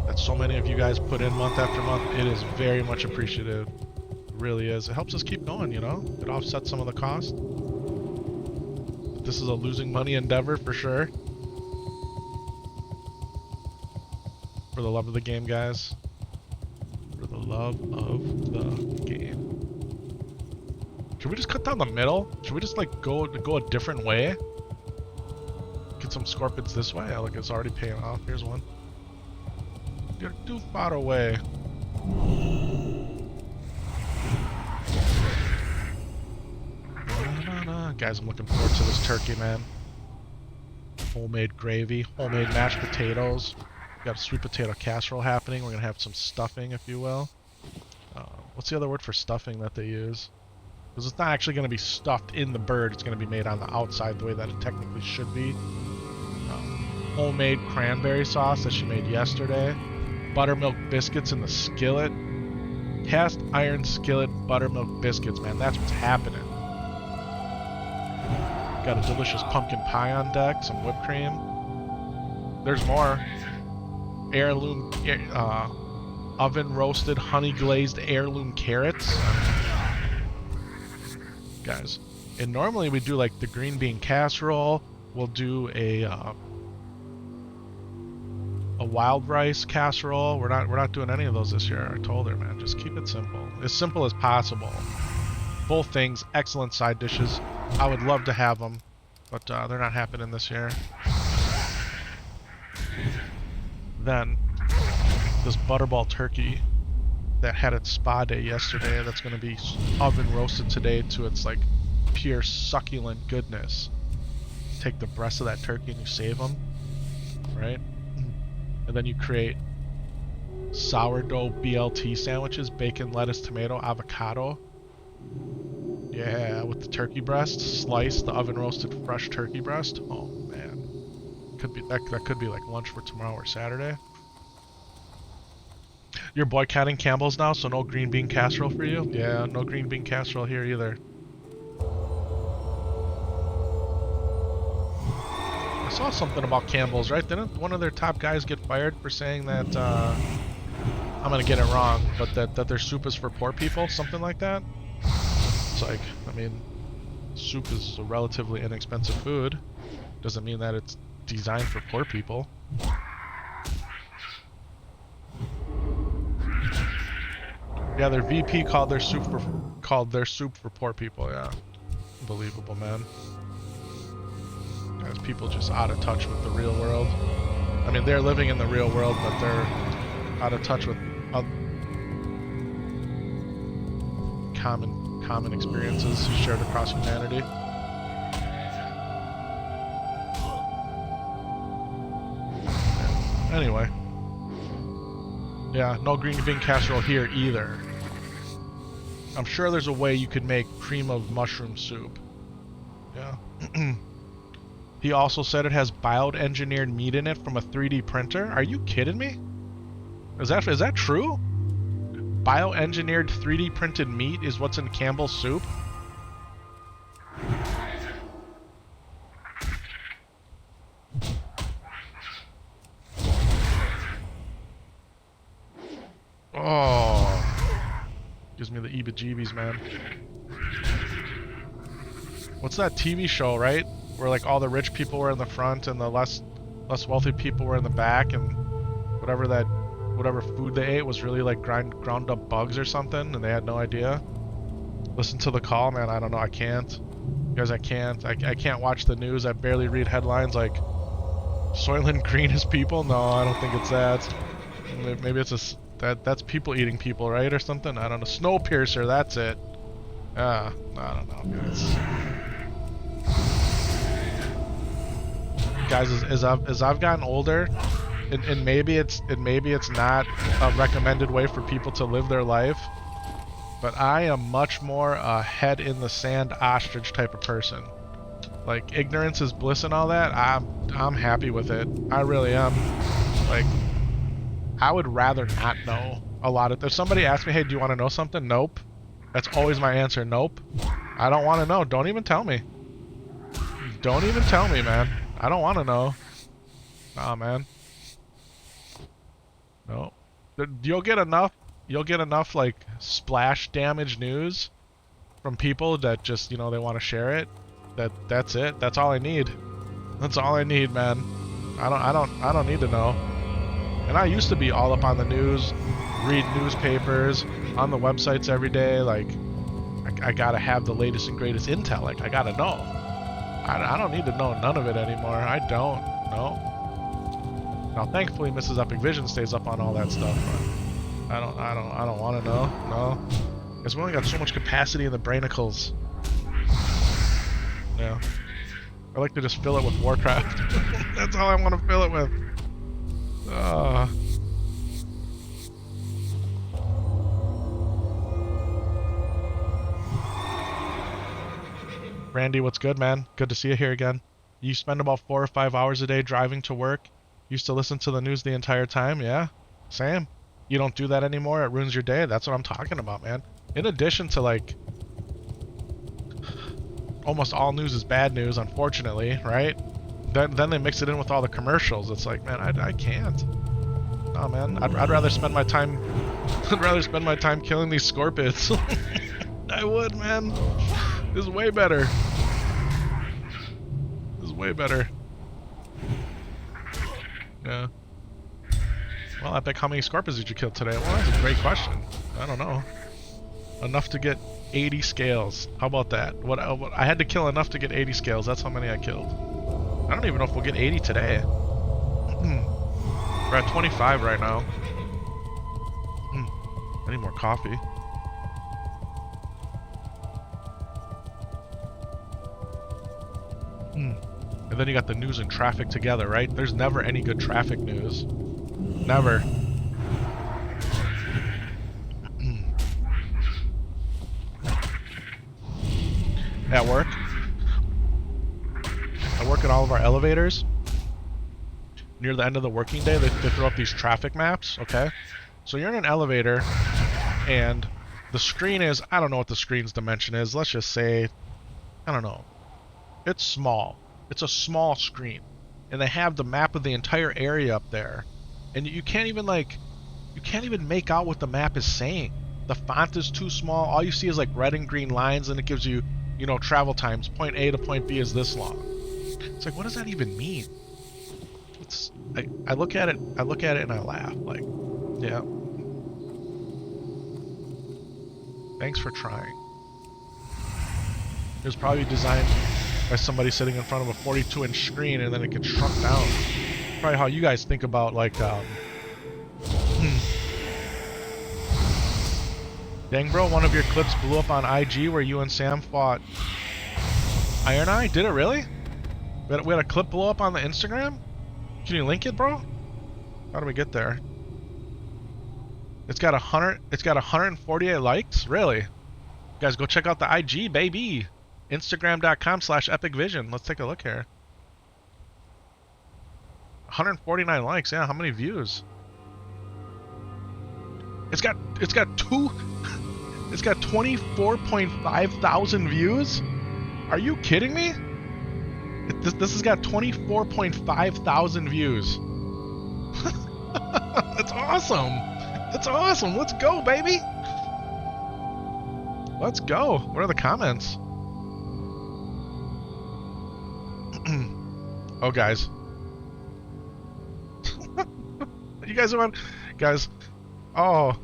that so many of you guys put in month after month, it is very much appreciative. It really is. It helps us keep going, you know? It offsets some of the cost. But this is a losing money endeavor for sure. For the love of the game, guys. For the love of the game. Should we just cut down the middle? Should we just like go a different way? Get some scorpids this way. Oh, look, it's already paying off. Here's one. You're too far away. Guys, I'm looking forward to this turkey, man. Homemade gravy, homemade mashed potatoes. We got a sweet potato casserole happening. We're gonna have some stuffing, if you will. What's the other word for stuffing that they use? Because it's not actually going to be stuffed in the bird. It's going to be made on the outside the way that it technically should be. Homemade cranberry sauce that she made yesterday. Buttermilk biscuits in the skillet. Cast iron skillet buttermilk biscuits, man. That's what's happening. Got a delicious pumpkin pie on deck. Some whipped cream. There's more. Heirloom, oven roasted, honey glazed heirloom carrots. Guys, And normally we do like the green bean casserole. We'll do a wild rice casserole. We're not doing any of those this year. I told her, man, just keep it simple as possible. Both things, excellent side dishes. I would love to have them, but they're not happening this year. Then this butterball turkey that had its spa day yesterday, that's going to be oven roasted today to its like pure succulent goodness. Take the breasts of that turkey and you save them, right? And then you create sourdough BLT sandwiches, bacon, lettuce, tomato, avocado. Yeah, with the turkey breast, sliced, the oven roasted fresh turkey breast. Oh man, could be that could be like lunch for tomorrow or Saturday. You're boycotting Campbell's now, so no green bean casserole for you? Yeah, no green bean casserole here either. I saw something about Campbell's, right? Didn't one of their top guys get fired for saying that, I'm gonna get it wrong, but that their soup is for poor people? Something like that? It's like, I mean, soup is a relatively inexpensive food. Doesn't mean that it's designed for poor people. Yeah, their VP called their soup for poor people. Yeah, unbelievable, man. Guys, people just out of touch with the real world. I mean, they're living in the real world, but they're out of touch with common experiences shared across humanity. Anyway, yeah, no green bean casserole here either. I'm sure there's a way you could make cream of mushroom soup. Yeah. He also said it has bioengineered meat in it from a 3D printer. Are you kidding me? Is that true? Bioengineered 3D printed meat is what's in Campbell's soup? Oh, gives me the heebie-jeebies, man. What's that TV show, right? Where like all the rich people were in the front and the less wealthy people were in the back, and whatever food they ate was really like ground up bugs or something, and they had no idea. Listen to the call, man. I don't know. I can't. Guys, I can't. I can't watch the news. I barely read headlines like Soylent Green is people. No, I don't think it's that. Maybe it's that's people eating people, right, or something. I don't know. Snowpiercer. That's it. I don't know, guys. Guys, as I've gotten older, and maybe it's not a recommended way for people to live their life, but I am much more a head in the sand ostrich type of person. Like, ignorance is bliss and all that. I'm happy with it. I really am. Like, I would rather not know a lot of. If somebody asks me, "Hey, do you want to know something?" Nope. That's always my answer. Nope. I don't want to know. Don't even tell me. Don't even tell me, man. I don't want to know. Nah, man. No. You'll get enough like splash damage news from people that just, you know, they want to share it. That's it. That's all I need. That's all I need, man. I don't need to know. And I used to be all up on the news, read newspapers, on the websites every day. Like, I gotta have the latest and greatest intel. Like, I gotta know. I don't need to know none of it anymore. I don't. No. Now, thankfully, Mrs. Epic Vision stays up on all that stuff, but I don't want to know. No. Because we only got so much capacity in the brainicles. Yeah. I like to just fill it with Warcraft. That's all I want to fill it with. Randy, what's good, man? Good to see you here again. You spend about 4 or 5 hours a day driving to work. Used to listen to the news the entire time. Yeah, same. You don't do that anymore. It ruins your day. That's what I'm talking about, man. In addition to, like, almost all news is bad news, unfortunately, right? Then they mix it in with all the commercials. It's like, man, I can't. No, man. I'd rather spend my time. I'd rather spend my time killing these scorpids. I would, man. This is way better. This is way better. Yeah. Well, Epic, how many scorpions did you kill today? Well, that's a great question. I don't know. Enough to get 80 scales. How about that? What I had to kill enough to get 80 scales. That's how many I killed. I don't even know if we'll get 80 today. We're at 25 right now. I need more coffee. And then you got the news and traffic together, right? There's never any good traffic news. Never. At work, I work at all of our elevators. Near the end of the working day, they throw up these traffic maps, okay? So you're in an elevator, and the screen is, I don't know what the screen's dimension is. Let's just say, I don't know. It's small. It's a small screen. And they have the map of the entire area up there. And you can't even, like, you can't even make out what the map is saying. The font is too small. All you see is, like, red and green lines, and it gives you, you know, travel times. Point A to point B is this long. It's like, what does that even mean? It's, I look at it and I laugh. Like, yeah. Thanks for trying. It was probably designed by somebody sitting in front of a 42-inch screen, and then it gets shrunk down. Probably how you guys think about, like, Dang, bro, one of your clips blew up on IG where you and Sam fought Iron Eye? Did it really? We had a clip blow up on the Instagram? Can you link it, bro? How do we get there? It's got 148 likes? Really? Guys, go check out the IG, baby. Instagram.com/epicvision. Let's take a look here. 149 likes, yeah. How many views? It's got 24.5 thousand views? Are you kidding me? This has got 24.5 thousand views. That's awesome. That's awesome. Let's go, baby. Let's go. What are the comments? Oh, guys. You guys want... Guys. Oh.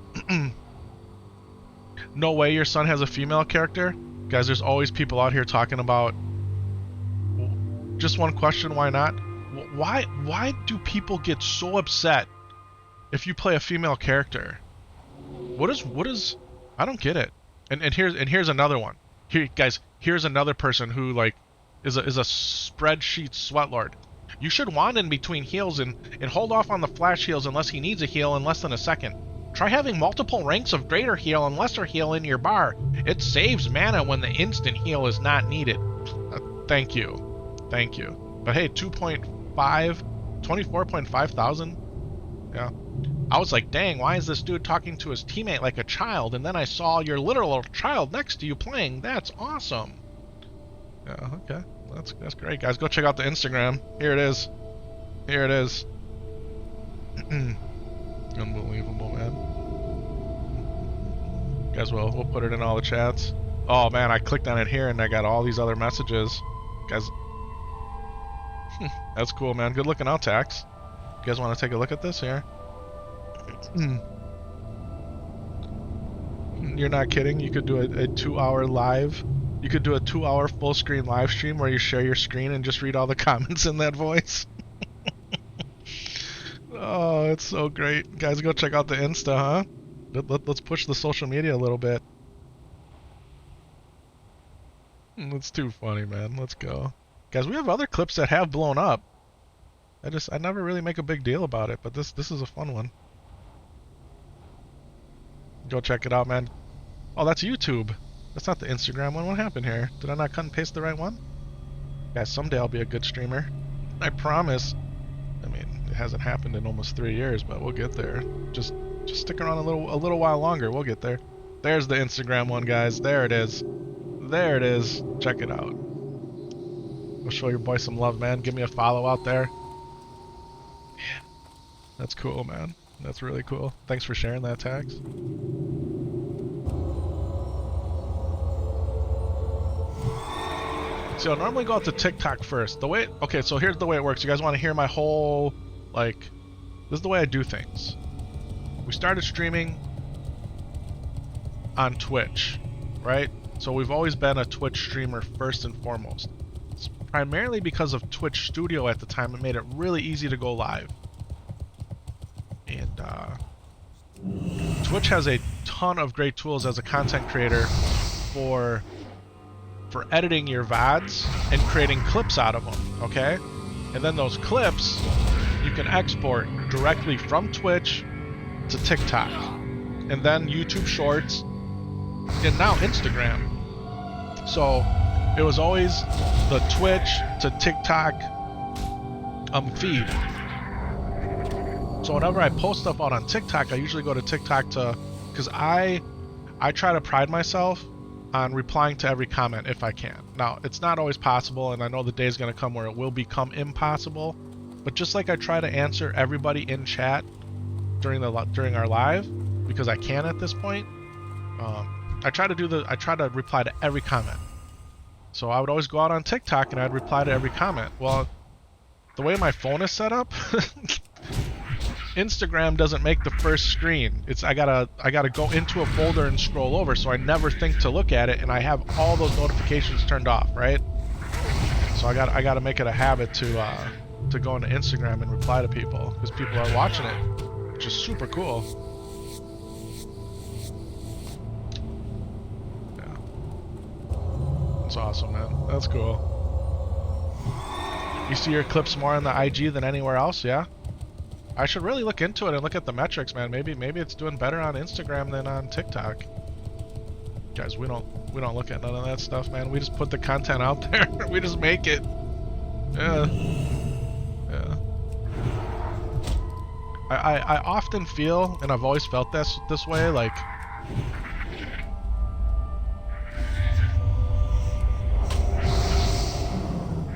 No way your son has a female character? Guys, there's always people out here talking about... Just one question, why not? Why do people get so upset if you play a female character? What is... I don't get it. And here's another one. Here, guys, here's another person who, like, is a spreadsheet sweatlord. You should wand in between heals and hold off on the flash heals unless he needs a heal in less than a second. Try having multiple ranks of greater heal and lesser heal in your bar. It saves mana when the instant heal is not needed. Thank you. Thank you. But hey, 24.5 thousand? Yeah. I was like, dang, why is this dude talking to his teammate like a child? And then I saw your literal child next to you playing. That's awesome. Yeah, okay. That's great, guys. Go check out the Instagram. Here it is. Here it is. Unbelievable, man. Guys, we'll put it in all the chats. Oh, man, I clicked on it here and I got all these other messages. Guys, that's cool, man. Good looking out, Tax. You guys want to take a look at this here? You're not kidding? You could do a 2-hour live. You could do a 2-hour full screen live stream where you share your screen and just read all the comments in that voice. Oh, it's so great. Guys, go check out the Insta, huh? Let's push the social media a little bit. It's too funny, man. Let's go. Guys, we have other clips that have blown up. I never really make a big deal about it, but this is a fun one. Go check it out, man. Oh, that's YouTube. That's not the Instagram one. What happened here? Did I not cut and paste the right one? Guys, someday I'll be a good streamer. I promise. I mean, it hasn't happened in almost 3 years, but we'll get there. Just stick around a little while longer. We'll get there. There's the Instagram one, guys. There it is. There it is. Check it out. Go show your boy some love, man. Give me a follow out there. Yeah. That's cool, man. That's really cool. Thanks for sharing that, Tax. So I'll normally go out to TikTok first. Okay, so here's the way it works. You guys want to hear my whole, like, this is the way I do things. We started streaming on Twitch, right? So we've always been a Twitch streamer first and foremost. It's primarily because of Twitch Studio at the time. It made it really easy to go live. And Twitch has a ton of great tools as a content creator for editing your VODs and creating clips out of them, okay? And then those clips you can export directly from Twitch to TikTok, and then YouTube Shorts, and now Instagram. So it was always the Twitch to TikTok feed. So whenever I post stuff out on TikTok, I usually go to TikTok because I try to pride myself on replying to every comment if I can. Now, it's not always possible, and I know the day is going to come where it will become impossible, but just like I try to answer everybody in chat during our live, because I can at this point, I try to reply to every comment. So I would always go out on TikTok and I'd reply to every comment. Well, the way my phone is set up, Instagram doesn't make the first screen. I gotta go into a folder and scroll over, so I never think to look at it, and I have all those notifications turned off, right? So I gotta make it a habit to go into Instagram and reply to people, because people are watching it, which is super cool. Yeah, that's awesome, man. That's cool. You see your clips more on the IG than anywhere else, yeah? I should really look into it and look at the metrics, man. Maybe it's doing better on Instagram than on TikTok. Guys, we don't look at none of that stuff, man. We just put the content out there. We just make it. Yeah. Yeah. I often feel, and I've always felt this way, like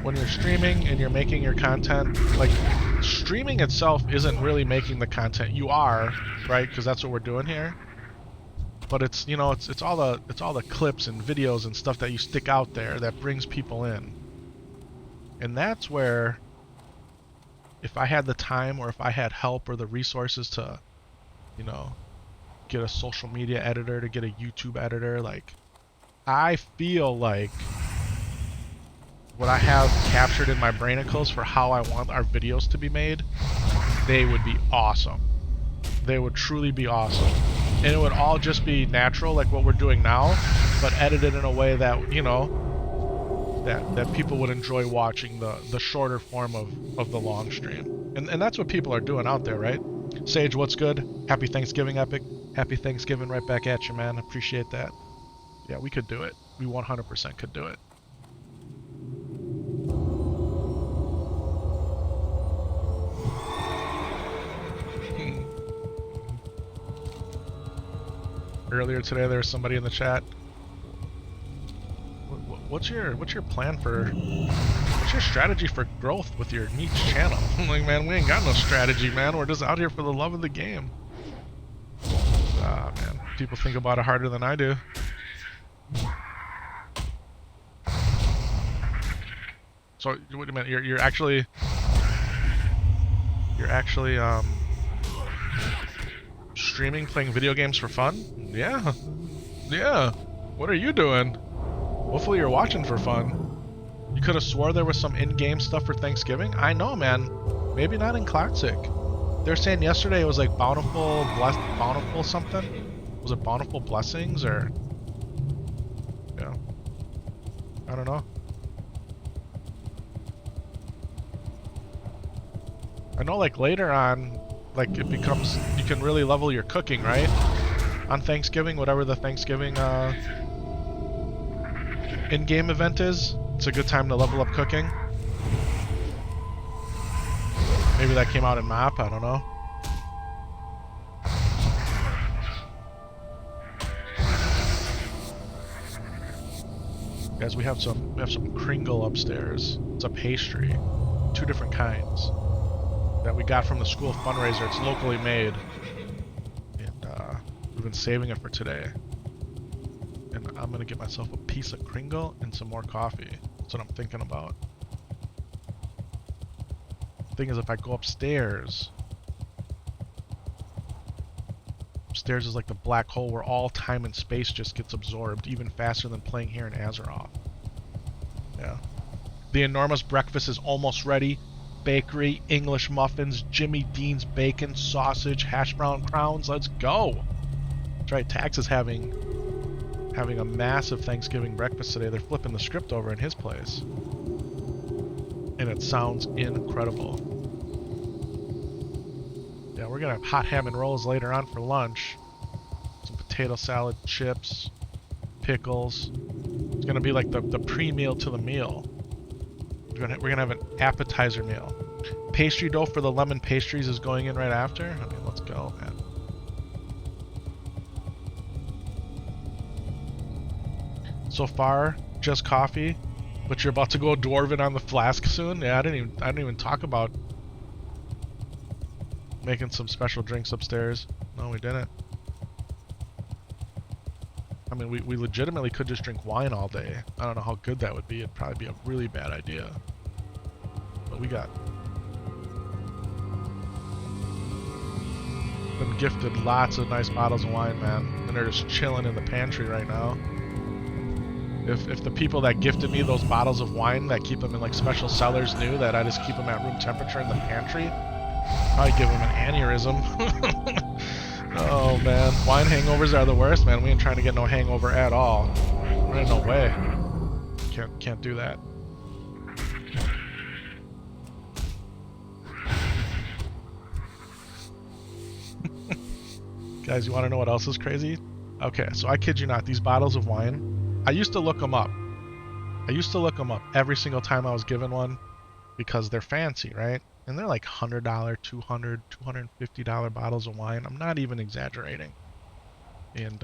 when you're streaming and you're making your content, like, streaming itself isn't really making the content. You are, right? Because that's what we're doing here. But it's, you know, it's all the clips and videos and stuff that you stick out there that brings people in. And that's where, if I had the time, or if I had help or the resources to, you know, get a social media editor, to get a YouTube editor, like, I feel like what I have captured in my brainicles for how I want our videos to be made, they would be awesome. They would truly be awesome. And it would all just be natural, like what we're doing now, but edited in a way that, you know, that people would enjoy watching the shorter form of the long stream. And that's what people are doing out there, right? Sage, what's good? Happy Thanksgiving, Epic. Happy Thanksgiving right back at you, man. Appreciate that. Yeah, we could do it. We 100% could do it. Earlier today, there was somebody in the chat. What's your plan for? What's your strategy for growth with your niche channel? I'm like, man, we ain't got no strategy, man. We're just out here for the love of the game. Ah, man, people think about it harder than I do. So, wait a minute. You're actually streaming, playing video games for fun? Yeah. Yeah. What are you doing? Hopefully you're watching for fun. You could have swore there was some in-game stuff for Thanksgiving. I know, man. Maybe not in Classic. They're saying yesterday it was like bountiful something. Was it bountiful blessings or? Yeah. I don't know. I know, like, later on, like, it becomes, you can really level your cooking, right? On Thanksgiving, whatever the Thanksgiving in-game event is, it's a good time to level up cooking. Maybe that came out in MAP, I don't know. Guys, we have some Kringle upstairs. It's a pastry, 2 different kinds, that we got from the school fundraiser. It's locally made, and we've been saving it for today. And I'm gonna get myself a piece of Kringle and some more coffee. That's what I'm thinking about. Thing is, if I go upstairs... Upstairs is like the black hole where all time and space just gets absorbed, even faster than playing here in Azeroth. Yeah. The enormous breakfast is almost ready. Bakery, English muffins, Jimmy Dean's bacon, sausage, hash brown crowns. Let's go! That's right, Tax is having a massive Thanksgiving breakfast today. They're flipping the script over in his place. And it sounds incredible. Yeah, we're gonna have hot ham and rolls later on for lunch. Some potato salad, chips, pickles. It's gonna be like the pre-meal to the meal. We're gonna have an appetizer meal. Pastry dough for the lemon pastries is going in right after. I mean, let's go, man. So far, just coffee, but you're about to go dwarven on the flask soon. Yeah, I didn't even talk about making some special drinks upstairs. No, we didn't. I mean, we legitimately could just drink wine all day. I don't know how good that would be. It'd probably be a really bad idea. But we got... been gifted lots of nice bottles of wine, man. And they're just chilling in the pantry right now. If the people that gifted me those bottles of wine that keep them in like special cellars knew that I just keep them at room temperature in the pantry, I'd give them an aneurysm. Oh man, wine hangovers are the worst, man. We ain't trying to get no hangover at all. There's no way. Can't do that. Guys, you want to know what else is crazy? Okay, so I kid you not, these bottles of wine, I used to look them up. Every single time I was given one because they're fancy, right? And they're like $100, $200, $250 bottles of wine. I'm not even exaggerating. And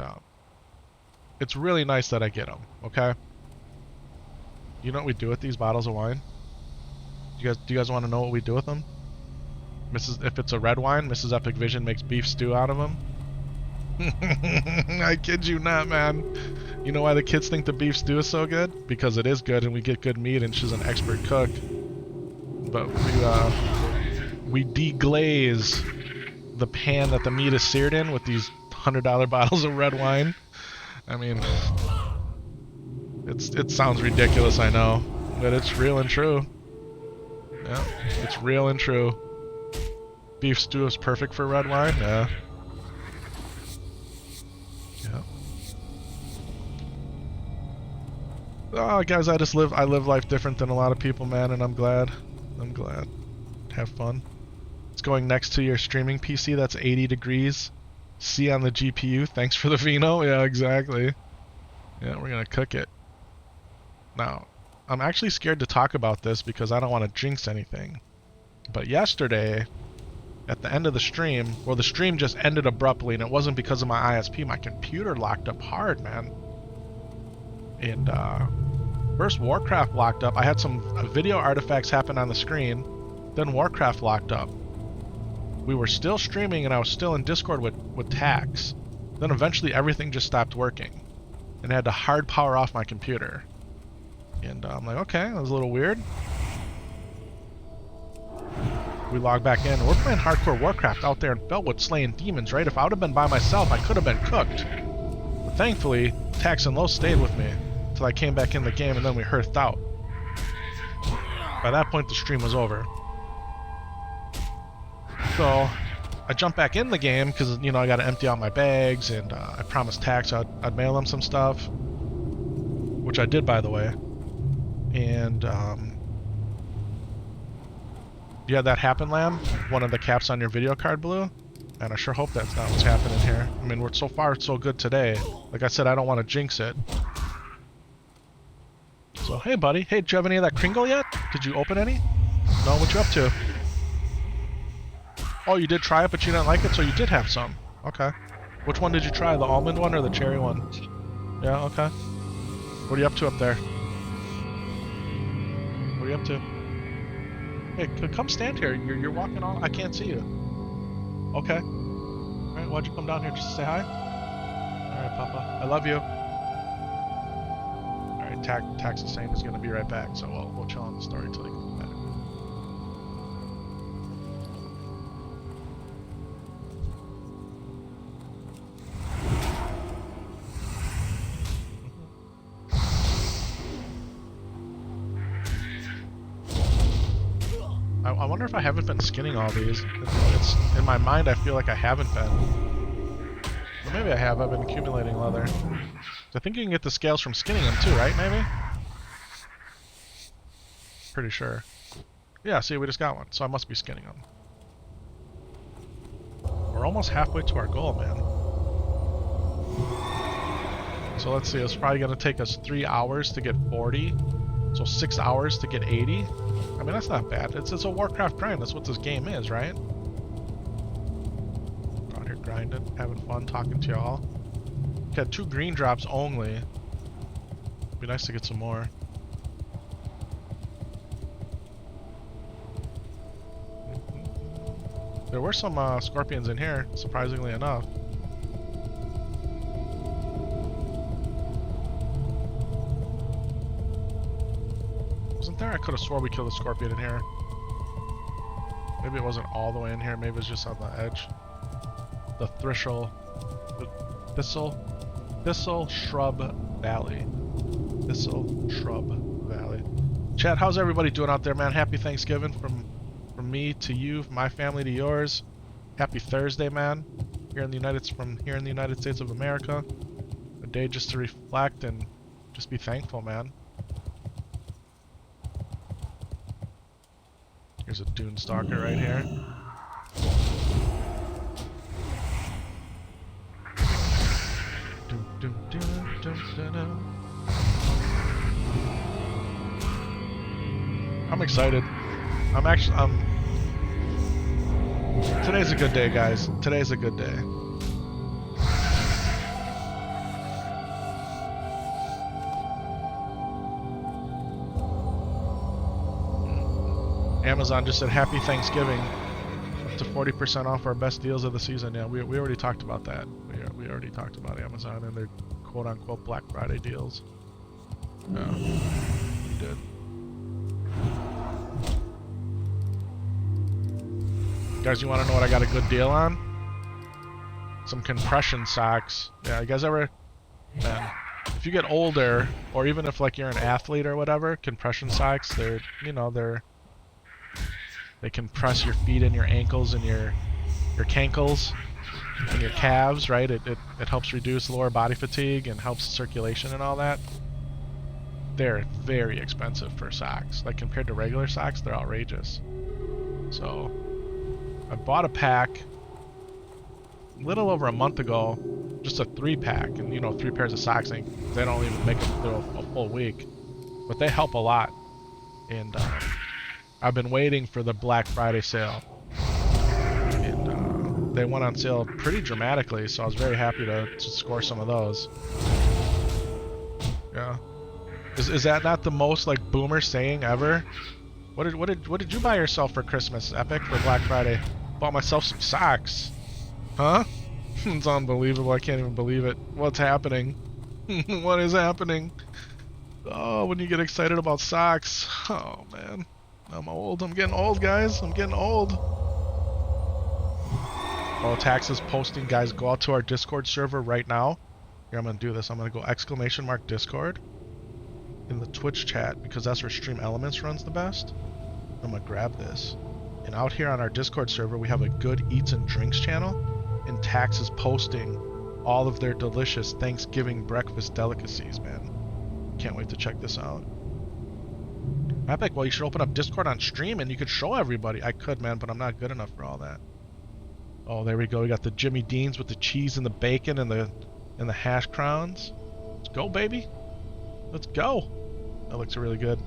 it's really nice that I get them, okay? You know what we do with these bottles of wine? Do you guys want to know what we do with them? If it's a red wine, Mrs. Epic Vision makes beef stew out of them. I kid you not, man. You know why the kids think the beef stew is so good? Because it is good and we get good meat and she's an expert cook. But we deglaze the pan that the meat is seared in with these $100 bottles of red wine. I mean, it sounds ridiculous, I know, but it's real and true. Yeah, it's real and true. Beef stew is perfect for red wine. Yeah. Oh, guys, I live life different than a lot of people, man, and I'm glad. Have fun. It's going next to your streaming PC that's 80 degrees. C on the GPU. Thanks for the vino. Yeah, exactly. Yeah, we're gonna cook it. Now, I'm actually scared to talk about this because I don't want to jinx anything. But yesterday, at the end of the stream, well, the stream just ended abruptly, and it wasn't because of my ISP. My computer locked up hard, man. And first Warcraft locked up. I had some video artifacts happen on the screen. Then Warcraft locked up. We were still streaming and I was still in Discord with Tax. Then eventually everything just stopped working. And I had to hard power off my computer. And I'm like, okay, that was a little weird. We log back in. We're playing hardcore Warcraft out there in Felwood slaying demons, right? If I would have been by myself, I could have been cooked. But thankfully, Tax and Low stayed with me until I came back in the game and then we hearthed out. By that point, the stream was over. So I jumped back in the game because, you know, I got to empty out my bags and I promised Tax I'd mail him some stuff, which I did, by the way. And you had that happen, Lamb? One of the caps on your video card blew? And I sure hope that's not what's happening here. I mean, so far so good today. Like I said, I don't want to jinx it. So, hey buddy. Hey, did you have any of that Kringle yet? Did you open any? No, what you up to? Oh, you did try it, but you didn't like it, so you did have some. Okay. Which one did you try? The almond one or the cherry one? Yeah, okay. What are you up to up there? What are you up to? Hey, come stand here. You're walking all... I can't see you. Okay. Alright, why'd you come down here? Just to say hi? Alright, Papa. I love you. Alright. Tax is saying is going to be right back, so we'll chill on the story until he comes back. I wonder if I haven't been skinning all these. It's in my mind, I feel like I haven't been. But maybe I have. I've been accumulating leather. I think you can get the scales from skinning them too, right? Maybe? Pretty sure. Yeah, see, we just got one, so I must be skinning them. We're almost halfway to our goal, man. So let's see, it's probably going to take us 3 hours to get 40. So 6 hours to get 80. I mean, that's not bad. It's a Warcraft grind. That's what this game is, right? Out here grinding, having fun, talking to y'all. Got 2 green drops only. Be nice to get some more. There were some scorpions in here, surprisingly enough. Wasn't there? I could have swore we killed a scorpion in here. Maybe it wasn't all the way in here. Maybe it was just on the edge. The Thistle Shrub Valley. Thistle Shrub Valley. Chat, how's everybody doing out there, man? Happy Thanksgiving from me to you, from my family to yours. Happy Thursday, man. Here in the United States of America. A day just to reflect and just be thankful, man. Here's a dune stalker right here. I'm excited. Today's a good day, guys. Today's a good day. Amazon just said happy Thanksgiving. Up to 40% off our best deals of the season. Yeah, we already talked about that. We already talked about Amazon and their quote-unquote Black Friday deals. No, we did. Guys, you want to know what I got a good deal on? Some compression socks. Yeah, you guys ever... Man, if you get older, or even if like you're an athlete or whatever, compression socks, they're, you know, they compress your feet and your ankles and your cankles and your calves, right? It helps reduce lower body fatigue and helps circulation and all that. They're very expensive for socks. Like compared to regular socks, they're outrageous. So I bought a pack a little over a month ago, just a 3-pack, and you know, 3 pairs of socks, they don't even make it through a full week, but they help a lot. And I've been waiting for the Black Friday sale, and they went on sale pretty dramatically, so I was very happy to score some of those. Yeah, is that not the most like boomer saying ever? What did you buy yourself for Christmas, Epic, for Black Friday? Bought myself some socks. Huh? It's unbelievable. I can't even believe it. What's happening? What is happening? Oh, when you get excited about socks. Oh, man. I'm old. I'm getting old, guys. I'm getting old. Oh, Tax is posting. Guys, go out to our Discord server right now. Here, I'm going to do this. I'm going to go !Discord in the Twitch chat, because that's where Stream Elements runs the best. I'm going to grab this. And out here on our Discord server, we have a good eats and drinks channel. And Tax is posting all of their delicious Thanksgiving breakfast delicacies, man. Can't wait to check this out. Epic, well, you should open up Discord on stream and you could show everybody. I could, man, but I'm not good enough for all that. Oh, there we go. We got the Jimmy Deans with the cheese and the bacon and the hash crowns. Let's go, baby. Let's go. That looks really good.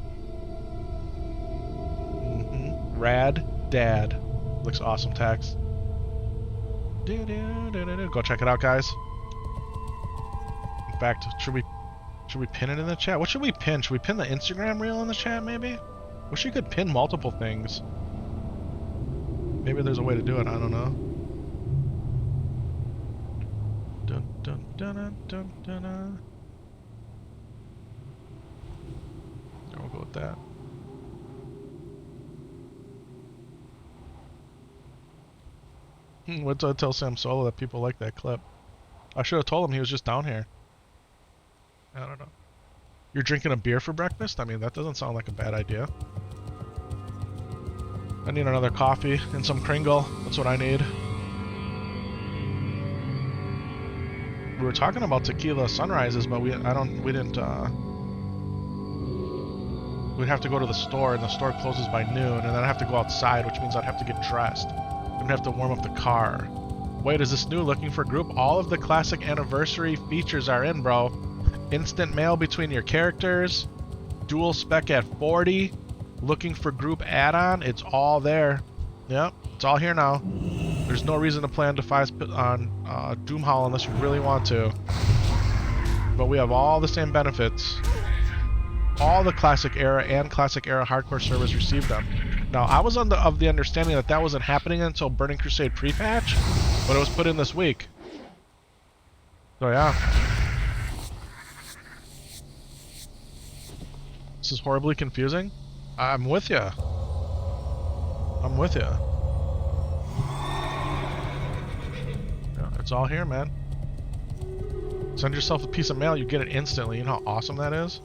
Rad Dad. Looks awesome, Tax. Go check it out, guys. In fact, should we pin it in the chat? What should we pin? Should we pin the Instagram reel in the chat, maybe? Wish you could pin multiple things. Maybe there's a way to do it. I don't know. Dun, dun, dun, dun, dun, dun, dun. We'll go with that. What did I tell Sam Solo that people like that clip? I should have told him he was just down here. I don't know. You're drinking a beer for breakfast? I mean, that doesn't sound like a bad idea. I need another coffee and some Kringle. That's what I need. We were talking about tequila sunrises, but we didn't. We'd have to go to the store, and the store closes by noon, and then I'd have to go outside, which means I'd have to get dressed. I'd have to warm up the car. Wait, is this new? Looking for group? All of the classic anniversary features are in, bro. Instant mail between your characters. Dual spec at 40. Looking for group add-on. It's all there. Yep, it's all here now. There's no reason to play on Defias on Doomhaul unless you really want to. But we have all the same benefits. All the classic era and classic era hardcore servers receive them. Now, I was of the understanding that that wasn't happening until Burning Crusade pre-patch, but it was put in this week. So yeah. This is horribly confusing. I'm with ya. I'm with ya. Yeah, it's all here, man. Send yourself a piece of mail, you get it instantly. You know how awesome that is?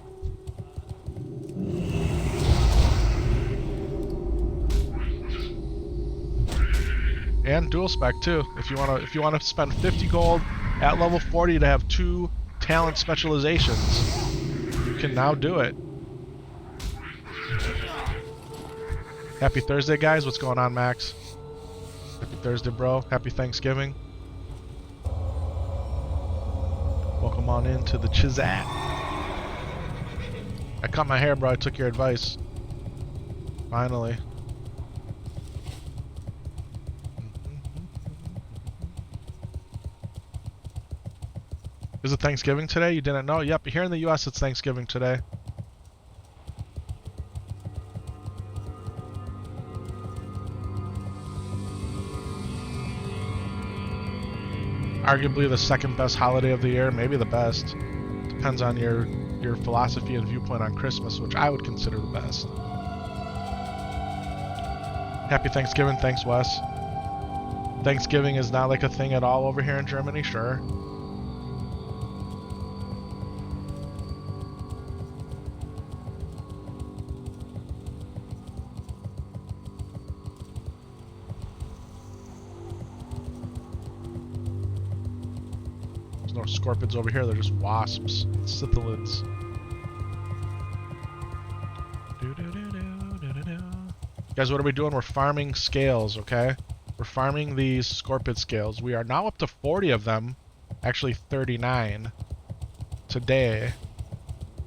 And dual spec too. If you wanna spend 50 gold at level 40 to have 2 talent specializations, you can now do it. Happy Thursday, guys. What's going on, Max? Happy Thursday, bro. Happy Thanksgiving. Welcome on into the Chizat. I cut my hair, bro. I took your advice. Finally. Is it Thanksgiving today? You didn't know? Yep, here in the US it's Thanksgiving today. Arguably the second best holiday of the year, maybe the best. Depends on your philosophy and viewpoint on Christmas, which I would consider the best. Happy Thanksgiving, thanks Wes. Thanksgiving is not like a thing at all over here in Germany, sure. No scorpids over here, they're just wasps. Scythalids. Guys, what are we doing? We're farming scales, okay? We're farming these scorpid scales. We are now up to 40 of them. Actually 39. Today.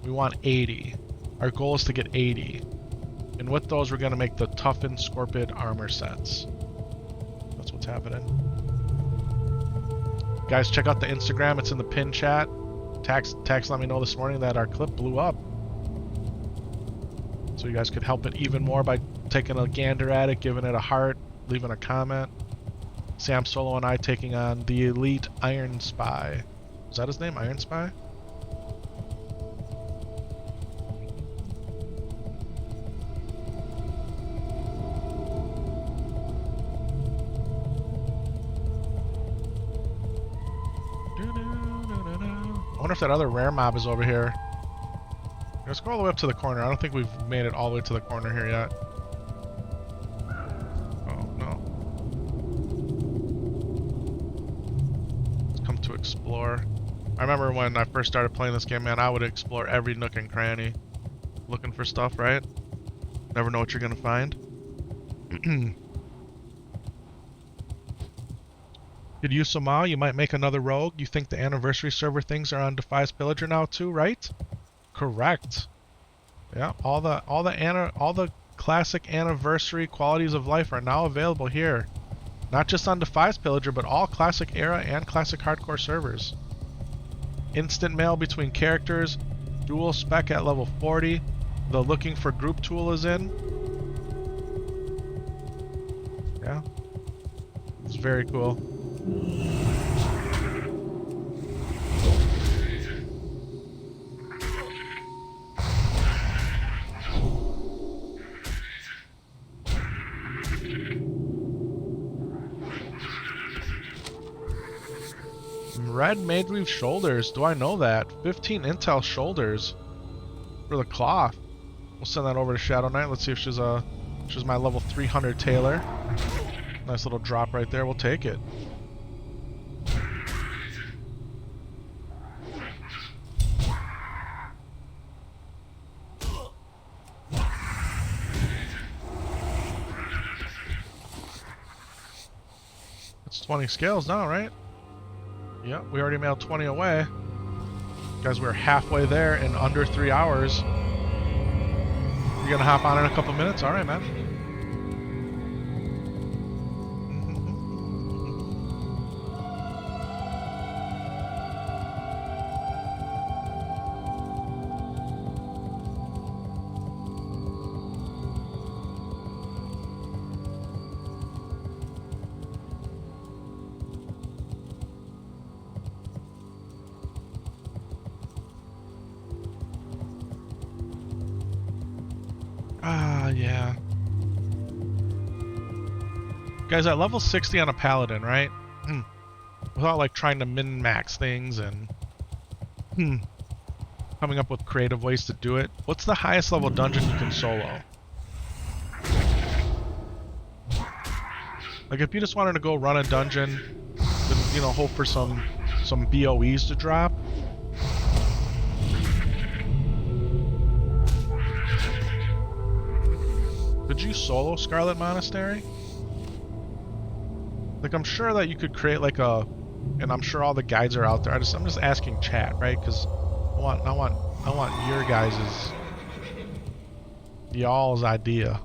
We want 80. Our goal is to get 80. And with those, we're going to make the toughened scorpid armor sets. That's what's happening. Guys, check out the Instagram. It's in the pin chat. Tax let me know this morning that our clip blew up. So you guys could help it even more by taking a gander at it, giving it a heart, leaving a comment. Sam Solo and I taking on the elite Iron Spy. Is that his name? Iron Spy? I wonder if that other rare mob is over here. Let's go all the way up to the corner. I don't think we've made it all the way to the corner here yet. Oh, no. Let's come to explore. I remember when I first started playing this game, man, I would explore every nook and cranny. Looking for stuff, right? Never know what you're gonna find. Did you Somal? You might make another rogue. You think the anniversary server things are on Defias Pillager now too, right? Correct. Yeah, all the classic anniversary qualities of life are now available here. Not just on Defias Pillager, but all classic era and classic hardcore servers. Instant mail between characters, dual spec at level 40. The looking for group tool is in. Yeah. It's very cool. red mage weave shoulders. Do I know that? 15 intel shoulders for the cloth. We'll send that over to Shadow Knight. Let's see if she's my level 300 tailor. Nice little drop right there. We'll take it. It's 20 scales now, right? Yep, we already mailed 20 away. Guys, we're halfway there in under 3 hours. You're gonna hop on in a couple minutes? Alright, man. Yeah. Guys, at level 60 on a Paladin, right? Without like trying to min-max things and coming up with creative ways to do it, what's the highest level dungeon you can solo? Like if you just wanted to go run a dungeon, you know, hope for some BOEs to drop. Could you solo Scarlet Monastery? Like, I'm sure that you could create like a, and I'm sure all the guides are out there. I'm just asking chat, right? Because I want your guys's, y'all's idea.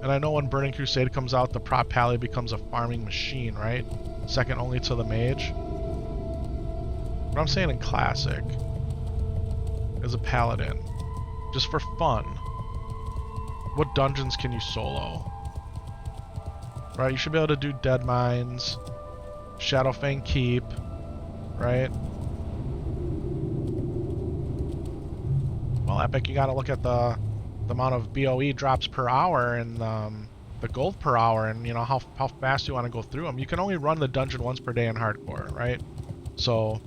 And I know when Burning Crusade comes out, the prop pally becomes a farming machine, right? Second only to the mage. But I'm saying in classic, as a paladin, just for fun. What dungeons can you solo? Right, you should be able to do Dead Mines, Shadowfang Keep, right? Well, Epic, you gotta look at the amount of BOE drops per hour and the gold per hour, and you know how fast you want to go through them. You can only run the dungeon once per day in hardcore, right? So,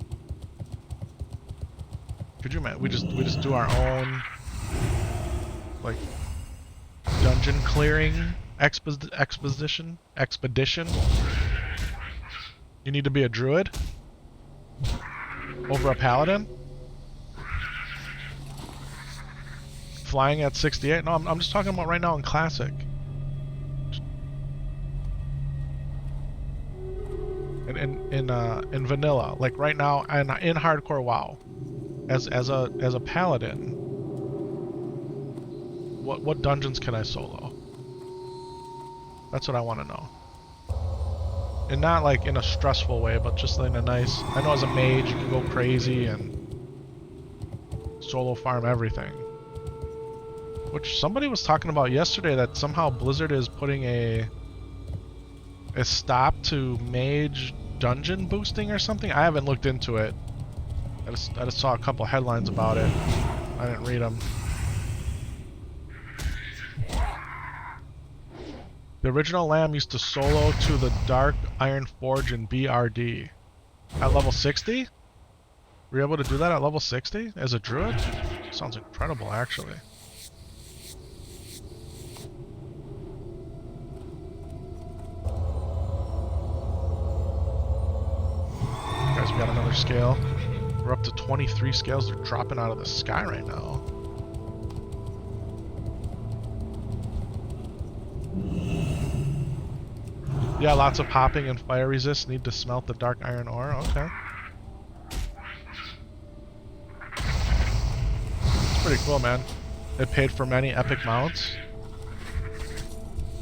could you imagine we just do our own like dungeon clearing expedition? You need to be a druid over a paladin? Flying at 68? No, I'm just talking about right now in classic. In vanilla, like right now, and in hardcore WoW, as a paladin, what dungeons can I solo? That's what I want to know. And not like in a stressful way, but just in a nice. I know as a mage you can go crazy and solo farm everything. Which somebody was talking about yesterday, that somehow Blizzard is putting a stop to mage dungeon boosting or something. I haven't looked into it. I just saw a couple headlines about it. I didn't read them. The original Lamb used to solo to the Dark Iron Forge in BRD. At level 60? Were you able to do that at level 60 as a druid? Sounds incredible, actually. Guys, we got another scale. We're up to 23 scales. They're dropping out of the sky right now. Yeah, lots of popping and fire resist. Need to smelt the dark iron ore. Okay. It's pretty cool, man. It paid for many epic mounts.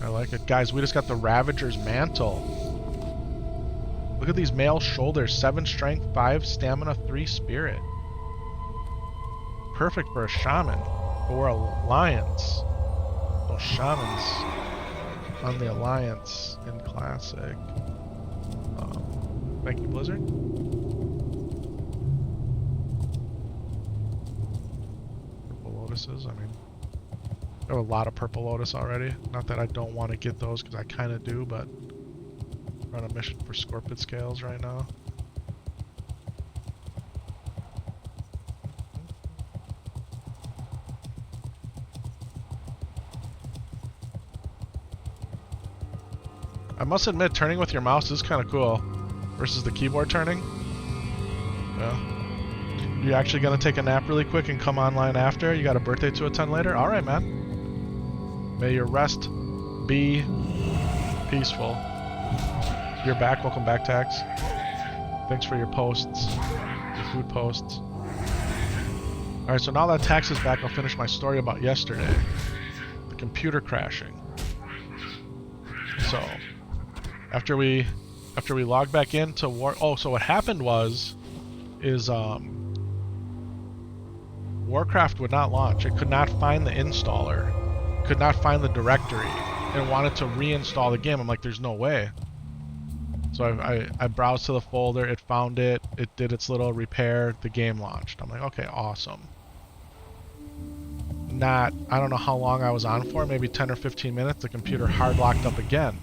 I like it. Guys, we just got the Ravager's Mantle. Look at these male shoulders. 7 strength, 5 stamina, 3 spirit. Perfect for a shaman. But we're alliance. Those shamans on the alliance in classic. Thank you, Blizzard. Purple lotuses. I mean, there are a lot of purple lotus already. Not that I don't want to get those, because I kind of do, but We're on a mission for SCORPID scales right now. I must admit, turning with your mouse is kind of cool versus the keyboard turning. Yeah. You actually gonna take a nap really quick and come online after? You got a birthday to attend later? Alright, man. May your rest be peaceful. You're back. Welcome back, Tax. Thanks for your posts. Your food posts. Alright, so now that Tax is back, I'll finish my story about yesterday. The computer crashing. So, after we logged back into so what happened is Warcraft would not launch. It could not find the installer, could not find the directory, and wanted to reinstall the game. I'm like, there's no way. So I browsed to the folder, it found it, it did its little repair, the game launched. I'm like, okay, awesome. I don't know how long I was on for, maybe 10 or 15 minutes, the computer hard locked up again.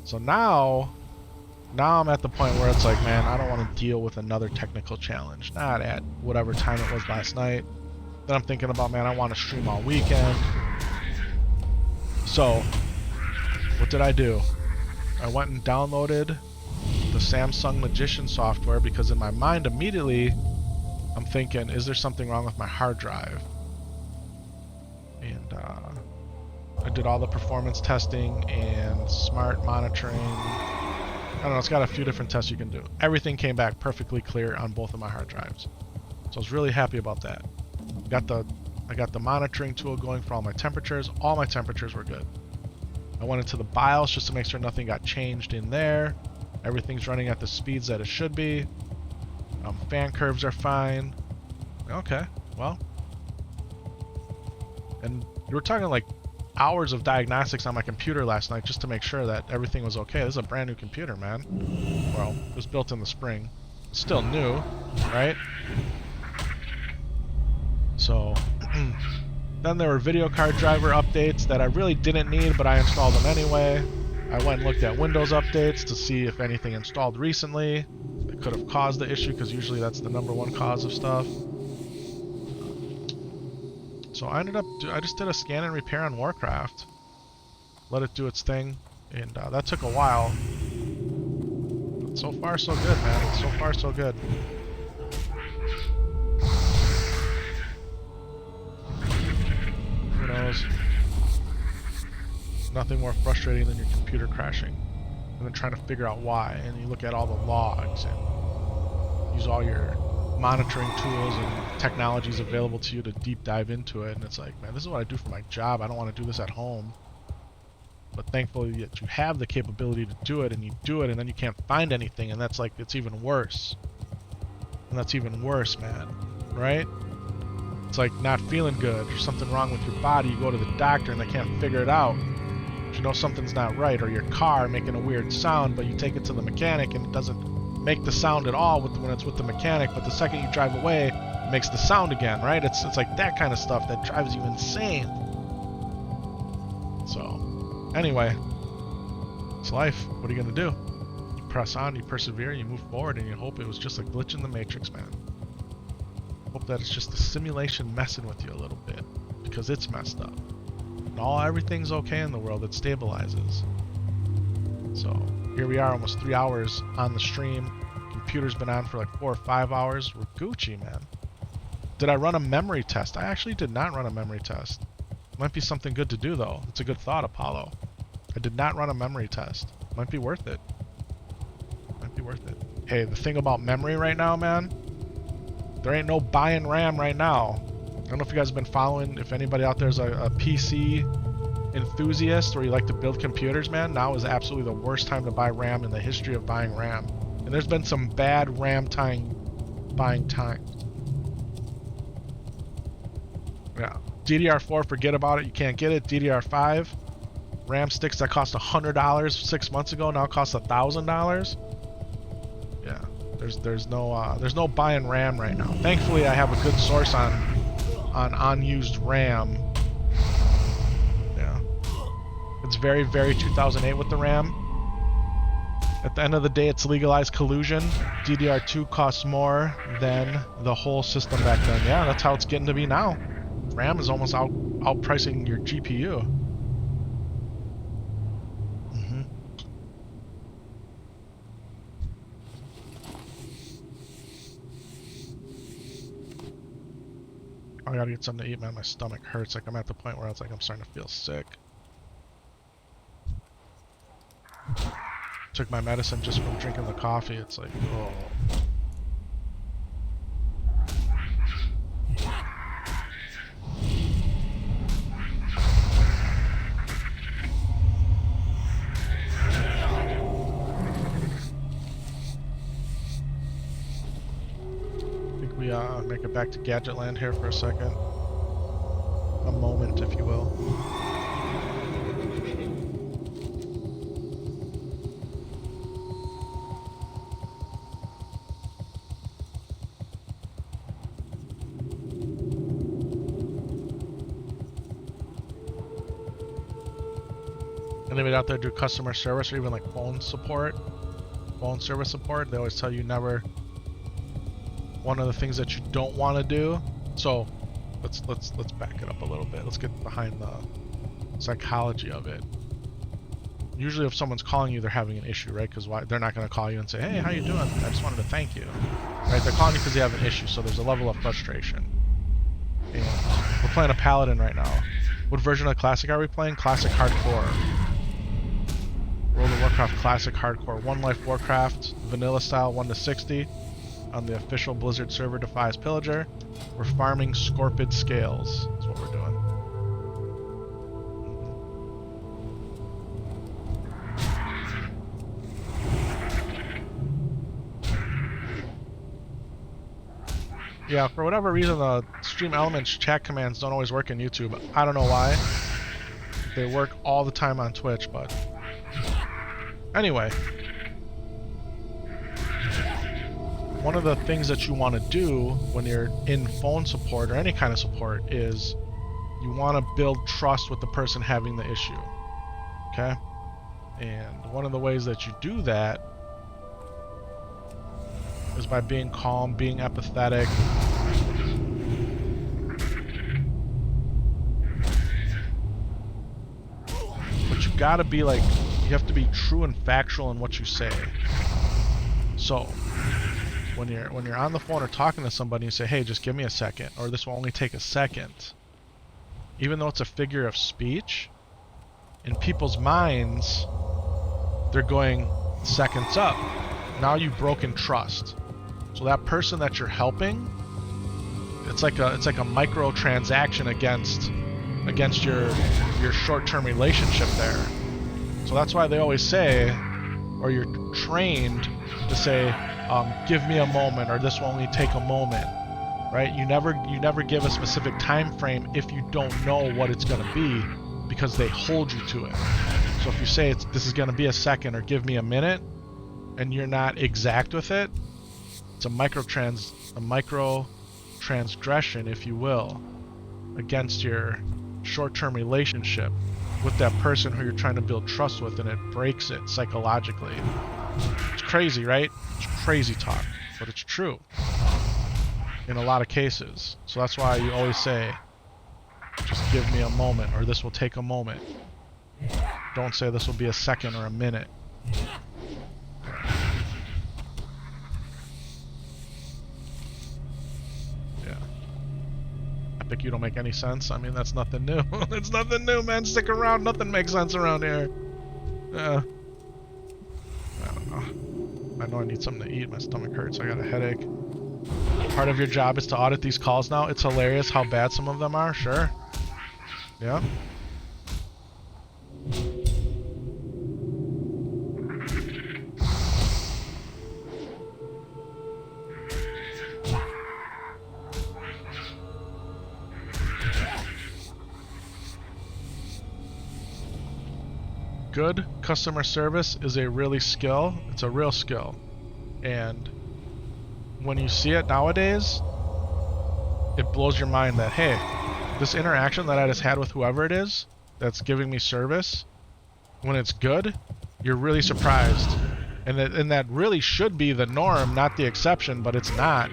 So now I'm at the point where it's like, man, I don't want to deal with another technical challenge. Not at whatever time it was last night. Then I'm thinking about, man, I want to stream all weekend. So, what did I do? I went and downloaded the Samsung Magician software because in my mind immediately I'm thinking, is there something wrong with my hard drive? And I did all the performance testing and smart monitoring. I don't know, it's got a few different tests you can do. Everything came back perfectly clear on both of my hard drives. So I was really happy about that. I got the monitoring tool going for all my temperatures. All my temperatures were good. I went into the BIOS just to make sure nothing got changed in there. Everything's running at the speeds that it should be. Fan curves are fine. Okay, well. And you were talking like hours of diagnostics on my computer last night just to make sure that everything was okay. This is a brand new computer, man. Well, it was built in the spring. It's still new, right? So, then there were video card driver updates that I really didn't need, but I installed them anyway. I went and looked at Windows updates to see if anything installed recently that could have caused the issue, because usually that's the #1 cause of stuff. So I just did a scan and repair on Warcraft. Let it do its thing, and that took a while. But so far so good, man. So far so good. Who knows? Nothing more frustrating than your computer crashing and then trying to figure out why, and you look at all the logs and use all your monitoring tools and technologies available to you to deep dive into it, and it's like, man, this is what I do for my job. I don't want to do this at home. But thankfully that you have the capability to do it, and you do it, and then you can't find anything, and that's like, it's even worse. And that's even worse, man. Right? It's like not feeling good, or something wrong with your body, you go to the doctor and they can't figure it out. You know something's not right, or your car making a weird sound, but you take it to the mechanic and it doesn't make the sound at all when it's with the mechanic, but the second you drive away, it makes the sound again, right? It's like that kind of stuff that drives you insane. So, anyway, it's life. What are you gonna do? You press on, you persevere, you move forward, and you hope it was just a glitch in the Matrix, man. Hope that it's just the simulation messing with you a little bit, because it's messed up. And everything's okay in the world, it stabilizes. So, here we are, almost 3 hours on the stream. Computer's been on for like 4 or 5 hours. We're Gucci, man. Did I run a memory test? I actually did not run a memory test. Might be something good to do, though. It's a good thought, Apollo. I did not run a memory test. Might be worth it. Might be worth it. Hey, the thing about memory right now, man, there ain't no buying RAM right now. I don't know if you guys have been following, if anybody out there is a PC enthusiast or you like to build computers, man, now is absolutely the worst time to buy RAM in the history of buying RAM. And there's been some bad RAM buying times. Yeah. DDR4, forget about it. You can't get it. DDR5, RAM sticks that cost $100 6 months ago now cost $1,000. Yeah. There's no buying RAM right now. Thankfully, I have a good source on unused RAM. Yeah. It's very, very 2008 with the RAM. At the end of the day, it's legalized collusion. DDR2 costs more than the whole system back then. Yeah, that's how it's getting to be now. RAM is almost outpricing your GPU. I gotta get something to eat, man. My stomach hurts. Like, I'm at the point where it's like I'm starting to feel sick. Took my medicine just from drinking the coffee. It's like, oh. Make it back to Gadget Land here for a second. A moment, if you will. Anybody out there do customer service or even like phone support, phone service support? They always tell you never. One of the things that you don't want to do. So let's back it up a little bit. Let's get behind the psychology of it. Usually if someone's calling you, they're having an issue, right? Because why? They're not going to call you and say, hey, how you doing? I just wanted to thank you. Right? They're calling you because they have an issue, so there's a level of frustration. And we're playing a Paladin right now. What version of Classic are we playing? Classic Hardcore. World of Warcraft Classic Hardcore. One Life Warcraft, vanilla style, 1 to 60. On the official Blizzard server, Defias Pillager. We're farming SCORPID scales. That's what we're doing. Yeah, for whatever reason, the Stream Elements chat commands don't always work in YouTube. I don't know why. They work all the time on Twitch, but... Anyway. One of the things that you want to do when you're in phone support or any kind of support is you want to build trust with the person having the issue. Okay? And one of the ways that you do that is by being calm, being empathetic. But you gotta be like, you have to be true and factual in what you say. So, when you're on the phone or talking to somebody, you say, hey, just give me a second, or this will only take a second. Even though it's a figure of speech, in people's minds, they're going seconds up. Now you've broken trust. So that person that you're helping, it's like a micro transaction against your short-term relationship there. So that's why they always say, or you're trained to say, give me a moment, or this will only take a moment, right? You never give a specific time frame if you don't know what it's going to be, because they hold you to it. So if you say this is going to be a second, or give me a minute, and you're not exact with it, it's a micro transgression, if you will, against your short-term relationship with that person who you're trying to build trust with, and it breaks it psychologically. It's crazy, right? It's crazy talk, but it's true in a lot of cases. So that's why you always say, just give me a moment, or this will take a moment. Don't say this will be a second or a minute. Yeah. Epic, you don't make any sense. I mean, that's nothing new. It's nothing new, man. Stick around. Nothing makes sense around here. Yeah. I don't know. I know I need something to eat. My stomach hurts. I got a headache. Part of your job is to audit these calls now. It's hilarious how bad some of them are. Sure. Yeah. Good customer service is a really skill. It's a real skill. And when you see it nowadays, it blows your mind that, hey, this interaction that I just had with whoever it is that's giving me service, when it's good, you're really surprised. And that really should be the norm, not the exception, but it's not.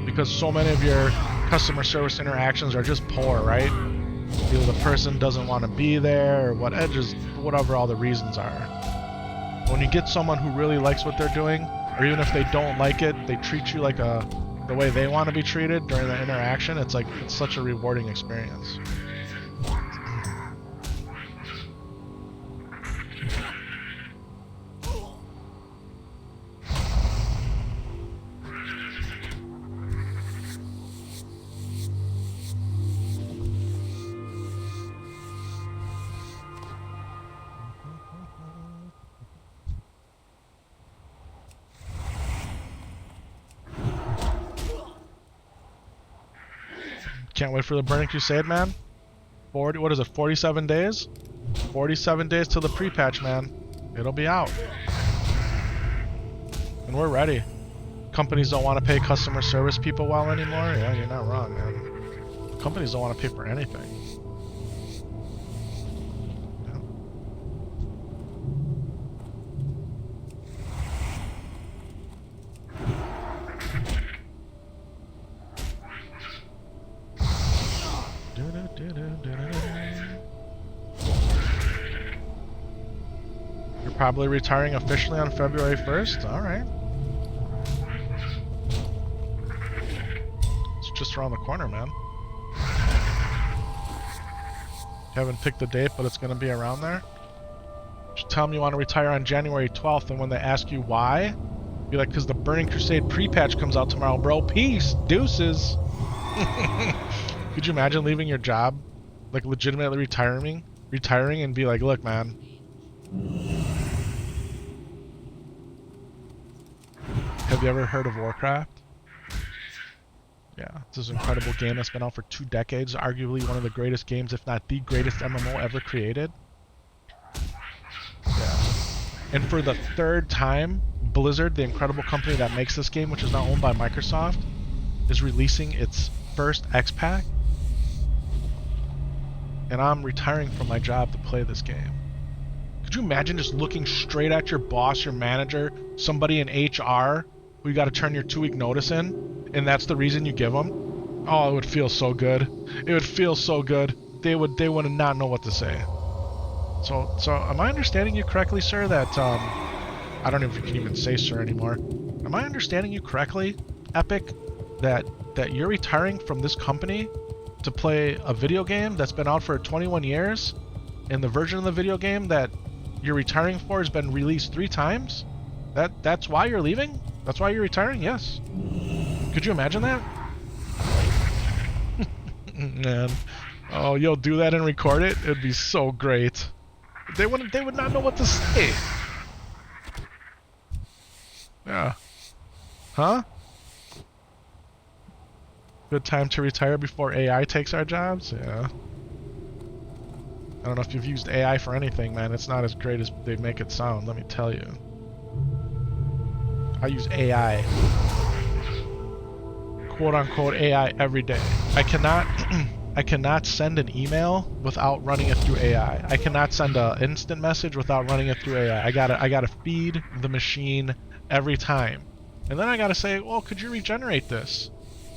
Because so many of your customer service interactions are just poor, right? Either the person doesn't want to be there, or whatever all the reasons are. When you get someone who really likes what they're doing, or even if they don't like it, they treat you like the way they want to be treated during the interaction, it's such a rewarding experience. Can't wait for the Burning Crusade, man. 47 days? 47 days till the pre-patch, man. It'll be out. And we're ready. Companies don't want to pay customer service people well anymore? Yeah, you're not wrong, man. Companies don't want to pay for anything. You're probably retiring officially on February 1st? Alright. It's just around the corner, man. Haven't picked the date, but it's going to be around there. Just tell them you want to retire on January 12th, and when they ask you why, be like, because the Burning Crusade pre-patch comes out tomorrow, bro. Peace. Deuces. Could you imagine leaving your job, like legitimately retiring and be like, look, man. Have you ever heard of Warcraft? Yeah, this is an incredible game that's been out for 2 decades, arguably one of the greatest games, if not the greatest MMO ever created. Yeah. And for the 3rd time, Blizzard, the incredible company that makes this game, which is now owned by Microsoft, is releasing its first X-Pack. And I'm retiring from my job to play this game. Could you imagine just looking straight at your boss, your manager, somebody in HR who you got to turn your 2-week notice in, and that's the reason you give them? Oh, it would feel so good. It would feel so good. They would not know what to say. So am I understanding you correctly, sir, that I don't know if you can even say sir anymore. Am I understanding you correctly, Epic, that you're retiring from this company to play a video game that's been out for 21 years, and the version of the video game that you're retiring for has been released 3 times? That's why you're leaving? That's why you're retiring? Yes. Could you imagine that? Man. Oh, you'll do that and record it? It'd be so great. They would not know what to say. Yeah. Huh? Good time to retire before AI takes our jobs? Yeah. I don't know if you've used AI for anything, man. It's not as great as they make it sound, let me tell you. I use AI. Quote-unquote AI every day. I cannot send an email without running it through AI. I cannot send an instant message without running it through AI. I gotta feed the machine every time. And then I gotta say, well, could you regenerate this?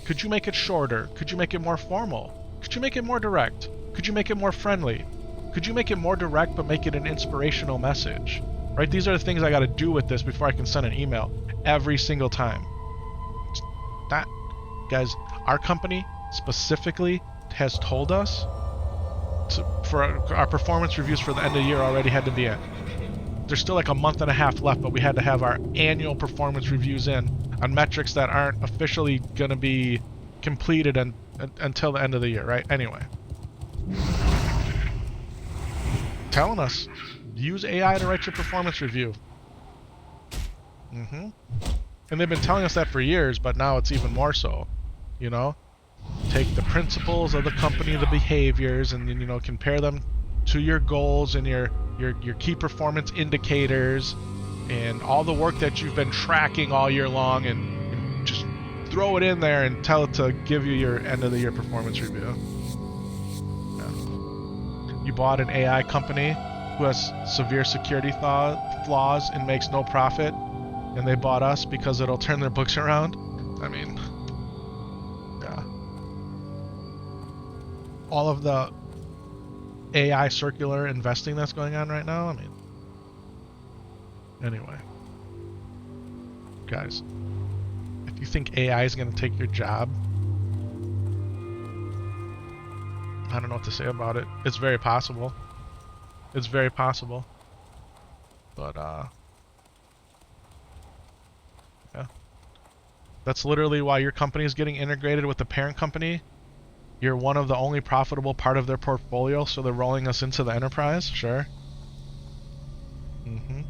Could you make it shorter? Could you make it more formal? Could you make it more direct? Could you make it more friendly? Could you make it more direct but make it an inspirational message? Right? These are the things I gotta do with this before I can send an email every single time. That, guys, our company specifically has told us for our performance reviews for the end of the year already had to be in. There's still like a month and a half left, but we had to have our annual performance reviews in on metrics that aren't officially going to be completed until the end of the year, right? Anyway. Telling us, use AI to write your performance review. And they've been telling us that for years, but now it's even more so, you know? Take the principles of the company, the behaviors, and you know, compare them to your goals and your key performance indicators and all the work that you've been tracking all year long, and just throw it in there and tell it to give you your end of the year performance review. Yeah. You bought an AI company who has severe security flaws and makes no profit, and they bought us because it'll turn their books around. I mean, yeah. All of the AI circular investing that's going on right now, I mean, anyway. Guys, if you think AI is going to take your job, I don't know what to say about it. It's very possible. It's very possible. But, yeah. That's literally why your company is getting integrated with the parent company. You're one of the only profitable part of their portfolio, so they're rolling us into the enterprise. Sure. Mm-hmm.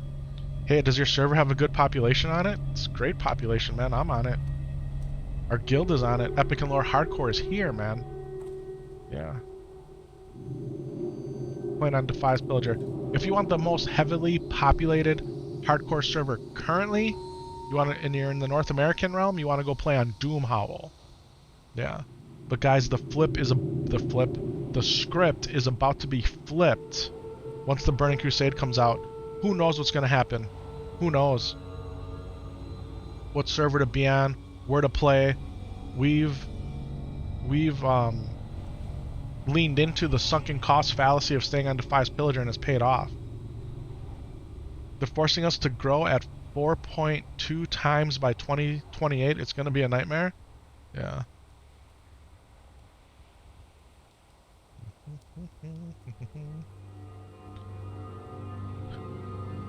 Hey, does your server have a good population on it? It's a great population, man. I'm on it. Our guild is on it. Epic and Lore Hardcore is here, man. Yeah. Playing on Defias Pillager. If you want the most heavily populated hardcore server currently, you want to, and you're in the North American realm, you want to go play on Doomhowl. Yeah. But guys, the script is about to be flipped once the Burning Crusade comes out. Who knows what's going to happen? Who knows? What server to be on, where to play. We've leaned into the sunken cost fallacy of staying on Defias Pillager, and it's paid off. They're forcing us to grow at 4.2 times by 2028. It's going to be a nightmare. Yeah.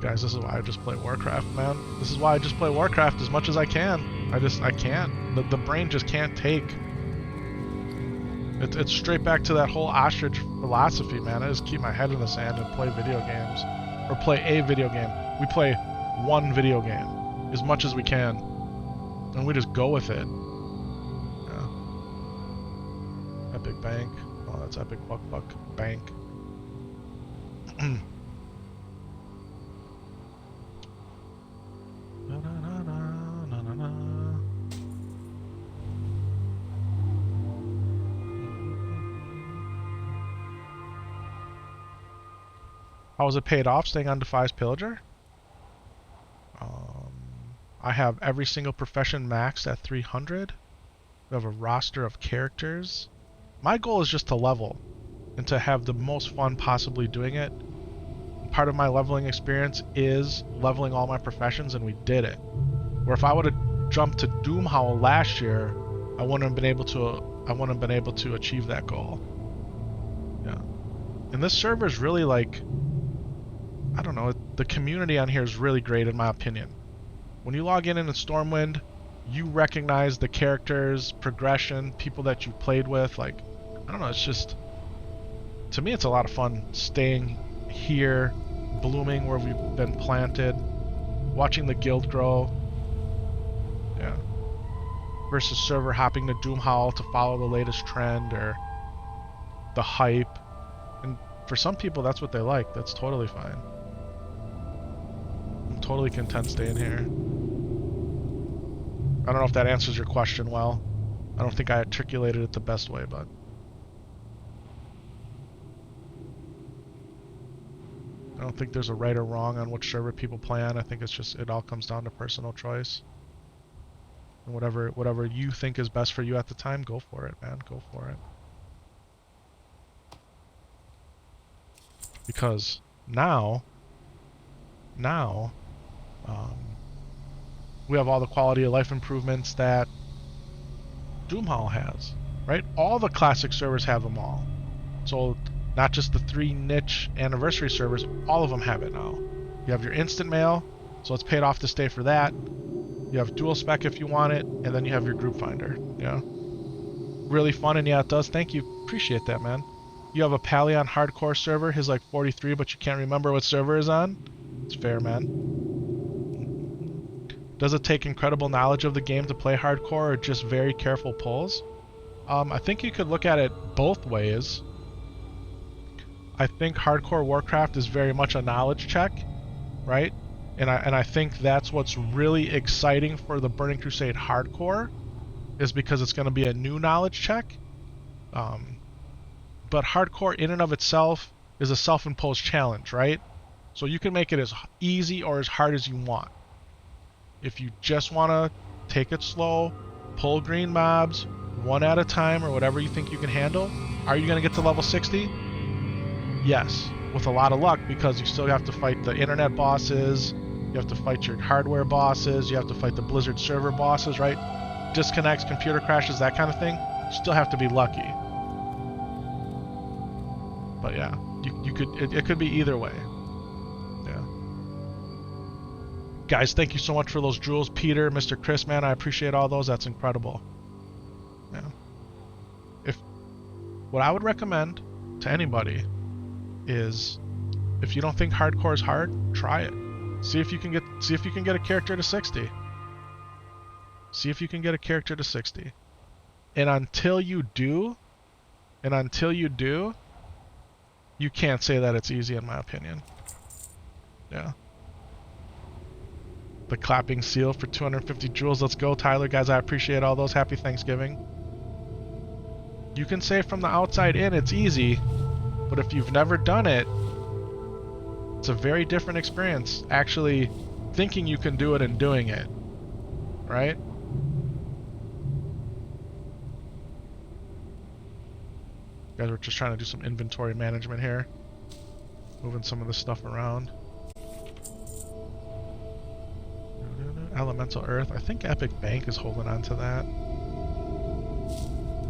Guys, this is why I just play Warcraft, man. This is why I just play Warcraft as much as I can. I can't. The brain just can't take. It's straight back to that whole ostrich philosophy, man. I just keep my head in the sand and play video games. Or play a video game. We play one video game as much as we can. And we just go with it. Yeah. Epic Bank. Oh, that's Epic Buck Bank. How was it paid off staying on Defias Pillager? I have every single profession maxed at 300. We have a roster of characters. My goal is just to level and to have the most fun possibly doing it. Part of my leveling experience is leveling all my professions, and we did it. Where if I would have jumped to Doomhowl last year, I wouldn't have been able to achieve that goal. Yeah. And this server is really like, I don't know, the community on here is really great in my opinion. When you log in Stormwind, you recognize the characters, progression, people that you played with. Like, I don't know, it's just, to me it's a lot of fun staying here, blooming where we've been planted, watching the guild grow. Yeah. Versus server hopping to Doomhowl to follow the latest trend or the hype. And for some people that's what they like. That's totally fine. I'm totally content staying here. I don't know if that answers your question well. I don't think I articulated it the best way, but I don't think there's a right or wrong on which server people play on. I think it's just, it all comes down to personal choice. And whatever you think is best for you at the time, go for it, man. Go for it. Because now, we have all the quality of life improvements that Doomhowl has, right? All the classic servers have them all. So not just the 3 niche anniversary servers, all of them have it now. You have your instant mail, so it's paid off to stay for that. You have dual spec if you want it, and then you have your group finder. Yeah. Really fun, and yeah, it does. Thank you. Appreciate that, man. You have a Paladin hardcore server, his like 43, but you can't remember what server is on? It's fair, man. Does it take incredible knowledge of the game to play hardcore or just very careful pulls? I think you could look at it both ways. I think hardcore Warcraft is very much a knowledge check, right? And I think that's what's really exciting for the Burning Crusade hardcore, is because it's going to be a new knowledge check. But hardcore in and of itself is a self-imposed challenge, right? So you can make it as easy or as hard as you want. If you just want to take it slow, pull green mobs, one at a time or whatever you think you can handle, are you going to get to level 60? Yes, with a lot of luck, because you still have to fight the internet bosses, you have to fight your hardware bosses, you have to fight the Blizzard server bosses, right? Disconnects, computer crashes, that kind of thing. You still have to be lucky. But yeah, you could it could be either way. Yeah. Guys, thank you so much for those jewels, Peter, Mr. Chris, man. I appreciate all those. That's incredible. Yeah. What I would recommend to anybody is, if you don't think hardcore is hard, try it. See if you can get a character to 60. See if you can get a character to 60. And until you do, you can't say that it's easy, in my opinion. Yeah. The clapping seal for 250 jewels. Let's go, Tyler. Guys, I appreciate all those. Happy Thanksgiving. You can say from the outside in it's easy, but if you've never done it, it's a very different experience actually thinking you can do it and doing it. Right? Guys, we're just trying to do some inventory management here. Moving some of this stuff around. Elemental Earth. I think Epic Bank is holding on to that.